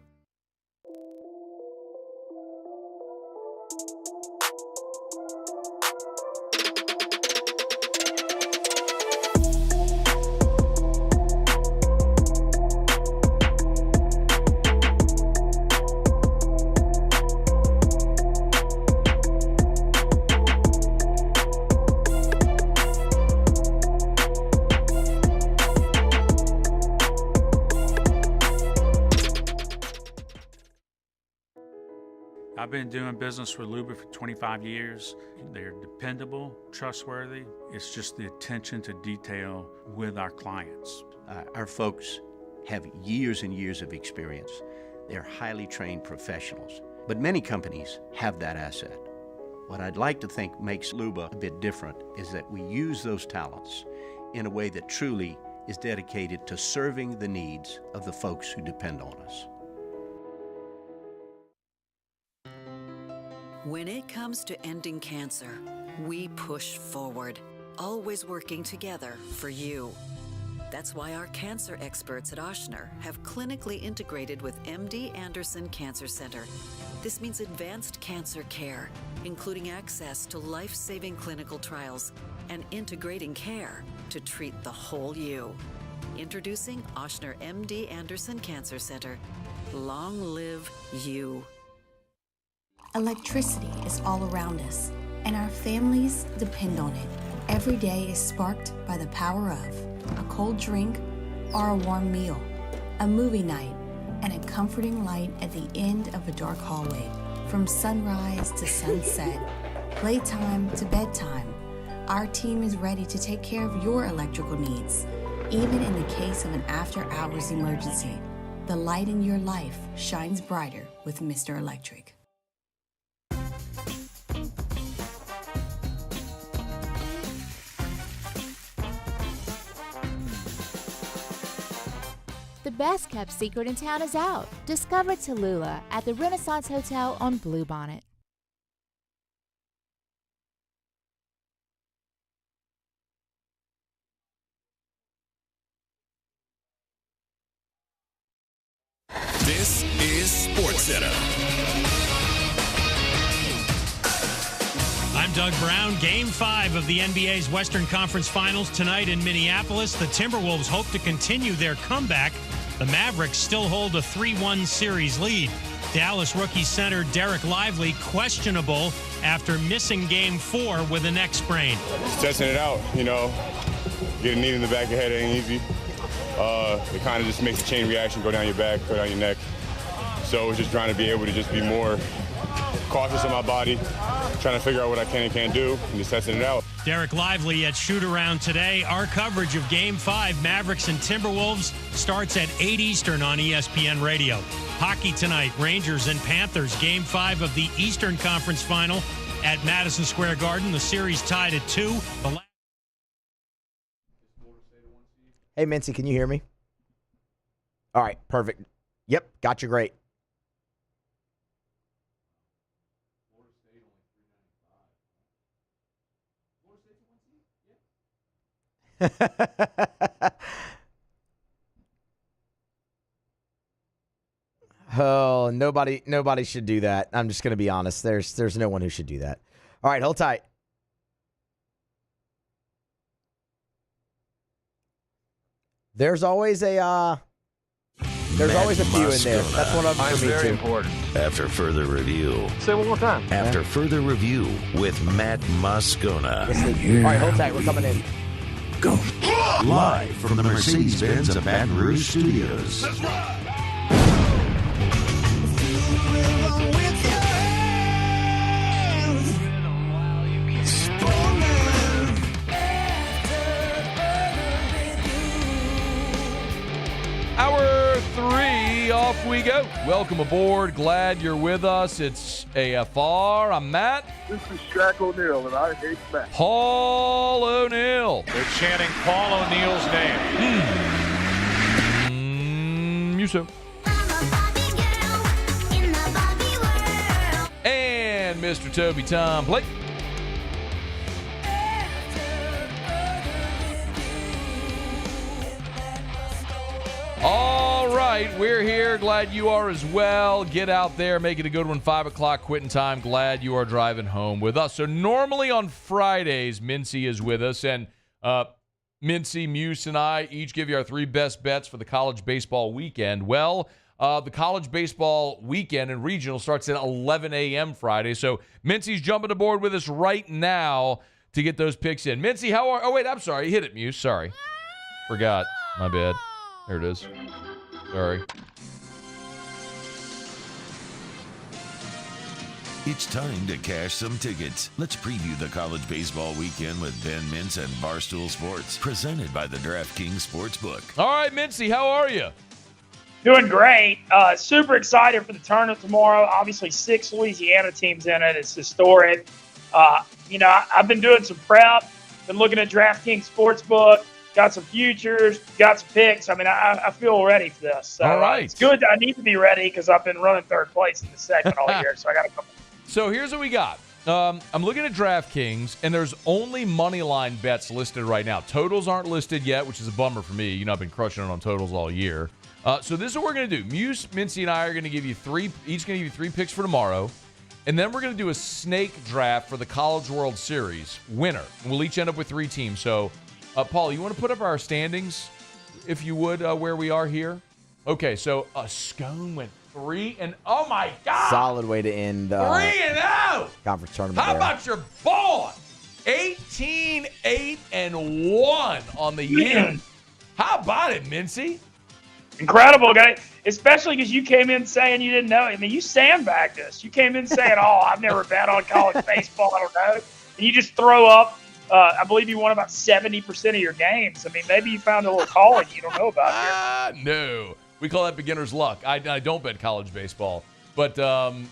I've been doing business with Luba for 25 years. They're dependable, trustworthy. It's just the attention to detail with our clients. Our folks have years and years of experience. They're highly trained professionals. But many companies have that asset. What I'd like to think makes Luba a bit different is that we use those talents in a way that truly is dedicated to serving the needs of the folks who depend on us. When it comes to ending cancer, we push forward, always working together for you. That's why our cancer experts at Ochsner have clinically integrated with MD Anderson Cancer Center. This means advanced cancer care, including access to life-saving clinical trials and integrating care to treat the whole you. Introducing Ochsner MD Anderson Cancer Center. Long live you. Electricity is all around us, and our families depend on it. Every day is sparked by the power of a cold drink or a warm meal, a movie night, and a comforting light at the end of a dark hallway. From sunrise to sunset, playtime to bedtime, our team is ready to take care of your electrical needs. Even in the case of an after-hours emergency, the light in your life shines brighter with Mr. Electric. The best kept secret in town is out. Discover Tallulah at the Renaissance Hotel on Bluebonnet. This is SportsCenter. I'm Doug Brown. Game 5 of the NBA's Western Conference Finals tonight in Minneapolis. The Timberwolves hope to continue their comeback. The Mavericks still hold a 3-1 series lead. Dallas rookie center Derek Lively questionable after missing Game 4 with a neck sprain. Just testing it out, Get a knee in the back of the head ain't easy. It kind of just makes a chain reaction go down your back, go down your neck. So it's just trying to be able to just be more cautious of my body, trying to figure out what I can and can't do, and just testing it out. Derek Lively at shoot-around today. Our coverage of Game 5, Mavericks and Timberwolves, starts at 8 Eastern on ESPN Radio. Hockey tonight, Rangers and Panthers. Game 5 of the Eastern Conference Final at Madison Square Garden. The series tied at 2. Hey, Mintzy, can you hear me? All right, perfect. Yep, got you great. Oh, nobody should do that. I'm just going to be honest. There's no one who should do that. All right, hold tight. There's always a few in there. That's one of them for me very too. Important. After further review. Say it one more time. After further review with Matt Moscona. All right, hold tight. We're coming in. Go. Live from the Mercedes-Benz of Baton Rouge Studios. Let's ride. Hour 3, off we go. Welcome aboard. Glad you're with us. It's AFR. I'm Matt. This is Shaq O'Neal, and I hate Matt. Paul O'Neal. They're chanting Paul O'Neal's name. Muso. And Mr. Toby Tom Blake. All right, we're here. Glad you are as well. Get out there. Make it a good one. 5 o'clock quitting time. Glad you are driving home with us. So normally on Fridays, Mincy is with us. And Mincy, Muse, and I each give you our 3 best bets for the college baseball weekend. Well, the college baseball weekend and regional starts at 11 a.m. Friday. So Mincy's jumping aboard with us right now to get those picks in. Mincy, how are... Oh, wait, I'm sorry. Hit it, Muse. Sorry. Forgot. My bad. There it is. Sorry. It's time to cash some tickets. Let's preview the college baseball weekend with Ben Mintz and Barstool Sports, presented by the DraftKings Sportsbook. All right, Mincy, how are you? Doing great. Super excited for the tournament tomorrow. Obviously, 6 Louisiana teams in it. It's historic. I've been doing some prep, been looking at DraftKings Sportsbook, got some futures, got some picks. I mean, I feel ready for this. So, all right. It's good. I need to be ready because I've been running third place in this segment all year, so I got to come. So here's what we got. I'm looking at DraftKings, and there's only money line bets listed right now. Totals aren't listed yet, which is a bummer for me. I've been crushing it on totals all year. So this is what we're going to do. Muse, Mincy, and I are going to give you three picks for tomorrow. And then we're going to do a snake draft for the College World Series winner. And we'll each end up with 3 teams. So, Paul, you want to put up our standings, if you would, where we are here? Okay, so Scone went 3 and oh my God! Solid way to end 3-0 conference tournament. How about your boy? 18-8-1 on the year. How about it, Mincy? Incredible, guy. Especially because you came in saying you didn't know. I mean, you sandbagged us. You came in saying, I've never bet on college baseball. I don't know. And you just throw up. I believe you won about 70% of your games. I mean, maybe you found a little calling you don't know about here. No. We call that beginner's luck. I don't bet college baseball. But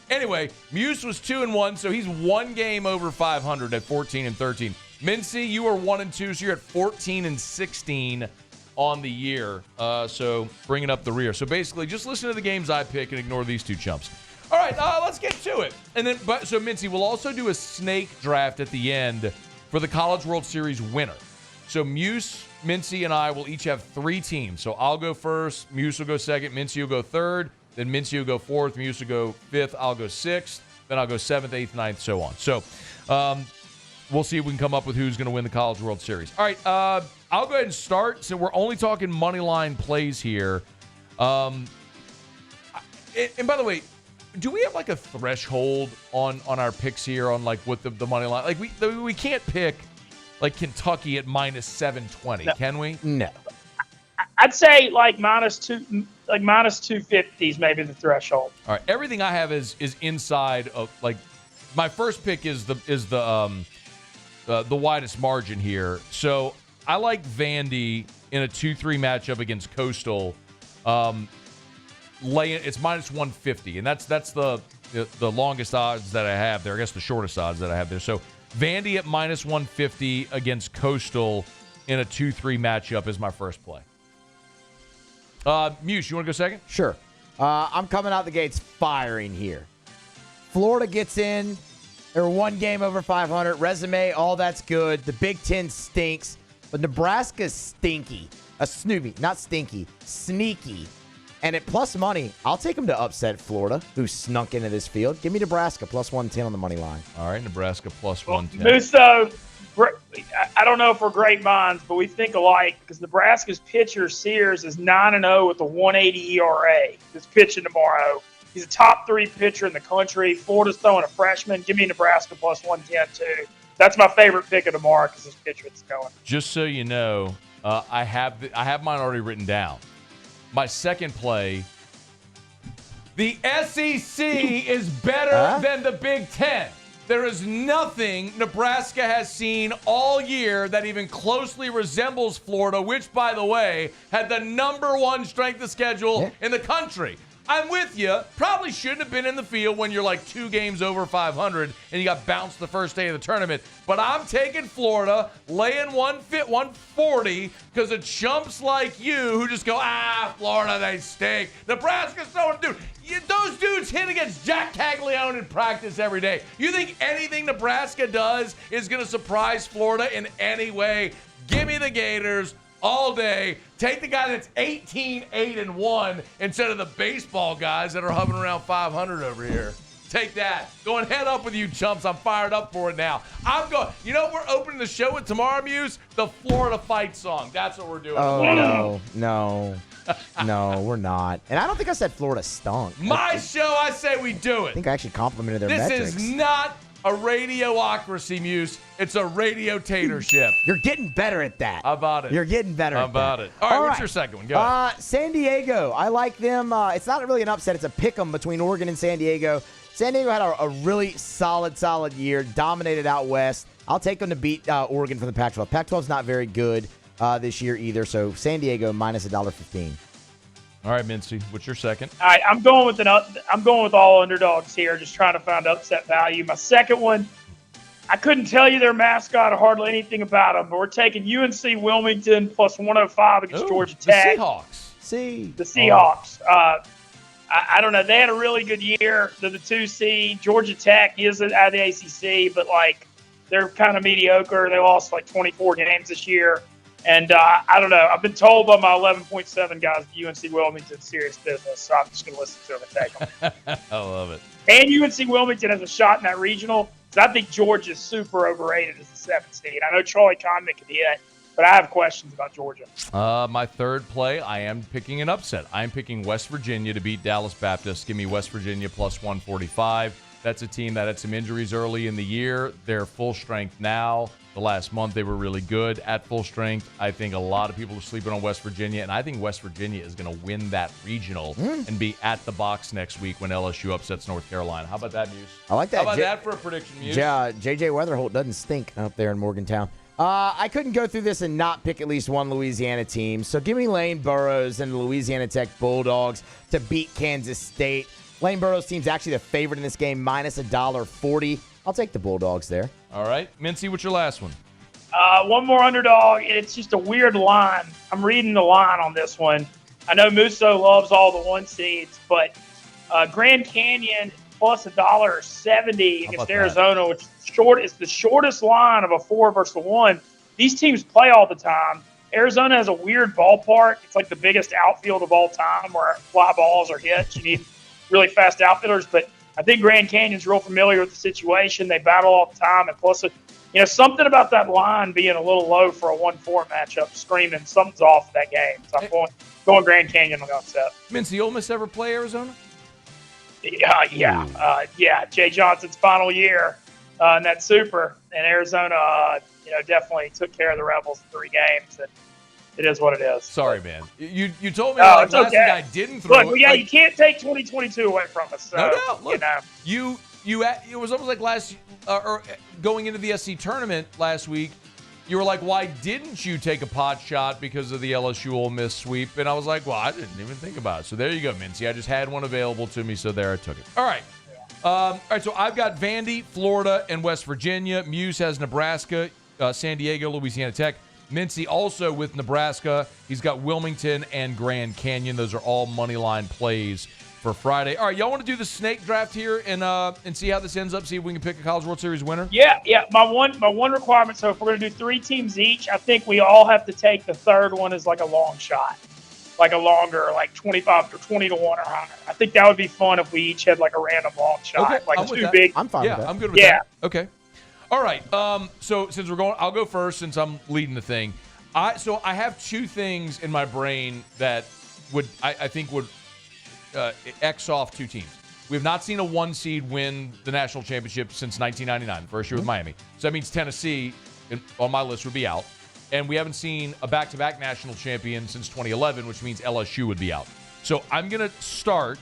anyway, Muse was 2-1, so he's 1 game over 500 at 14-13. Mincy, you are 1-2, so you're at 14-16 on the year. So bringing up the rear. So basically, just listen to the games I pick and ignore these 2 chumps. All right, let's get to it. And then, so Mincy, we'll also do a snake draft at the end for the College World Series winner. So Muse, Mincy, and I will each have 3 teams. So I'll go first, Muse will go second, Mincy will go third, then Mincy will go fourth, Muse will go fifth, I'll go sixth, then I'll go 7th, 8th, 9th, so on. So we'll see if we can come up with who's going to win the College World Series. All right, I'll go ahead and start. So we're only talking money line plays here. And by the way, do we have like a threshold on our picks here on like what the money line? Like we can't pick like Kentucky at minus 720, can we? No. I'd say like minus 250 is maybe the threshold. All right, everything I have is inside of like my first pick is the widest margin here. So I like Vandy in a 2-3 matchup against Coastal. It's minus 150, and that's the longest odds that I have there. I guess the shortest odds that I have there. So Vandy at minus 150 against Coastal in a 2-3 matchup is my first play. Muse, you want to go second? Sure. I'm coming out the gates firing here. Florida gets in. They're 1 game over 500. Resume, all that's good. The Big Ten stinks, but Nebraska's stinky. Not stinky, sneaky. And at plus money, I'll take them to upset Florida, who snuck into this field. Give me Nebraska plus 110 on the money line. All right, Nebraska plus 110. Musso, I don't know if we're great minds, but we think alike because Nebraska's pitcher, Sears, is 9-0 with a 180 ERA. He's pitching tomorrow. He's a top 3 pitcher in the country. Florida's throwing a freshman. Give me Nebraska plus 110, too. That's my favorite pick of tomorrow because this pitcher is going. Just so you know, I have mine already written down. My second play, the SEC is better than the Big Ten. There is nothing Nebraska has seen all year that even closely resembles Florida, which, by the way, had the #1 strength of schedule in the country. I'm with you. Probably shouldn't have been in the field when you're like 2 games over 500 and you got bounced the first day of the tournament. But I'm taking Florida, laying 140 because of chumps like you who just go, Florida, they stink. Nebraska's throwing, dude. Those dudes hit against Jack Caglione in practice every day. You think anything Nebraska does is going to surprise Florida in any way? Give me the Gators all day. Take the guy that's 18-8-1 instead of the baseball guys that are hovering around 500 over here. Take that. Going head up with you, chumps. I'm fired up for it now. I'm going. You know what we're opening the show with tomorrow, Muse? The Florida fight song. That's what we're doing. Oh, no, we're not. And I don't think I said Florida stunk. My show, I say we do it. I think I actually complimented their metrics. This is not a radiocracy, Muse. It's a radiotatorship. You're getting better at that. How about it? You're getting better at that. How about it? All right, what's your second one? Go ahead. San Diego. I like them. It's not really an upset. It's a pick-em between Oregon and San Diego. San Diego had a really solid year, dominated out west. I'll take them to beat Oregon from the Pac-12. Pac-12's not very good this year either, so San Diego minus $1.15. All right, Mincy, what's your second? All right, I'm going with all underdogs here, just trying to find upset value. My second one, I couldn't tell you their mascot or hardly anything about them, but we're taking UNC Wilmington plus 105 against Georgia Tech. The Seahawks. The Seahawks. I don't know. They had a really good year. They're the 2 seed. Georgia Tech is out of the ACC, but, like, they're kind of mediocre. They lost, like, 24 games this year. And I don't know. I've been told by my 11.7 guys that UNC Wilmington's serious business, so I'm just going to listen to them and take them. I love it. And UNC Wilmington has a shot in that regional. So I think Georgia's super overrated as the 7th seed. I know Charlie Condon can hit, but I have questions about Georgia. My third play, I am picking an upset. I am picking West Virginia to beat Dallas Baptist. Give me West Virginia plus 145. That's a team that had some injuries early in the year. They're full strength now. The last month they were really good at full strength. I think a lot of people are sleeping on West Virginia, and I think West Virginia is going to win that regional and be at the box next week when LSU upsets North Carolina. How about that, Muse? I like that. How about that for a prediction, Muse? Yeah, J.J. Weatherholt doesn't stink out there in Morgantown. I couldn't go through this and not pick at least one Louisiana team, so give me Lane Burroughs and the Louisiana Tech Bulldogs to beat Kansas State. Lane Burroughs' team's actually the favorite in this game, minus $1.40. I'll take the Bulldogs there. All right. Mincy, what's your last one? One more underdog. It's just a weird line. I'm reading the line on this one. I know Musso loves all the 1 seeds, but Grand Canyon plus $1.70 against Arizona, which is the shortest line of a 4 versus a 1. These teams play all the time. Arizona has a weird ballpark. It's like the biggest outfield of all time where fly balls are hit. You need really fast outfielders, but I think Grand Canyon's real familiar with the situation. They battle all the time, and plus, something about that line being a little low for a 1-4 matchup, screaming something's off that game. So I'm going Grand Canyon on the upset. Mincy, Ole Miss ever play Arizona? Yeah. Jay Johnson's final year in that Super, and Arizona, definitely took care of the Rebels in 3 games. And it is what it is. Sorry, man. You told me last week I didn't throw it. Look, you can't take 2022 away from us. So, no doubt. Look, it was almost like going into the SC tournament last week, you were like, why didn't you take a pot shot because of the LSU Ole Miss sweep? And I was like, well, I didn't even think about it. So there you go, Mincy. I just had one available to me, so there I took it. All right. All right, so I've got Vandy, Florida, and West Virginia. Muse has Nebraska, San Diego, Louisiana Tech. Mincy also with Nebraska. He's got Wilmington and Grand Canyon. Those are all money line plays for Friday. All right, y'all want to do the snake draft here and see how this ends up? See if we can pick a College World Series winner? Yeah. My one requirement. So if we're going to do 3 teams each, I think we all have to take the third one as like a long shot, like a longer, like 25 or 20 to 1 or higher. I think that would be fun if we each had like a random long shot, okay, like too big. I'm fine with that. I'm good with that. Okay. All right. So since we're going, I'll go first since I'm leading the thing. I have 2 things in my brain that I think would X off 2 teams. We have not seen a 1 seed win the national championship since 1999, first year with Miami. So that means Tennessee on my list would be out. And we haven't seen a back-to-back national champion since 2011, which means LSU would be out. So I'm going to start.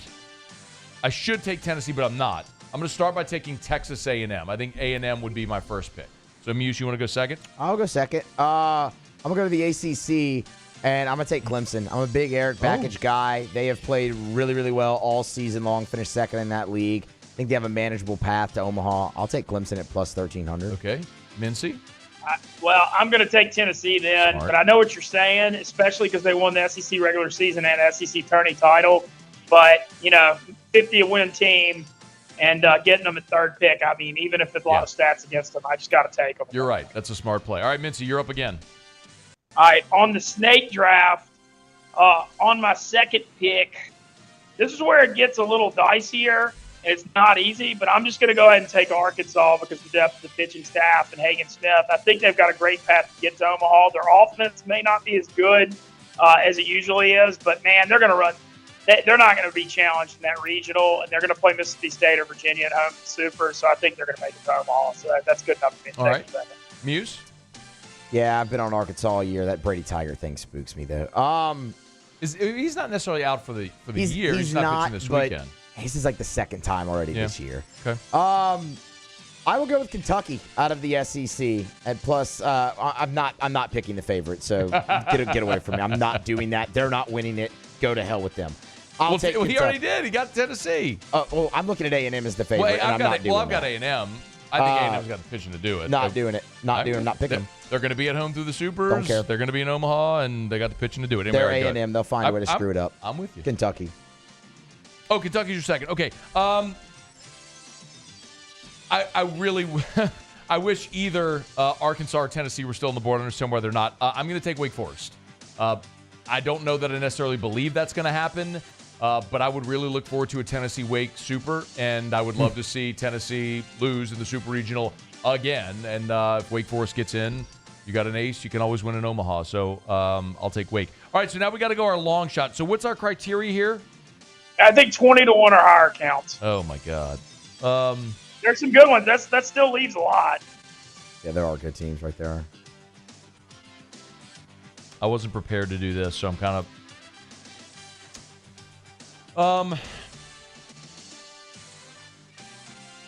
I should take Tennessee, but I'm not. I'm going to start by taking Texas A&M. I think A&M would be my first pick. So, Muse, you want to go second? I'll go second. I'm going to go to the ACC, and I'm going to take Clemson. I'm a big Eric Bakich guy. They have played really, really well all season long, finished second in that league. I think they have a manageable path to Omaha. I'll take Clemson at plus 1,300. Okay. Mincy? Well, I'm going to take Tennessee then, but I know what you're saying, especially because they won the SEC regular season and SEC tourney title. But, 50-win team and getting them at third pick, I mean, even if there's a lot of stats against them, I just got to take them. You're right. That's a smart play. All right, Mincy, you're up again. All right, on the snake draft, on my second pick, this is where it gets a little dicier. It's not easy, but I'm just going to go ahead and take Arkansas because of the depth of the pitching staff and Hagen Smith. I think they've got a great path to get to Omaha. Their offense may not be as good as it usually is, but, man, they're going to run. They're not going to be challenged in that regional, and they're going to play Mississippi State or Virginia at home Super, so I think they're going to make it to Omaha. So that's good enough for me. All right. Muse? Yeah, I've been on Arkansas all year. That Brady Tiger thing spooks me, though. He's not necessarily out for the year. He's not pitching this weekend. This is like the second time already this year. Okay. I will go with Kentucky out of the SEC, and plus, I'm not picking the favorite. So get away from me. I'm not doing that. They're not winning it. Go to hell with them. I'll take Kentucky. He already did. He got Tennessee. I'm looking at A&M as the favorite, and I'm not doing that. I've got A&M. I think A&M's got the pitching to do it. Not doing it. Not picking them. They're going to be at home through the Supers. Don't care. They're going to be in Omaha, and they got the pitching to do it. Anyway, They're A&M. They'll find a way to screw it up. I'm with you. Kentucky. Oh, Kentucky's your second. Okay. I really I wish either Arkansas or Tennessee were still on the board. I understand why they're not. I'm going to take Wake Forest. I don't know that I necessarily believe that's going to happen, but I would really look forward to a Tennessee-Wake Super, and I would love to see Tennessee lose in the Super Regional again. And if Wake Forest gets in, you got an ace. You can always win in Omaha. So I'll take Wake. All right, so now we got to go our long shot. So what's our criteria here? I think 20 to 1 or higher counts. Oh, my God. There's some good ones. That still leaves a lot. Yeah, there are good teams right there. I wasn't prepared to do this, so I'm kind of...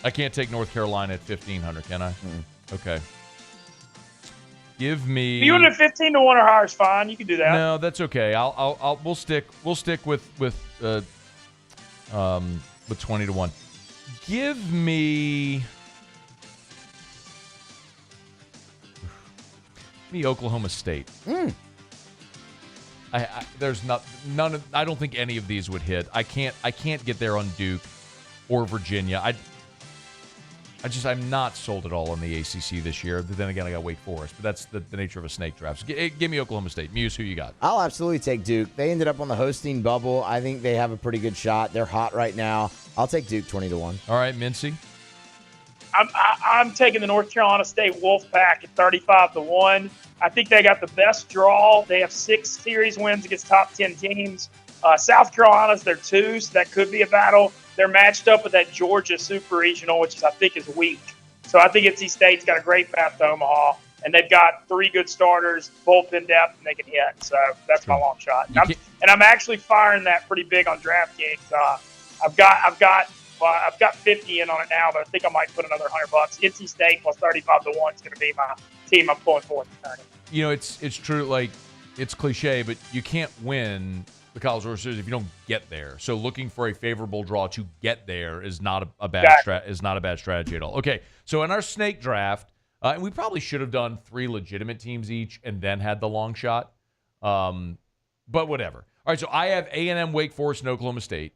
I can't take North Carolina at 1,500, can I? Okay. Give me... If you want to 15 to 1 or higher is fine. You can do that. No, that's okay. We'll stick with 20 to 1. Give me Oklahoma State. There's none of. I don't think any of these would hit. I can't get there on Duke or Virginia. I'm not sold at all on the ACC this year. But then again, I got Wake Forest, but that's the nature of a snake draft. So give me Oklahoma State. Muse, who you got? I'll absolutely take Duke. They ended up on the hosting bubble. I think they have a pretty good shot. They're hot right now. I'll take Duke 20 to 1. All right, Mincy. I'm taking the North Carolina State Wolfpack at 35 to 1. I think they got the best draw. They have 6 series wins against top 10 teams. South Carolina's their 2, so that could be a battle. They're matched up with that Georgia Super Regional, which I think is weak. So I think NC State's got a great path to Omaha, and they've got 3 good starters, bullpen depth, and they can hit. So that's my long shot. And I'm actually firing that pretty big on DraftKings. I've got 50 in on it now, but I think I might put another $100. NC State plus 35 to 1 is going to be my team I'm pulling for. You know, it's true. Like, it's cliche, but you can't win the College World Series if you don't get there. So looking for a favorable draw to get there is not a bad strategy at all. Okay, so in our snake draft, and we probably should have done 3 legitimate teams each and then had the long shot, but whatever. All right, so I have A&M, Wake Forest, and Oklahoma State.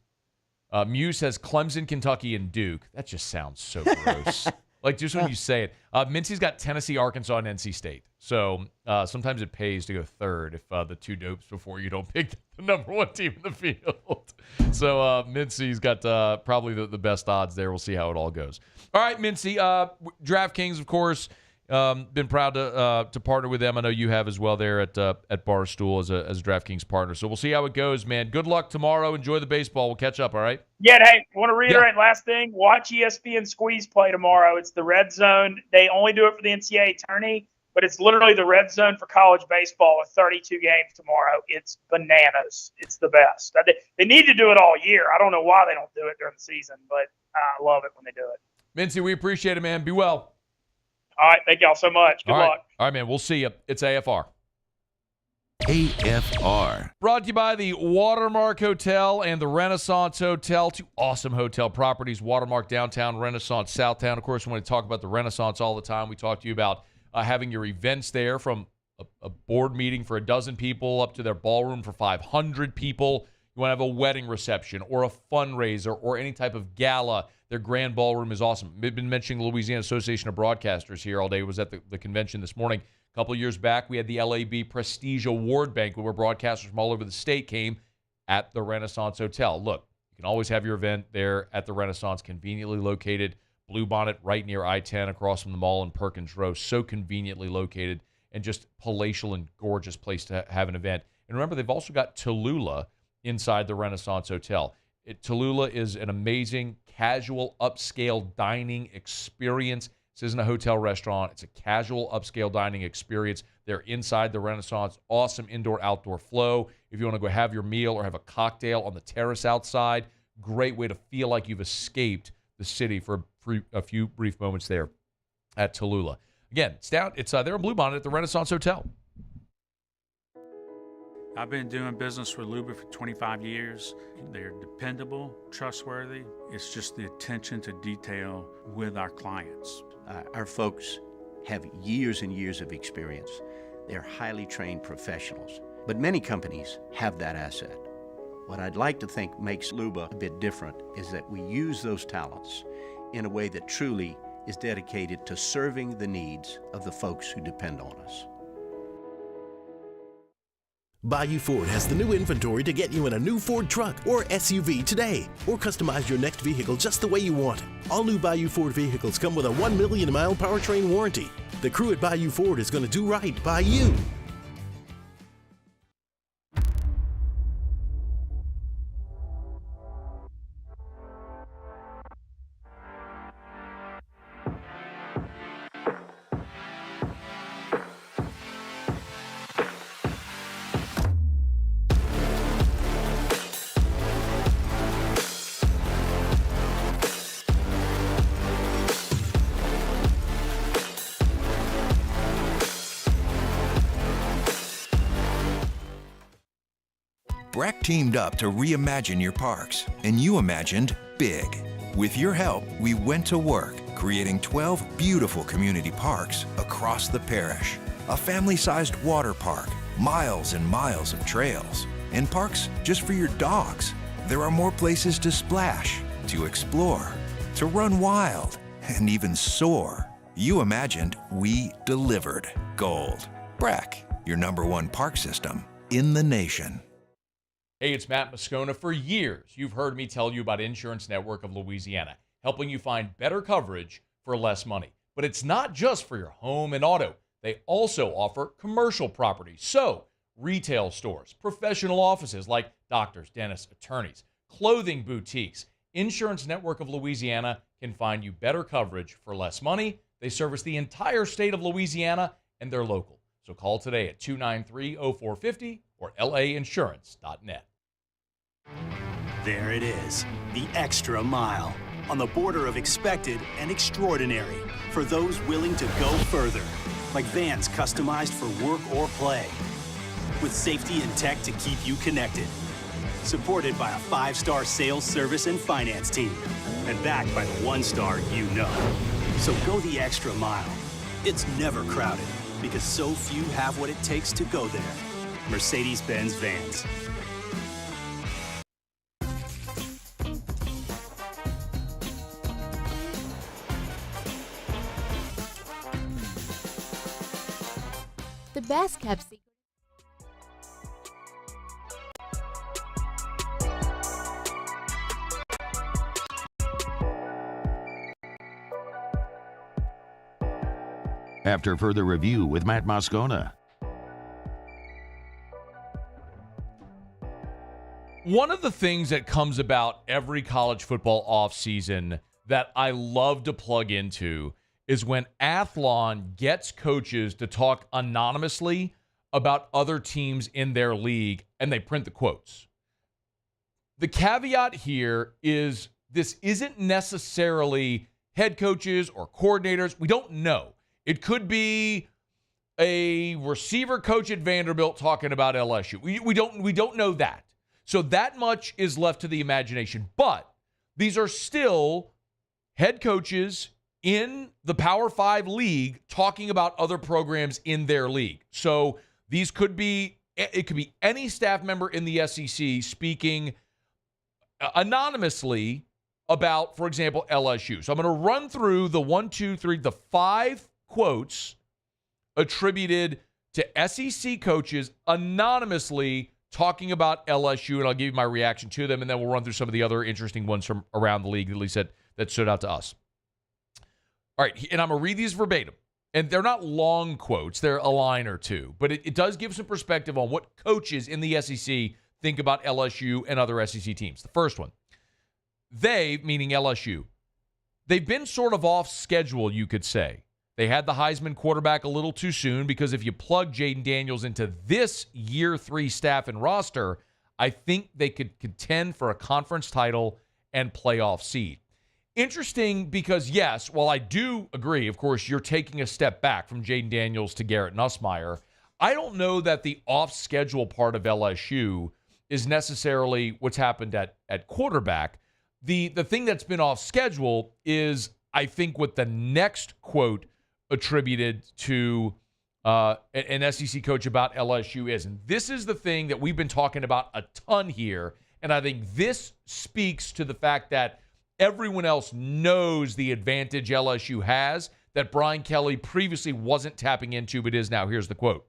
Muse has Clemson, Kentucky, and Duke. That just sounds so gross. Like, just when you say it. Mincy's got Tennessee, Arkansas, and NC State. So sometimes it pays to go third if the 2 dopes before you don't pick the number 1 team in the field. So Mincy's got probably the best odds there. We'll see how it all goes. All right, Mincy. DraftKings, of course. Been proud to partner with them. I know you have as well there at Barstool as a DraftKings partner. So we'll see how it goes, man. Good luck tomorrow. Enjoy the baseball. We'll catch up, all right? Yeah, hey, want to reiterate last thing? Watch ESPN Squeeze play tomorrow. It's the red zone. They only do it for the NCAA tourney, but it's literally the red zone for college baseball with 32 games tomorrow. It's bananas. It's the best. They need to do it all year. I don't know why they don't do it during the season, but I love it when they do it. Mincy, we appreciate it, man. Be well. All right, thank y'all so much. Good luck. All right, man. We'll see you. It's AFR. AFR. Brought to you by the Watermark Hotel and the Renaissance Hotel. 2 awesome hotel properties, Watermark Downtown, Renaissance Southtown. Of course, we want to talk about the Renaissance all the time. We talk to you about having your events there, from a board meeting for 12 people up to their ballroom for 500 people. You want to have a wedding reception or a fundraiser or any type of gala. Their grand ballroom is awesome. We've been mentioning the Louisiana Association of Broadcasters here all day. It was at the convention this morning. A couple of years back, we had the LAB Prestige Award Banquet where broadcasters from all over the state came at the Renaissance Hotel. Look, you can always have your event there at the Renaissance, conveniently located. Bluebonnet right near I-10 across from the mall in Perkins Row. So conveniently located and just palatial and gorgeous place to have an event. And remember, they've also got Tallulah inside the Renaissance Hotel. Tallulah is an amazing casual upscale dining experience. This isn't a hotel restaurant. It's a casual upscale dining experience. They're inside the Renaissance. Awesome indoor-outdoor flow. If you want to go have your meal or have a cocktail on the terrace outside, great way to feel like you've escaped the city for a few brief moments there at Tallulah. Again, it's there in Bluebonnet at the Renaissance Hotel. I've been doing business with Luba for 25 years. They're dependable, trustworthy. It's just the attention to detail with our clients. Our folks have years and years of experience. They're highly trained professionals, but many companies have that asset. What I'd like to think makes Luba a bit different is that we use those talents in a way that truly is dedicated to serving the needs of the folks who depend on us. Bayou Ford has the new inventory to get you in a new Ford truck or SUV today, or customize your next vehicle just the way you want. All new Bayou Ford vehicles come with a 1 million mile powertrain warranty. The crew at Bayou Ford is going to do right by you. BRAC teamed up to reimagine your parks, and you imagined big. With your help, we went to work, creating 12 beautiful community parks across the parish. A family-sized water park, miles and miles of trails, and parks just for your dogs. There are more places to splash, to explore, to run wild, and even soar. You imagined, we delivered. Gold. BRAC, your #1 park system in the nation. Hey, it's Matt Moscona. For years, you've heard me tell you about Insurance Network of Louisiana, helping you find better coverage for less money. But it's not just for your home and auto. They also offer commercial property. So, retail stores, professional offices like doctors, dentists, attorneys, clothing boutiques. Insurance Network of Louisiana can find you better coverage for less money. They service the entire state of Louisiana, and they're local. So call today at 293-0450 or lainsurance.net. There it is, the extra mile, on the border of expected and extraordinary for those willing to go further, like vans customized for work or play, with safety and tech to keep you connected. Supported by a 5-star sales, service, and finance team, and backed by the 1-star you know. So go the extra mile. It's never crowded, because so few have what it takes to go there. Mercedes-Benz Vans. The best kept secret. After further review with Matt Moscona. One of the things that comes about every college football offseason that I love to plug into is when Athlon gets coaches to talk anonymously about other teams in their league, and they print the quotes. The caveat here is this isn't necessarily head coaches or coordinators. We don't know. It could be a receiver coach at Vanderbilt talking about LSU. We don't know that. So that much is left to the imagination. But these are still head coaches in the Power 5 league talking about other programs in their league. So it could be any staff member in the SEC speaking anonymously about, for example, LSU. So I'm going to run through the 5 quotes attributed to SEC coaches anonymously talking about LSU, and I'll give you my reaction to them, and then we'll run through some of the other interesting ones from around the league, at least that stood out to us. All right, and I'm going to read these verbatim. And they're not long quotes. They're a line or two. But it does give some perspective on what coaches in the SEC think about LSU and other SEC teams. The first one, they, meaning LSU, they've been sort of off schedule, you could say. They had the Heisman quarterback a little too soon because if you plug Jaden Daniels into this year 3 staff and roster, I think they could contend for a conference title and playoff seed. Interesting because, yes, while I do agree, of course, you're taking a step back from Jaden Daniels to Garrett Nusmeier, I don't know that the off-schedule part of LSU is necessarily what's happened at quarterback. The thing that's been off schedule is I think what the next quote attributed to an SEC coach about LSU is, and this is the thing that we've been talking about a ton here, and I think this speaks to the fact that everyone else knows the advantage LSU has that Brian Kelly previously wasn't tapping into, but is now. Here's the quote.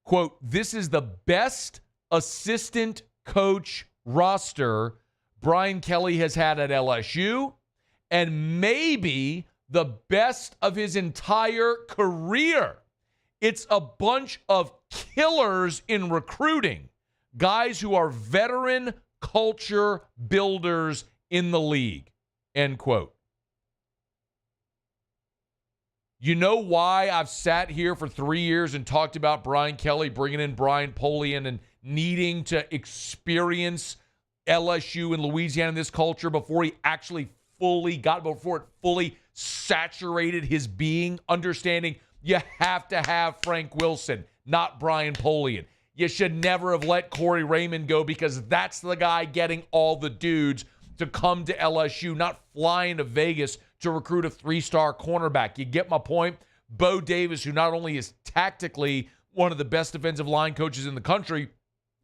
Quote, "This is the best assistant coach roster Brian Kelly has had at LSU, and maybe the best of his entire career. It's a bunch of killers in recruiting, guys who are veteran culture builders in the league," end quote. You know why I've sat here for 3 years and talked about Brian Kelly bringing in Brian Polian and needing to experience LSU and Louisiana in this culture before he actually before it fully saturated his being, understanding you have to have Frank Wilson, not Brian Polian. You should never have let Corey Raymond go because that's the guy getting all the dudes to come to LSU, not flying to Vegas to recruit a 3-star cornerback. You get my point? Bo Davis, who not only is tactically one of the best defensive line coaches in the country,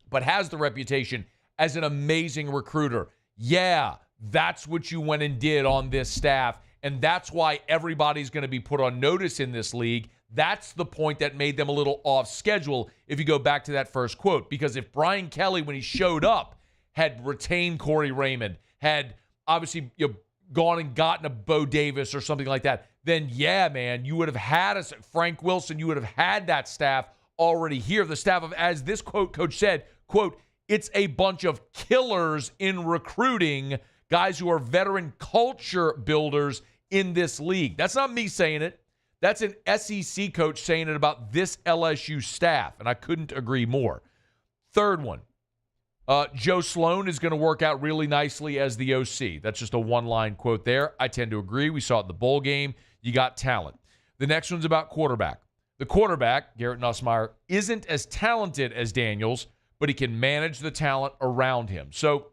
but has the reputation as an amazing recruiter. Yeah, that's what you went and did on this staff, and that's why everybody's going to be put on notice in this league. That's the point that made them a little off schedule if you go back to that first quote. Because if Brian Kelly, when he showed up, had retained Corey Raymond, had obviously gone and gotten a Bo Davis or something like that, then yeah, man, you would have had Frank Wilson, you would have had that staff already here. The staff of, as this quote coach said, quote, "It's a bunch of killers in recruiting, guys who are veteran culture builders in this league." That's not me saying it. That's an SEC coach saying it about this LSU staff, and I couldn't agree more. Third one, Joe Sloan is going to work out really nicely as the OC. That's just a one-line quote there. I tend to agree. We saw it in the bowl game. You got talent. The next one's about quarterback. The quarterback, Garrett Nusmeier, isn't as talented as Daniels, but he can manage the talent around him. So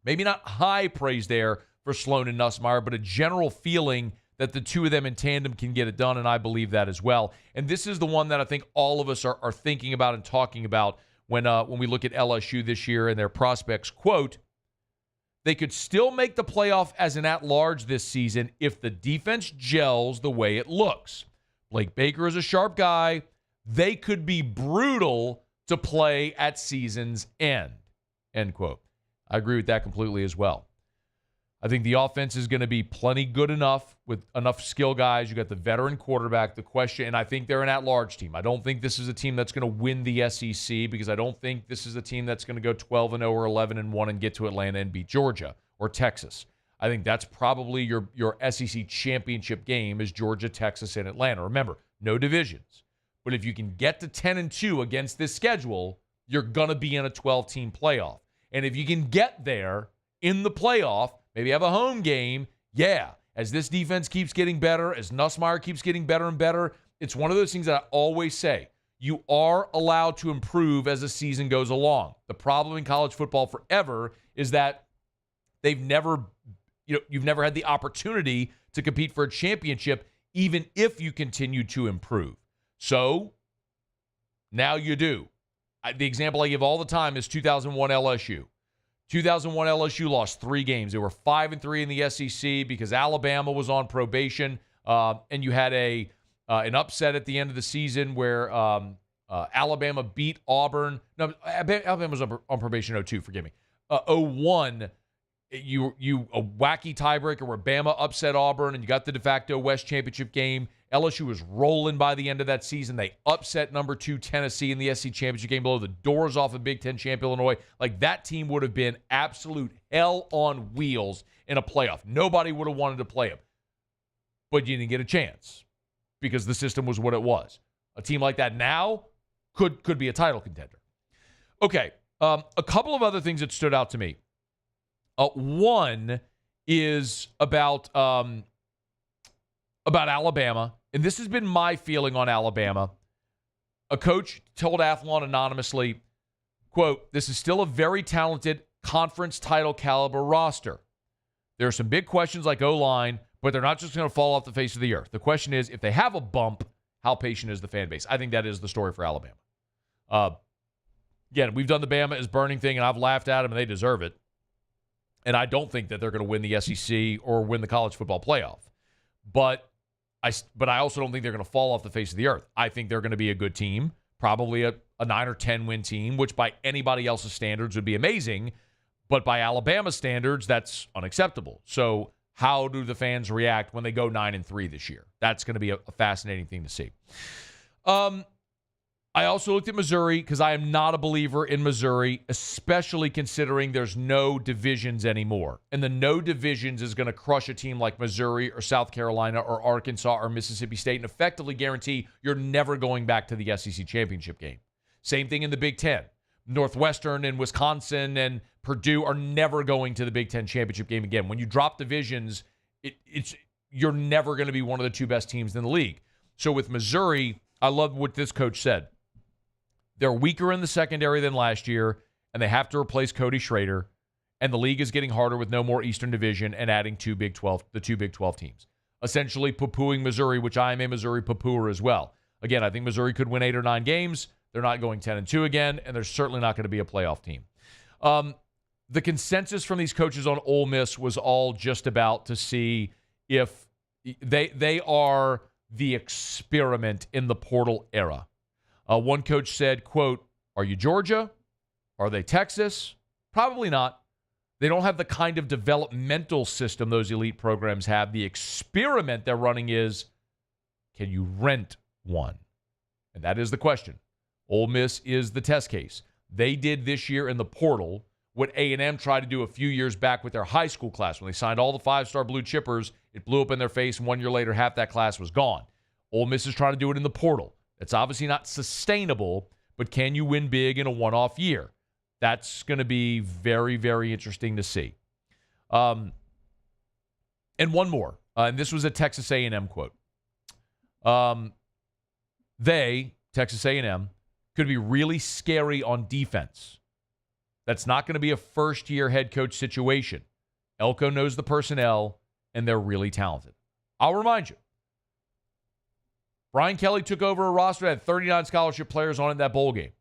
maybe not high praise there for Sloan and Nusmeier, but a general feeling that the two of them in tandem can get it done, and I believe that as well. And this is the one that I think all of us are thinking about and talking about when we look at LSU this year and their prospects. Quote, "They could still make the playoff as an at-large this season if the defense gels the way it looks. Blake Baker is a sharp guy. They could be brutal to play at season's end," end quote. I agree with that completely as well. I think the offense is going to be plenty good enough with enough skill guys. You got the veteran quarterback. The question, and I think they're an at-large team. I don't think this is a team that's going to win the SEC because I don't think this is a team that's going to go 12-0 or 11-1 and get to Atlanta and beat Georgia or Texas. I think that's probably your SEC championship game is Georgia, Texas, and Atlanta. Remember, no divisions. But if you can get to 10-2 against this schedule, you're going to be in a 12-team playoff. And if you can get there in the playoff, maybe have a home game, yeah, as this defense keeps getting better, as Nusmeier keeps getting better and better, it's one of those things that I always say. You are allowed to improve as the season goes along. The problem in college football forever is that you've never had the opportunity to compete for a championship, even if you continue to improve. So now you do. The example I give all the time is 2001 LSU. 2001 LSU lost 3 games. They were 5-3 in the SEC because Alabama was on probation, and you had an upset at the end of the season where Alabama beat Auburn. No, Alabama was on probation 02, forgive me. 01, you a wacky tiebreaker where Bama upset Auburn, and you got the de facto West Championship game. LSU was rolling by the end of that season. They upset number 2 Tennessee in the SEC Championship game, blow the doors off of Big Ten champ Illinois. Like, that team would have been absolute hell on wheels in a playoff. Nobody would have wanted to play them. But you didn't get a chance because the system was what it was. A team like that now could be a title contender. Okay, a couple of other things that stood out to me. One is about Alabama, and this has been my feeling on Alabama. A coach told Athlon anonymously, quote, "This is still a very talented conference title caliber roster. There are some big questions like O-line, but they're not just going to fall off the face of the earth. The question is, if they have a bump, how patient is the fan base? I think that is the story for Alabama. Again, we've done the Bama is burning thing, and I've laughed at them, and they deserve it. And I don't think that they're going to win the SEC or win the college football playoff. But I also don't think they're going to fall off the face of the earth. I think they're going to be a good team, probably a 9 or 10 win team, which by anybody else's standards would be amazing. But by Alabama's standards, that's unacceptable. So how do the fans react when they go 9-3 this year? That's going to be a fascinating thing to see. I also looked at Missouri because I am not a believer in Missouri, especially considering there's no divisions anymore. And the no divisions is going to crush a team like Missouri or South Carolina or Arkansas or Mississippi State and effectively guarantee you're never going back to the SEC championship game. Same thing in the Big Ten. Northwestern and Wisconsin and Purdue are never going to the Big Ten championship game again. When you drop divisions, you're never going to be one of the 2 best teams in the league. So with Missouri, I love what this coach said. They're weaker in the secondary than last year, and they have to replace Cody Schrader, and the league is getting harder with no more Eastern Division and adding the two Big 12 teams. Essentially poo-pooing Missouri, which I am a Missouri poo-pooer as well. Again, I think Missouri could win 8 or 9 games. They're not going 10-2 again, and they're certainly not going to be a playoff team. The consensus from these coaches on Ole Miss was all just about to see if they are the experiment in the portal era. One coach said, quote, "Are you Georgia? Are they Texas? Probably not. They don't have the kind of developmental system those elite programs have. The experiment they're running is, can you rent one?" And that is the question. Ole Miss is the test case. They did this year in the portal what A&M tried to do a few years back with their high school class. When they signed all the 5-star blue chippers, it blew up in their face, and 1 year later, half that class was gone. Ole Miss is trying to do it in the portal. It's obviously not sustainable, but can you win big in a one-off year? That's going to be very, very interesting to see. And one more, and this was a Texas A&M quote. Texas A&M, could be really scary on defense. That's not going to be a first-year head coach situation. Elko knows the personnel, and they're really talented. I'll remind you, Brian Kelly took over a roster that had 39 scholarship players on it in that bowl game.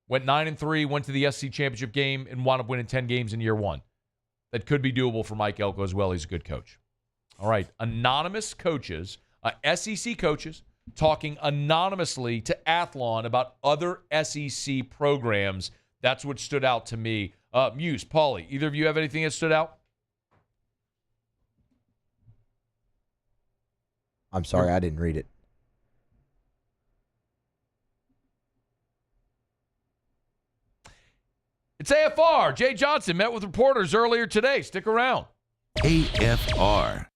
Went 9-3, went to the SEC championship game, and wound up winning 10 games in year 1. That could be doable for Mike Elko as well. He's a good coach. All right, anonymous coaches, SEC coaches, talking anonymously to Athlon about other SEC programs. That's what stood out to me. Muse, Paulie, either of you have anything that stood out? I'm sorry, I didn't read it. It's AFR. Jay Johnson met with reporters earlier today. Stick around. AFR.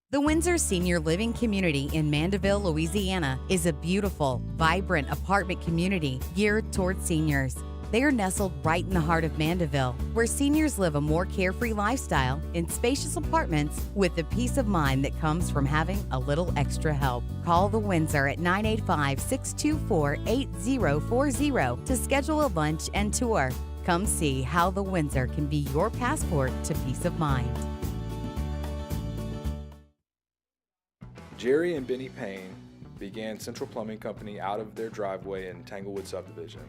The Windsor Senior Living Community in Mandeville, Louisiana is a beautiful, vibrant apartment community geared towards seniors. They are nestled right in the heart of Mandeville, where seniors live a more carefree lifestyle in spacious apartments with the peace of mind that comes from having a little extra help. Call the Windsor at 985-624-8040 to schedule a lunch and tour. Come see how the Windsor can be your passport to peace of mind. Jerry and Benny Payne began Central Plumbing Company out of their driveway in Tanglewood Subdivision.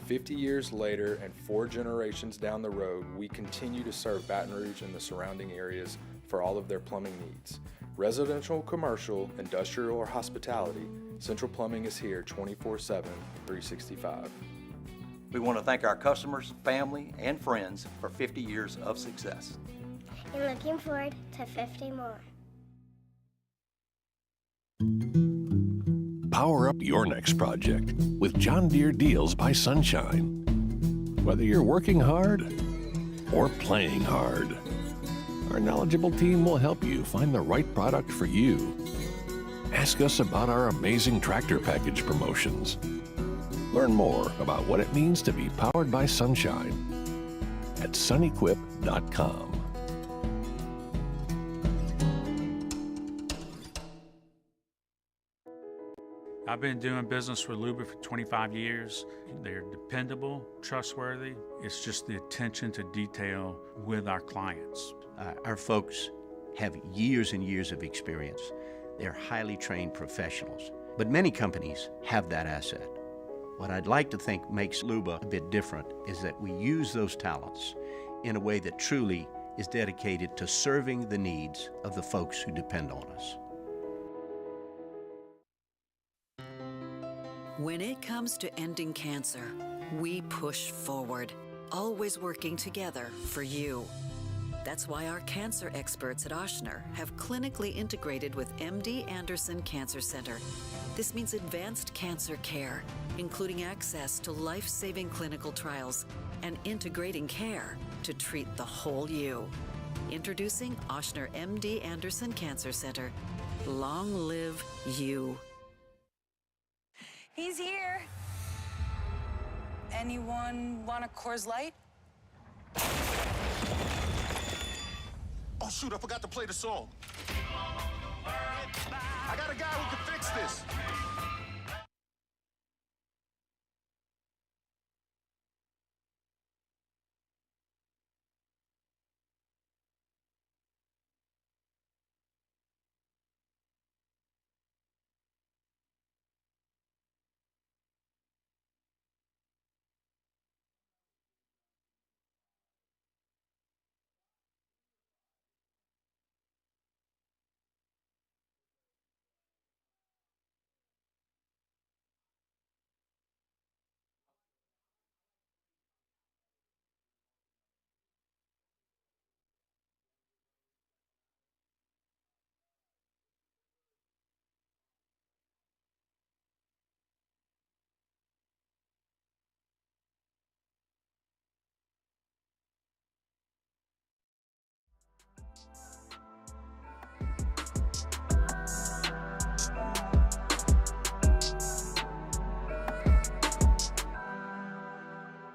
50 years later and 4 generations down the road, we continue to serve Baton Rouge and the surrounding areas for all of their plumbing needs. Residential, commercial, industrial, or hospitality, Central Plumbing is here 24/7, 365. We want to thank our customers, family, and friends for 50 years of success. And looking forward to 50 more. Power up your next project with John Deere Deals by Sunshine. Whether you're working hard or playing hard, our knowledgeable team will help you find the right product for you. Ask us about our amazing tractor package promotions. Learn more about what it means to be powered by sunshine at sunequip.com. I've been doing business with Luba for 25 years. They're dependable, trustworthy. It's just the attention to detail with our clients. Our folks have years and years of experience. They're highly trained professionals. But many companies have that asset. What I'd like to think makes Luba a bit different is that we use those talents in a way that truly is dedicated to serving the needs of the folks who depend on us. When it comes to ending cancer, we push forward, always working together for you. That's why our cancer experts at Ochsner have clinically integrated with MD Anderson Cancer Center. This means advanced cancer care, including access to life-saving clinical trials and integrating care to treat the whole you. Introducing Ochsner MD Anderson Cancer Center. Long live you. He's here. Anyone want a Coors Light? Oh, shoot, I forgot to play the song. I got a guy who can fix this.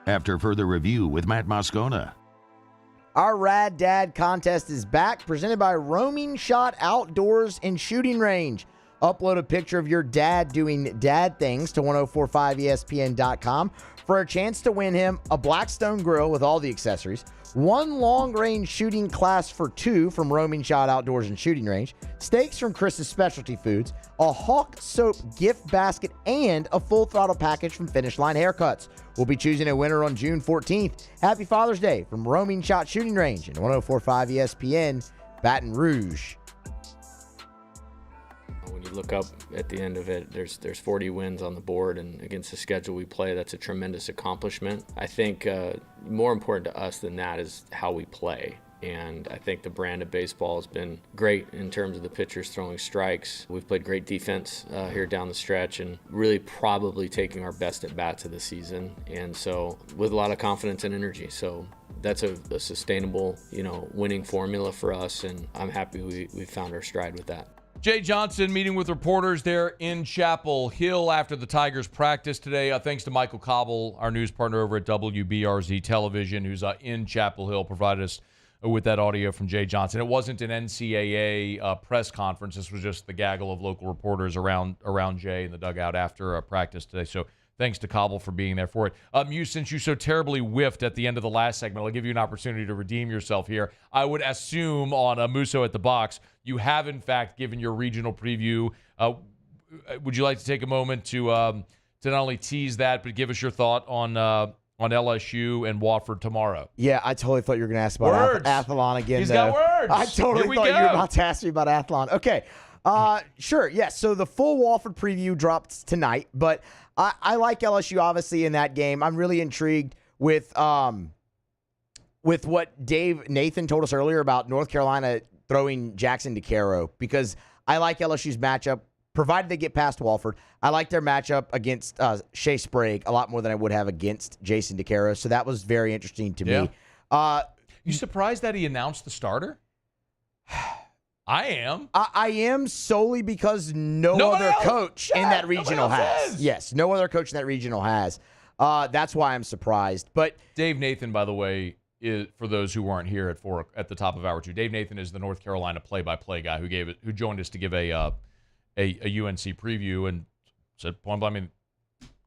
After further review with Matt Moscona. Our Rad Dad contest is back, presented by Roaming Shot Outdoors and Shooting Range. Upload a picture of your dad doing dad things to 1045ESPN.com for a chance to win him a Blackstone grill with all the accessories, one long-range shooting class for 2 from Roaming Shot Outdoors and Shooting Range, steaks from Chris's Specialty Foods, a Hawk Soap gift basket, and a full throttle package from Finish Line Haircuts. We'll be choosing a winner on June 14th. Happy Father's Day from Roaming Shot Shooting Range and 1045 ESPN, Baton Rouge. When you look up at the end of it, there's 40 wins on the board, and against the schedule we play, that's a tremendous accomplishment. I think more important to us than that is how we play. And I think the brand of baseball has been great in terms of the pitchers throwing strikes. We've played great defense here down the stretch and really probably taking our best at bats of the season. And so with a lot of confidence and energy. So that's a sustainable, winning formula for us. And I'm happy we found our stride with that. Jay Johnson meeting with reporters there in Chapel Hill after the Tigers practice today. Thanks to Michael Cobble, our news partner over at WBRZ Television, who's in Chapel Hill, provided us with that audio from Jay Johnson. It wasn't an NCAA press conference. This was just the gaggle of local reporters around Jay in the dugout after practice today. So thanks to Cobble for being there for it. Since you so terribly whiffed at the end of the last segment, I'll give you an opportunity to redeem yourself here. I would assume on Musso at the Box, you have in fact given your regional preview. Would you like to take a moment to not only tease that, but give us your thought on LSU and Wofford tomorrow? Yeah, I totally thought you were going to ask about Athlon again. He's got words. I totally thought you were about to ask me about Athlon. Okay, sure. Yes, so the full Wofford preview drops tonight, but I like LSU obviously in that game. I'm really intrigued with what Nathan told us earlier about North Carolina throwing Jackson DeCaro, because I like LSU's matchup, provided they get past Wofford. I like their matchup against Shea Sprague a lot more than I would have against Jason DeCaro, so that was very interesting to me. You surprised that he announced the starter? I am. I am solely because no other coach in that regional has. Yes, no other coach in that regional has. That's why I'm surprised. But Dave Nathan, by the way, for those who weren't here at the top of hour 2, Dave Nathan is the North Carolina play-by-play guy who joined us to give a UNC preview and said, point blank, I mean,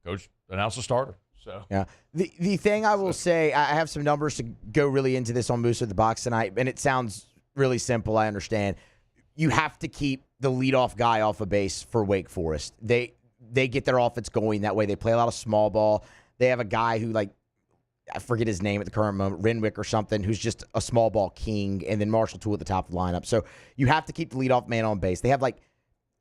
coach announced a starter. So yeah, the thing I will say, I have some numbers to go really into this on Moose at the Box tonight, and it sounds really simple. I understand. You have to keep the leadoff guy off of base for Wake Forest. They get their offense going that way. They play a lot of small ball. They have a guy who, like, I forget his name at the current moment, Renwick or something, who's just a small ball king, and then Marshall Toole at the top of the lineup. So you have to keep the leadoff man on base. They have like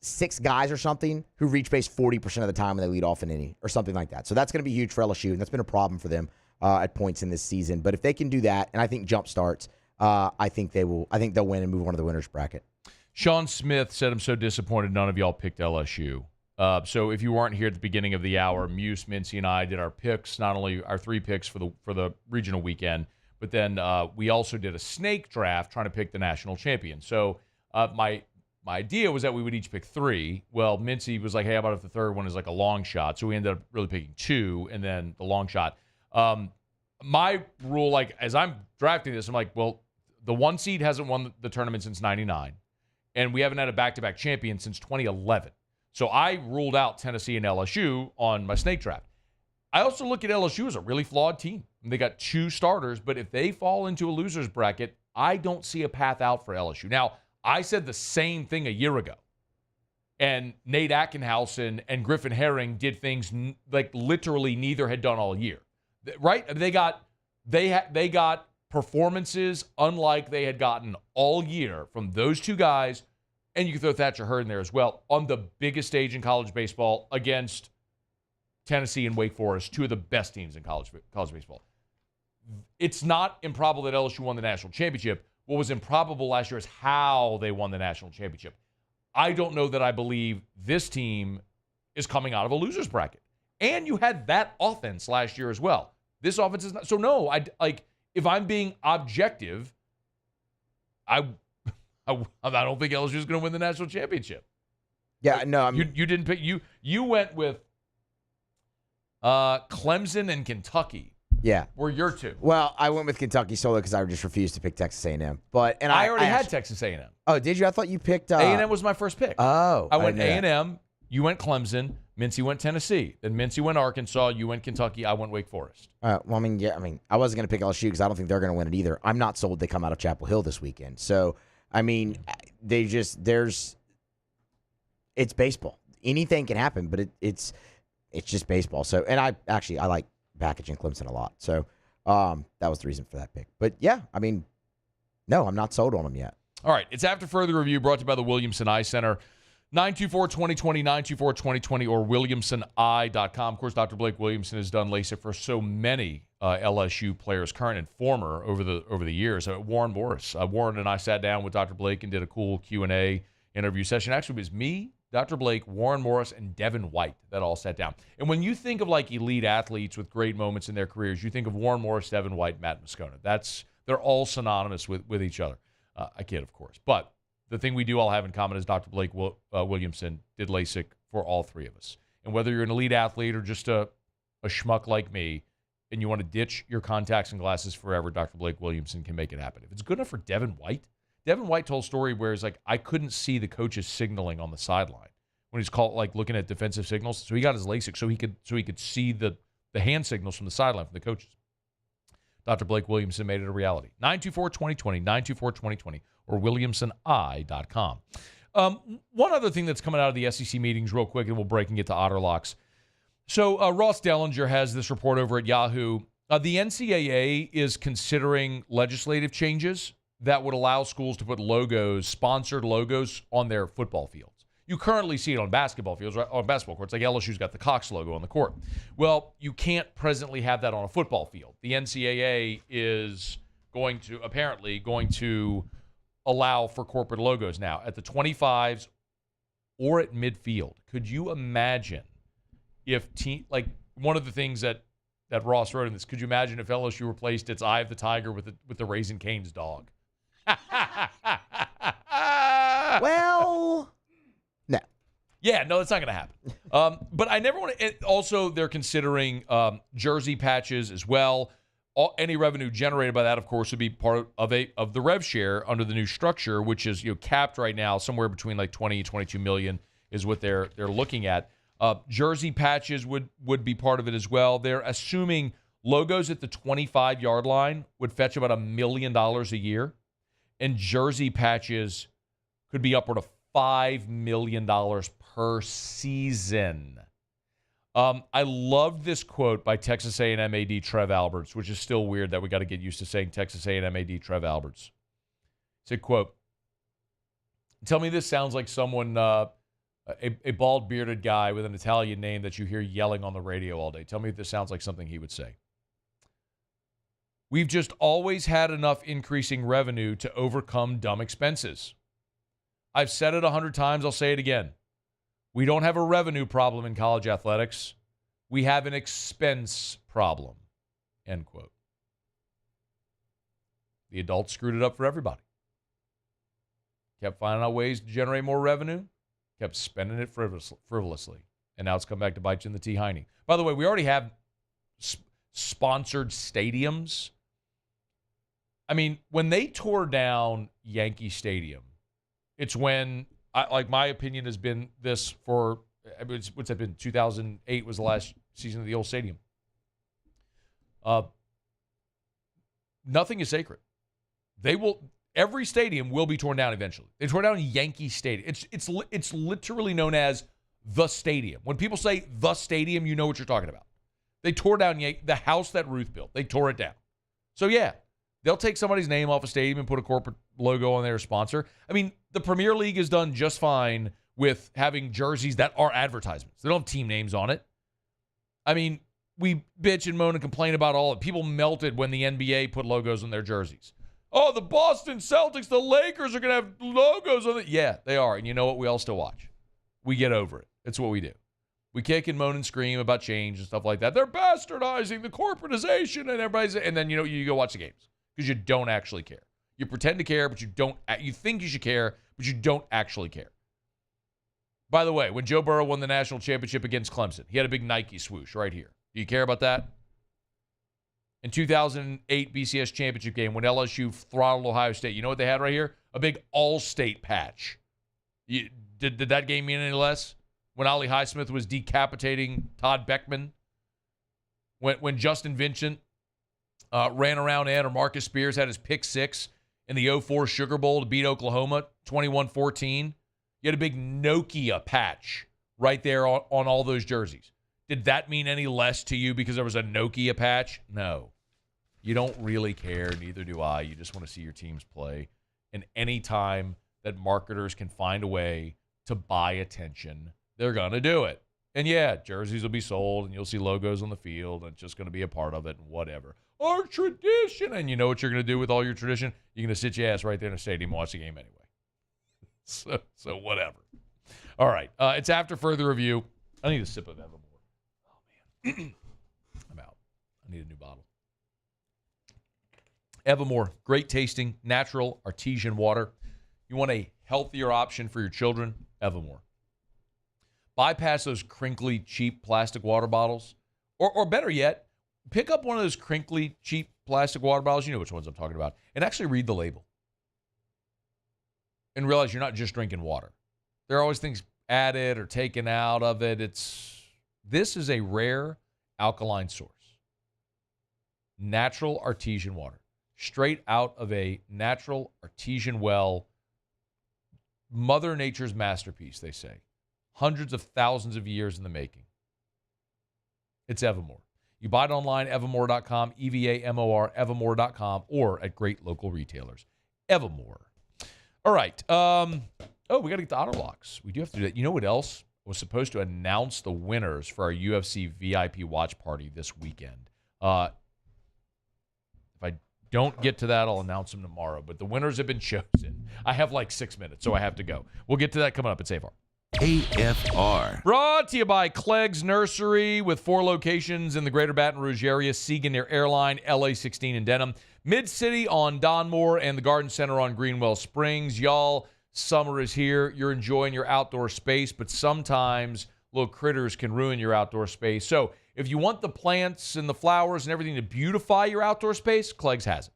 6 guys or something who reach base 40% of the time when they lead off an inning or something like that. So that's going to be huge for LSU, and that's been a problem for them at points in this season. But if they can do that, and I think jump starts, I think they'll win and move on to the winner's bracket. Sean Smith said, I'm so disappointed none of y'all picked LSU. So if you weren't here at the beginning of the hour, Muse, Mincy, and I did our picks, not only our 3 picks for the regional weekend, but then we also did a snake draft trying to pick the national champion. So my idea was that we would each pick 3. Well, Mincy was like, hey, how about if the third one is like a long shot? So we ended up really picking 2 and then the long shot. My rule, like as I'm drafting this, I'm like, well, the 1 seed hasn't won the tournament since 99, and we haven't had a back-to-back champion since 2011. So I ruled out Tennessee and LSU on my snake draft. I also look at LSU as a really flawed team. They got 2 starters, but if they fall into a loser's bracket, I don't see a path out for LSU. Now, I said the same thing a year ago, and Nate Ackenhausen and Griffin Herring did things like literally neither had done all year, right? They got performances unlike they had gotten all year from those 2 guys. And you can throw Thatcher Hurd in there as well on the biggest stage in college baseball against Tennessee and Wake Forest, 2 of the best teams in college baseball. It's not improbable that LSU won the national championship. What was improbable last year is how they won the national championship. I don't know that I believe this team is coming out of a loser's bracket. And you had that offense last year as well. This offense is not. So, no, if I'm being objective, I don't think LSU is going to win the national championship. Yeah, no. You didn't pick. You went with Clemson and Kentucky. Yeah. Were your 2. Well, I went with Kentucky solo because I just refused to pick Texas A&M. I already had Texas A&M. Oh, did you? I thought you picked A&M was my first pick. Oh. I went A&M. You went Clemson. Mincy went Tennessee. Then Mincy went Arkansas. You went Kentucky. I went Wake Forest. Well, I wasn't going to pick LSU because I don't think they're going to win it either. I'm not sold they come out of Chapel Hill this weekend. So, I mean, it's baseball. Anything can happen, but it's just baseball. So, and I like Bakich and Clemson a lot. So, that was the reason for that pick. But yeah, I mean, no, I'm not sold on them yet. All right. It's After Further Review, brought to you by the Williamson Eye Center. 924-2020, 924-2020, or WilliamsonEye.com. Of course, Dr. Blake Williamson has done LASIK for so many LSU players, current and former, over the years. Warren Morris. Warren and I sat down with Dr. Blake and did a cool Q&A interview session. Actually, it was me, Dr. Blake, Warren Morris, and Devin White that all sat down. And when you think of like elite athletes with great moments in their careers, you think of Warren Morris, Devin White, Matt Moscona. They're all synonymous with each other. I kid, of course. But the thing we do all have in common is Dr. Blake Williamson did LASIK for all 3 of us. And whether you're an elite athlete or just a schmuck like me, and you want to ditch your contacts and glasses forever, Dr. Blake Williamson can make it happen. If it's good enough for Devin White told a story where he's like, I couldn't see the coaches signaling on the sideline when he's looking at defensive signals. So he got his LASIK so he could see the hand signals from the sideline from the coaches. Dr. Blake Williamson made it a reality. 924-2020, 924-2020, or WilliamsonEye.com. One other thing that's coming out of the SEC meetings real quick, and we'll break and get to Otter Locks. So Ross Dellinger has this report over at Yahoo. The NCAA is considering legislative changes that would allow schools to put sponsored logos on their football fields. You currently see it on basketball fields, right? On basketball courts. Like LSU's got the Cox logo on the court. Well, you can't presently have that on a football field. The NCAA is going to allow for corporate logos now at the 25s or at midfield. Could you imagine if one of the things that Ross wrote in this, could you imagine if LSU replaced its Eye of the Tiger with the Raising Cane's dog? Well, no. Yeah, no, that's not going to happen. But I never want to. Also, they're considering jersey patches as well. Any revenue generated by that, of course, would be part of the rev share under the new structure, which is capped right now somewhere between like 20 and 22 million is what they're looking at. Jersey patches would be part of it as well. They're assuming logos at the 25-yard line would fetch about $1 million a year, and jersey patches could be upward of $5 million per season. I loved this quote by Texas A&M AD Trev Alberts, which is still weird that we got to get used to saying Texas A&M AD Trev Alberts. He said, quote, "Tell me this sounds like someone, a bald bearded guy with an Italian name that you hear yelling on the radio all day. Tell me if this sounds like something he would say. We've just always had enough increasing revenue to overcome dumb expenses. I've said it 100 times. I'll say it again. We don't have a revenue problem in college athletics. We have an expense problem." End quote. The adults screwed it up for everybody. Kept finding out ways to generate more revenue. Kept spending it frivolously. And now it's come back to bite you in the T. Heine. By the way, we already have sponsored stadiums. I mean, when they tore down Yankee Stadium, it's when, my opinion has been this for, what's that been? 2008 was the last season of the old stadium. Nothing is sacred. Every stadium will be torn down eventually. They tore down Yankee Stadium. It's literally known as the stadium. When people say the stadium, you know what you're talking about. They tore down the house that Ruth built. They tore it down. So yeah, they'll take somebody's name off a stadium and put a corporate logo on their sponsor. I mean, the Premier League has done just fine with having jerseys that are advertisements. They don't have team names on it. I mean, we bitch and moan and complain about all it. People melted when the NBA put logos on their jerseys. Oh, the Boston Celtics, the Lakers are going to have logos on it. Yeah, they are. And you know what? We all still watch. We get over it. It's what we do. We kick and moan and scream about change and stuff like that. They're bastardizing the corporatization and then, you go watch the games because you don't actually care. You pretend to care, but you don't. You think you should care, but you don't actually care. By the way, when Joe Burrow won the national championship against Clemson, he had a big Nike swoosh right here. Do you care about that? In 2008 BCS championship game, when LSU throttled Ohio State, you know what they had right here? A big All-State patch. Did that game mean any less? When Ollie Highsmith was decapitating Todd Beckman? When Justin Vincent ran around Ed, or Marcus Spears had his pick six in the 04 Sugar Bowl to beat Oklahoma 21-14? You had a big Nokia patch right there on all those jerseys. Did that mean any less to you because there was a Nokia patch? No. You don't really care. Neither do I. You just want to see your teams play. And any time that marketers can find a way to buy attention, they're going to do it. And yeah, jerseys will be sold and you'll see logos on the field and it's just going to be a part of it and whatever. Our tradition. And you know what you're going to do with all your tradition? You're going to sit your ass right there in the stadium and watch the game anyway. So whatever. All right. It's after further review. I need a sip of Evermore. Oh, man. I'm out. I need a new bottle. Evermore. Great tasting, natural, artesian water. You want a healthier option for your children? Evermore. Bypass those crinkly, cheap plastic water bottles. Or better yet, pick up one of those crinkly, cheap plastic water bottles. You know which ones I'm talking about. And actually read the label. And realize you're not just drinking water. There are always things added or taken out of it. This is a rare alkaline source. Natural artesian water. Straight out of a natural artesian well. Mother Nature's masterpiece, they say. Hundreds of thousands of years in the making. It's Evermore. You buy it online, evermore.com, EVAMOR, evermore.com, or at great local retailers. Evermore. All right. We got to get to Otter Locks. We do have to do that. You know what else? Was supposed to announce the winners for our UFC VIP watch party this weekend. If I don't get to that, I'll announce them tomorrow. But the winners have been chosen. I have like 6 minutes, so I have to go. We'll get to that coming up at AFR. AFR. Brought to you by Clegg's Nursery with 4 locations in the greater Baton Rouge area. Segan near Airline, LA 16 in Denham. Mid-City on Donmore and the Garden Center on Greenwell Springs. Y'all, Summer is here. You're enjoying your outdoor space, but sometimes little critters can ruin your outdoor space. So if you want the plants and the flowers and everything to beautify your outdoor space, Clegg's has it.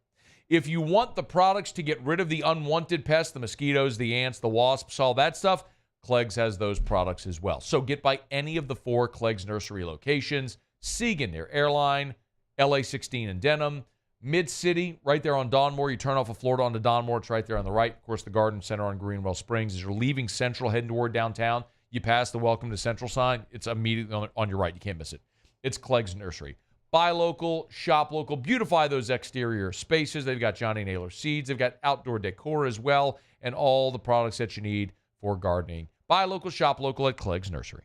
If you want the products to get rid of the unwanted pests, the mosquitoes, the ants, the wasps, all that stuff, Clegg's has those products as well. So get by any of the 4 Clegg's Nursery locations: Siegen near Airline, LA 16 in Denham, Mid-City right there on Donmore. You turn off of Florida onto Donmore. It's right there on the right. Of course, the Garden Center on Greenwell Springs. As you're leaving Central, heading toward downtown, you pass the Welcome to Central sign. It's immediately on your right. You can't miss it. It's Clegg's Nursery. Buy local, shop local, beautify those exterior spaces. They've got Johnny Naylor seeds. They've got outdoor decor as well, and all the products that you need for gardening. Buy local, shop local at Clegg's Nursery.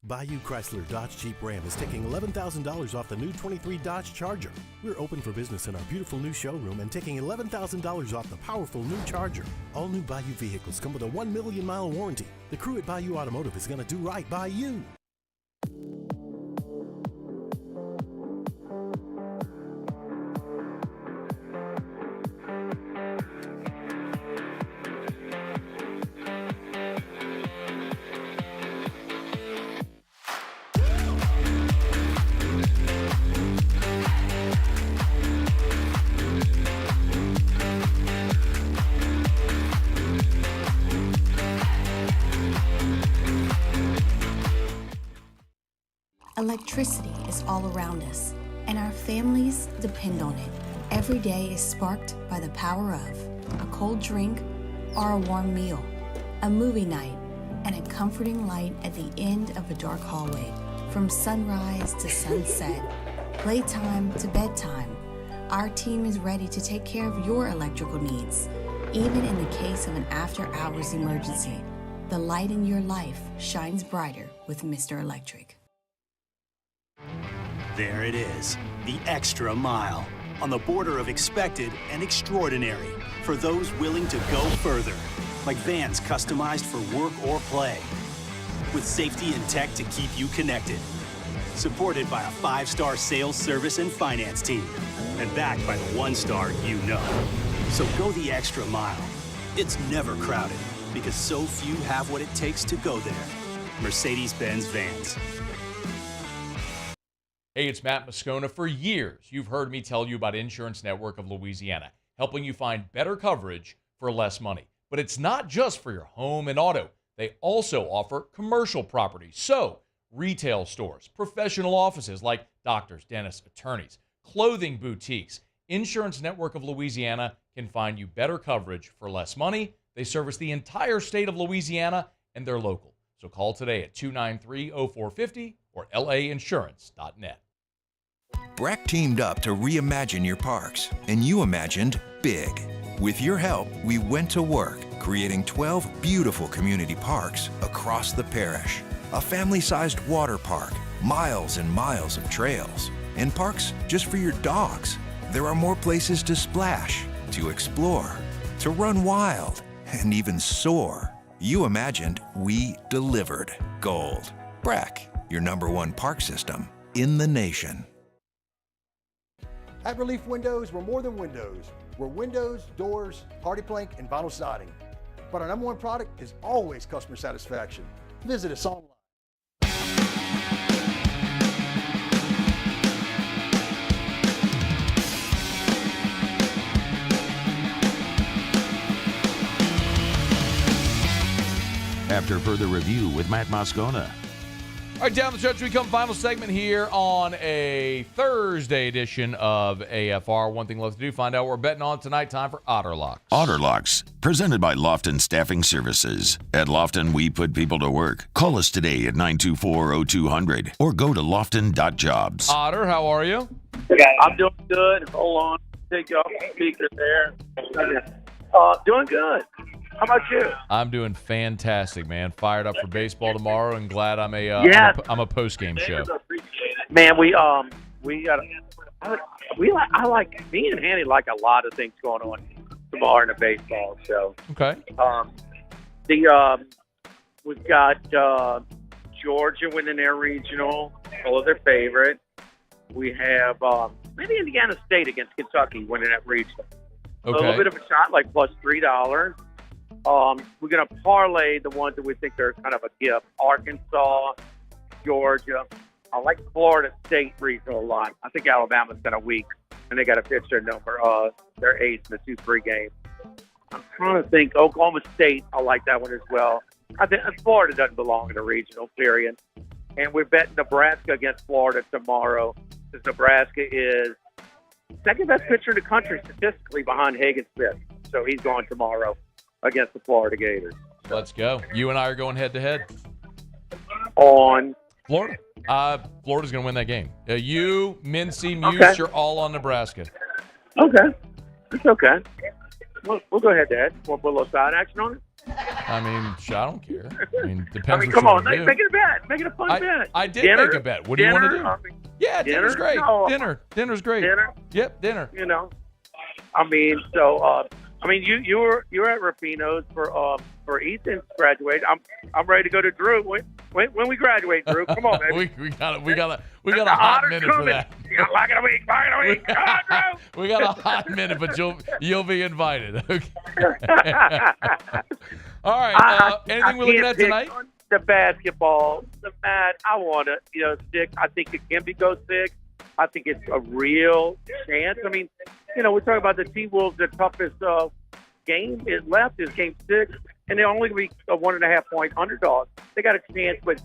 Bayou Chrysler Dodge Jeep Ram is taking $11,000 off the new 23 Dodge Charger. We're open for business in our beautiful new showroom and taking $11,000 off the powerful new Charger. All new Bayou vehicles come with a 1 million mile warranty. The crew at Bayou Automotive is going to do right by you. Electricity is all around us, and our families depend on it. Every day is sparked by the power of a cold drink or a warm meal, a movie night, and a comforting light at the end of a dark hallway. From sunrise to sunset, playtime to bedtime, our team is ready to take care of your electrical needs. Even in the case of an after-hours emergency, the light in your life shines brighter with Mr. Electric. There it is, the extra mile, on the border of expected and extraordinary, for those willing to go further, like vans customized for work or play, with safety and tech to keep you connected, supported by a 5-star sales, service, and finance team, and backed by the 1-star you know. So go the extra mile. It's never crowded, because so few have what it takes to go there. Mercedes-Benz Vans. Hey, it's Matt Moscona. For years, you've heard me tell you about Insurance Network of Louisiana, helping you find better coverage for less money. But it's not just for your home and auto. They also offer commercial property. So, retail stores, professional offices like doctors, dentists, attorneys, clothing boutiques. Insurance Network of Louisiana can find you better coverage for less money. They service the entire state of Louisiana, and they're local. So call today at 293-0450 or lainsurance.net. Breck teamed up to reimagine your parks, and you imagined big. With your help, we went to work, creating 12 beautiful community parks across the parish. A family-sized water park, miles and miles of trails, and parks just for your dogs. There are more places to splash, to explore, to run wild, and even soar. You imagined, we delivered. Gold. Breck, your #1 park system in the nation. At Relief Windows, we're more than windows. We're windows, doors, hardy plank, and vinyl siding. But our #1 product is always customer satisfaction. Visit us online. After further review with Matt Moscona. All right, down the stretch we come. Final segment here on a Thursday edition of AFR. One thing left to do, find out what we're betting on tonight. Time for Otter Locks. Otter Locks, presented by Lofton Staffing Services. At Lofton, we put people to work. Call us today at 924-0200 or go to lofton.jobs. Otter, how are you? I'm doing good. Hold on. Take you off the speaker there. Doing good. How about you? I'm doing fantastic, man. Fired up for baseball tomorrow, and glad I'm a I'm a post game show. Man, I like me and Hanny like a lot of things going on tomorrow in the baseball show. Okay. We've got Georgia winning their regional, all of their favorite. We have maybe Indiana State against Kentucky winning that regional. Okay. A little bit of a shot, like plus $3. We're going to parlay the ones that we think are kind of a gift. Arkansas, Georgia. I like Florida State regional a lot. I think Alabama's kind of weak, and they got to pitch their their ace in the 2-3 game. I'm trying to think. Oklahoma State, I like that one as well. I think Florida doesn't belong in a regional, period. And we're betting Nebraska against Florida tomorrow, because Nebraska is second best pitcher in the country statistically behind Hagen Smith. So he's going tomorrow against the Florida Gators. Let's go. You and I are going head-to-head. On Florida. Florida's going to win that game. You, Mincy, Muse, you're all on Nebraska. Okay. It's okay. We'll go head-to-head. We'll put a little side action on it. I mean, I don't care. I mean, depends. Come on, make it a bet. Make it a fun bet. I did dinner? make a bet. What do you want to do? Yeah, dinner's great. No. Dinner's great. Dinner. Yep, dinner. You know, I mean, so you were at Rufino's for Ethan's graduate. I'm ready to go to Drew. When we graduate, Drew, come on, baby. we got a hot minute for that. Like it a week. Come on, Drew. We got a hot minute, but you'll be invited. Okay. All right. Anything we're looking at tonight? The basketball, the mat. I want to, 6. I think it can go 6. I think it's a real chance. I mean, we're talking about the T-Wolves. The toughest game is left is game 6, and they're only going to be a 1.5-point underdog. They got a chance, but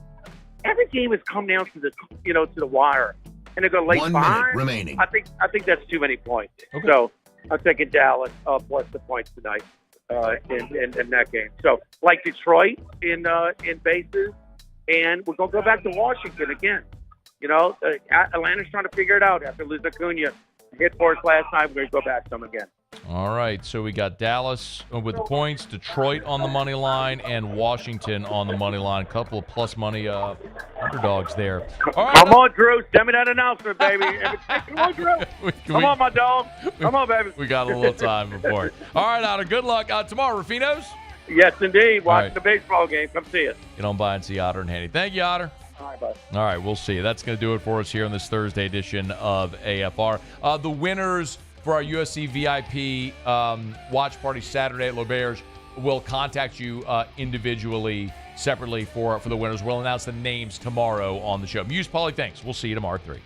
every game has come down to the, to the wire, and they're going to lay 1 5. minute remaining. I think that's too many points. Okay. So I'm taking Dallas plus the points tonight in that game. So like Detroit in bases, and we're going to go back to Washington again. Atlanta's trying to figure it out after losing Acuna. Hit for us last time. We're going to go back to them again. All right, so we got Dallas with the points, Detroit on the money line, and Washington on the money line. A couple of plus money underdogs there. All right, come on, Drew. Send me that announcement, baby. Come on, Drew. Come on, my dog. Come on, baby. We got a little time before it. All right, Otter, good luck. Tomorrow, Rufino's? Yes, indeed. Watching the baseball game. Come see us. Get on by and see Otter and Handy. Thank you, Otter. All right, bud. All right, we'll see you. That's going to do it for us here on this Thursday edition of AFR. The winners for our USC VIP watch party Saturday at Lopez will contact you individually, separately for the winners. We'll announce the names tomorrow on the show. Muse, Paulie, thanks. We'll see you tomorrow at 3.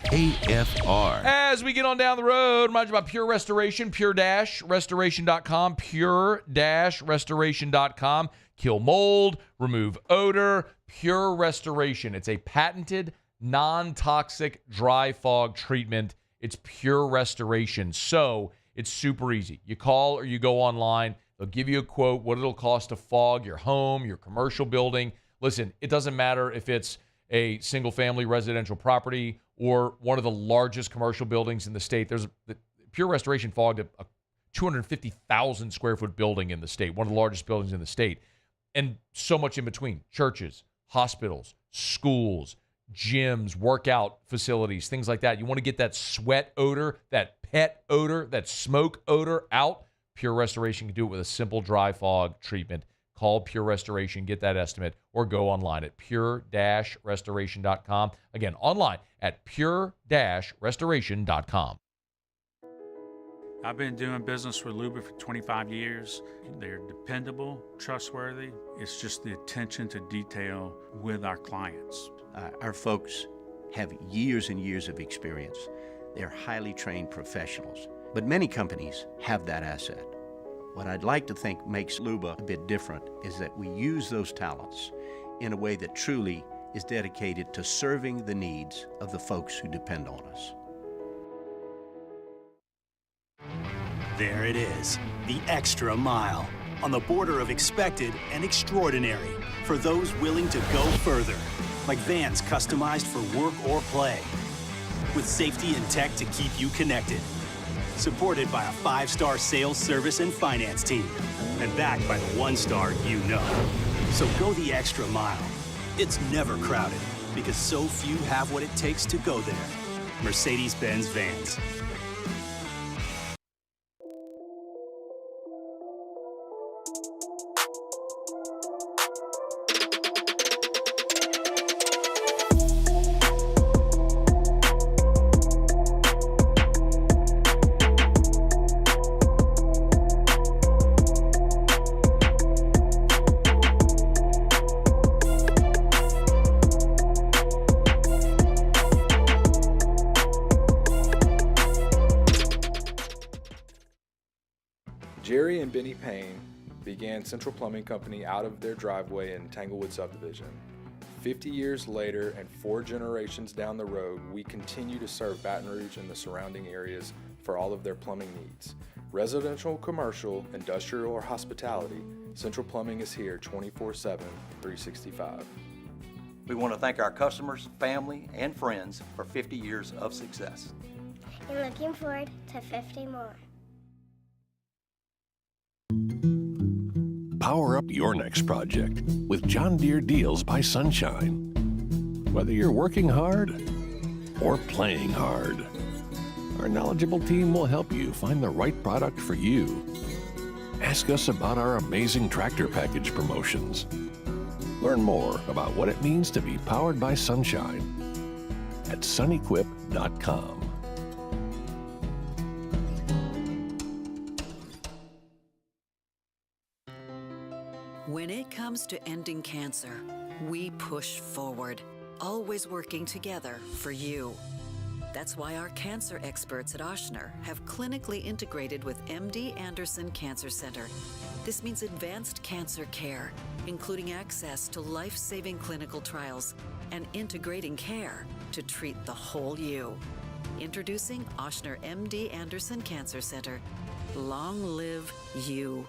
AFR. As we get on down the road, remind you about Pure Restoration, pure-restoration.com, pure-restoration.com. Kill mold, remove odor, Pure Restoration. It's a patented, non-toxic dry fog treatment. It's Pure Restoration. So it's super easy. You call or you go online. They'll give you a quote, what it'll cost to fog your home, your commercial building. Listen, it doesn't matter if it's a single-family residential property or one of the largest commercial buildings in the state. There's Pure Restoration fogged a 250,000 square foot building in the state, one of the largest buildings in the state, and so much in between. Churches, hospitals, schools, gyms, workout facilities, things like that. You want to get that sweat odor, that pet odor, that smoke odor out. Pure Restoration can do it with a simple dry fog treatment. Call Pure Restoration, get that estimate, or go online at pure-restoration.com. Again, online at pure-restoration.com. I've been doing business with Luba for 25 years. They're dependable, trustworthy. It's just the attention to detail with our clients. Our folks have years and years of experience. They're highly trained professionals, but many companies have that asset. What I'd like to think makes Luba a bit different is that we use those talents in a way that truly is dedicated to serving the needs of the folks who depend on us. There it is, the extra mile, on the border of expected and extraordinary, for those willing to go further, like vans customized for work or play, with safety and tech to keep you connected, supported by a 5-star sales, service, and finance team, and backed by the 1-star you know. So go the extra mile. It's never crowded, because so few have what it takes to go there. Mercedes-Benz Vans. Benny Payne began Central Plumbing Company out of their driveway in Tanglewood subdivision. 50 years later and 4 generations down the road, we continue to serve Baton Rouge and the surrounding areas for all of their plumbing needs. Residential, commercial, industrial, or hospitality, Central Plumbing is here 24/7, 365. We want to thank our customers, family, and friends for 50 years of success. And looking forward to 50 more. Power up your next project with John Deere Deals by Sunshine. Whether you're working hard or playing hard, our knowledgeable team will help you find the right product for you. Ask us about our amazing tractor package promotions. Learn more about what it means to be powered by sunshine at sunequip.com. When it comes to ending cancer, we push forward, always working together for you. That's why our cancer experts at Ochsner have clinically integrated with MD Anderson Cancer Center. This means advanced cancer care, including access to life-saving clinical trials and integrating care to treat the whole you. Introducing Ochsner MD Anderson Cancer Center. Long live you.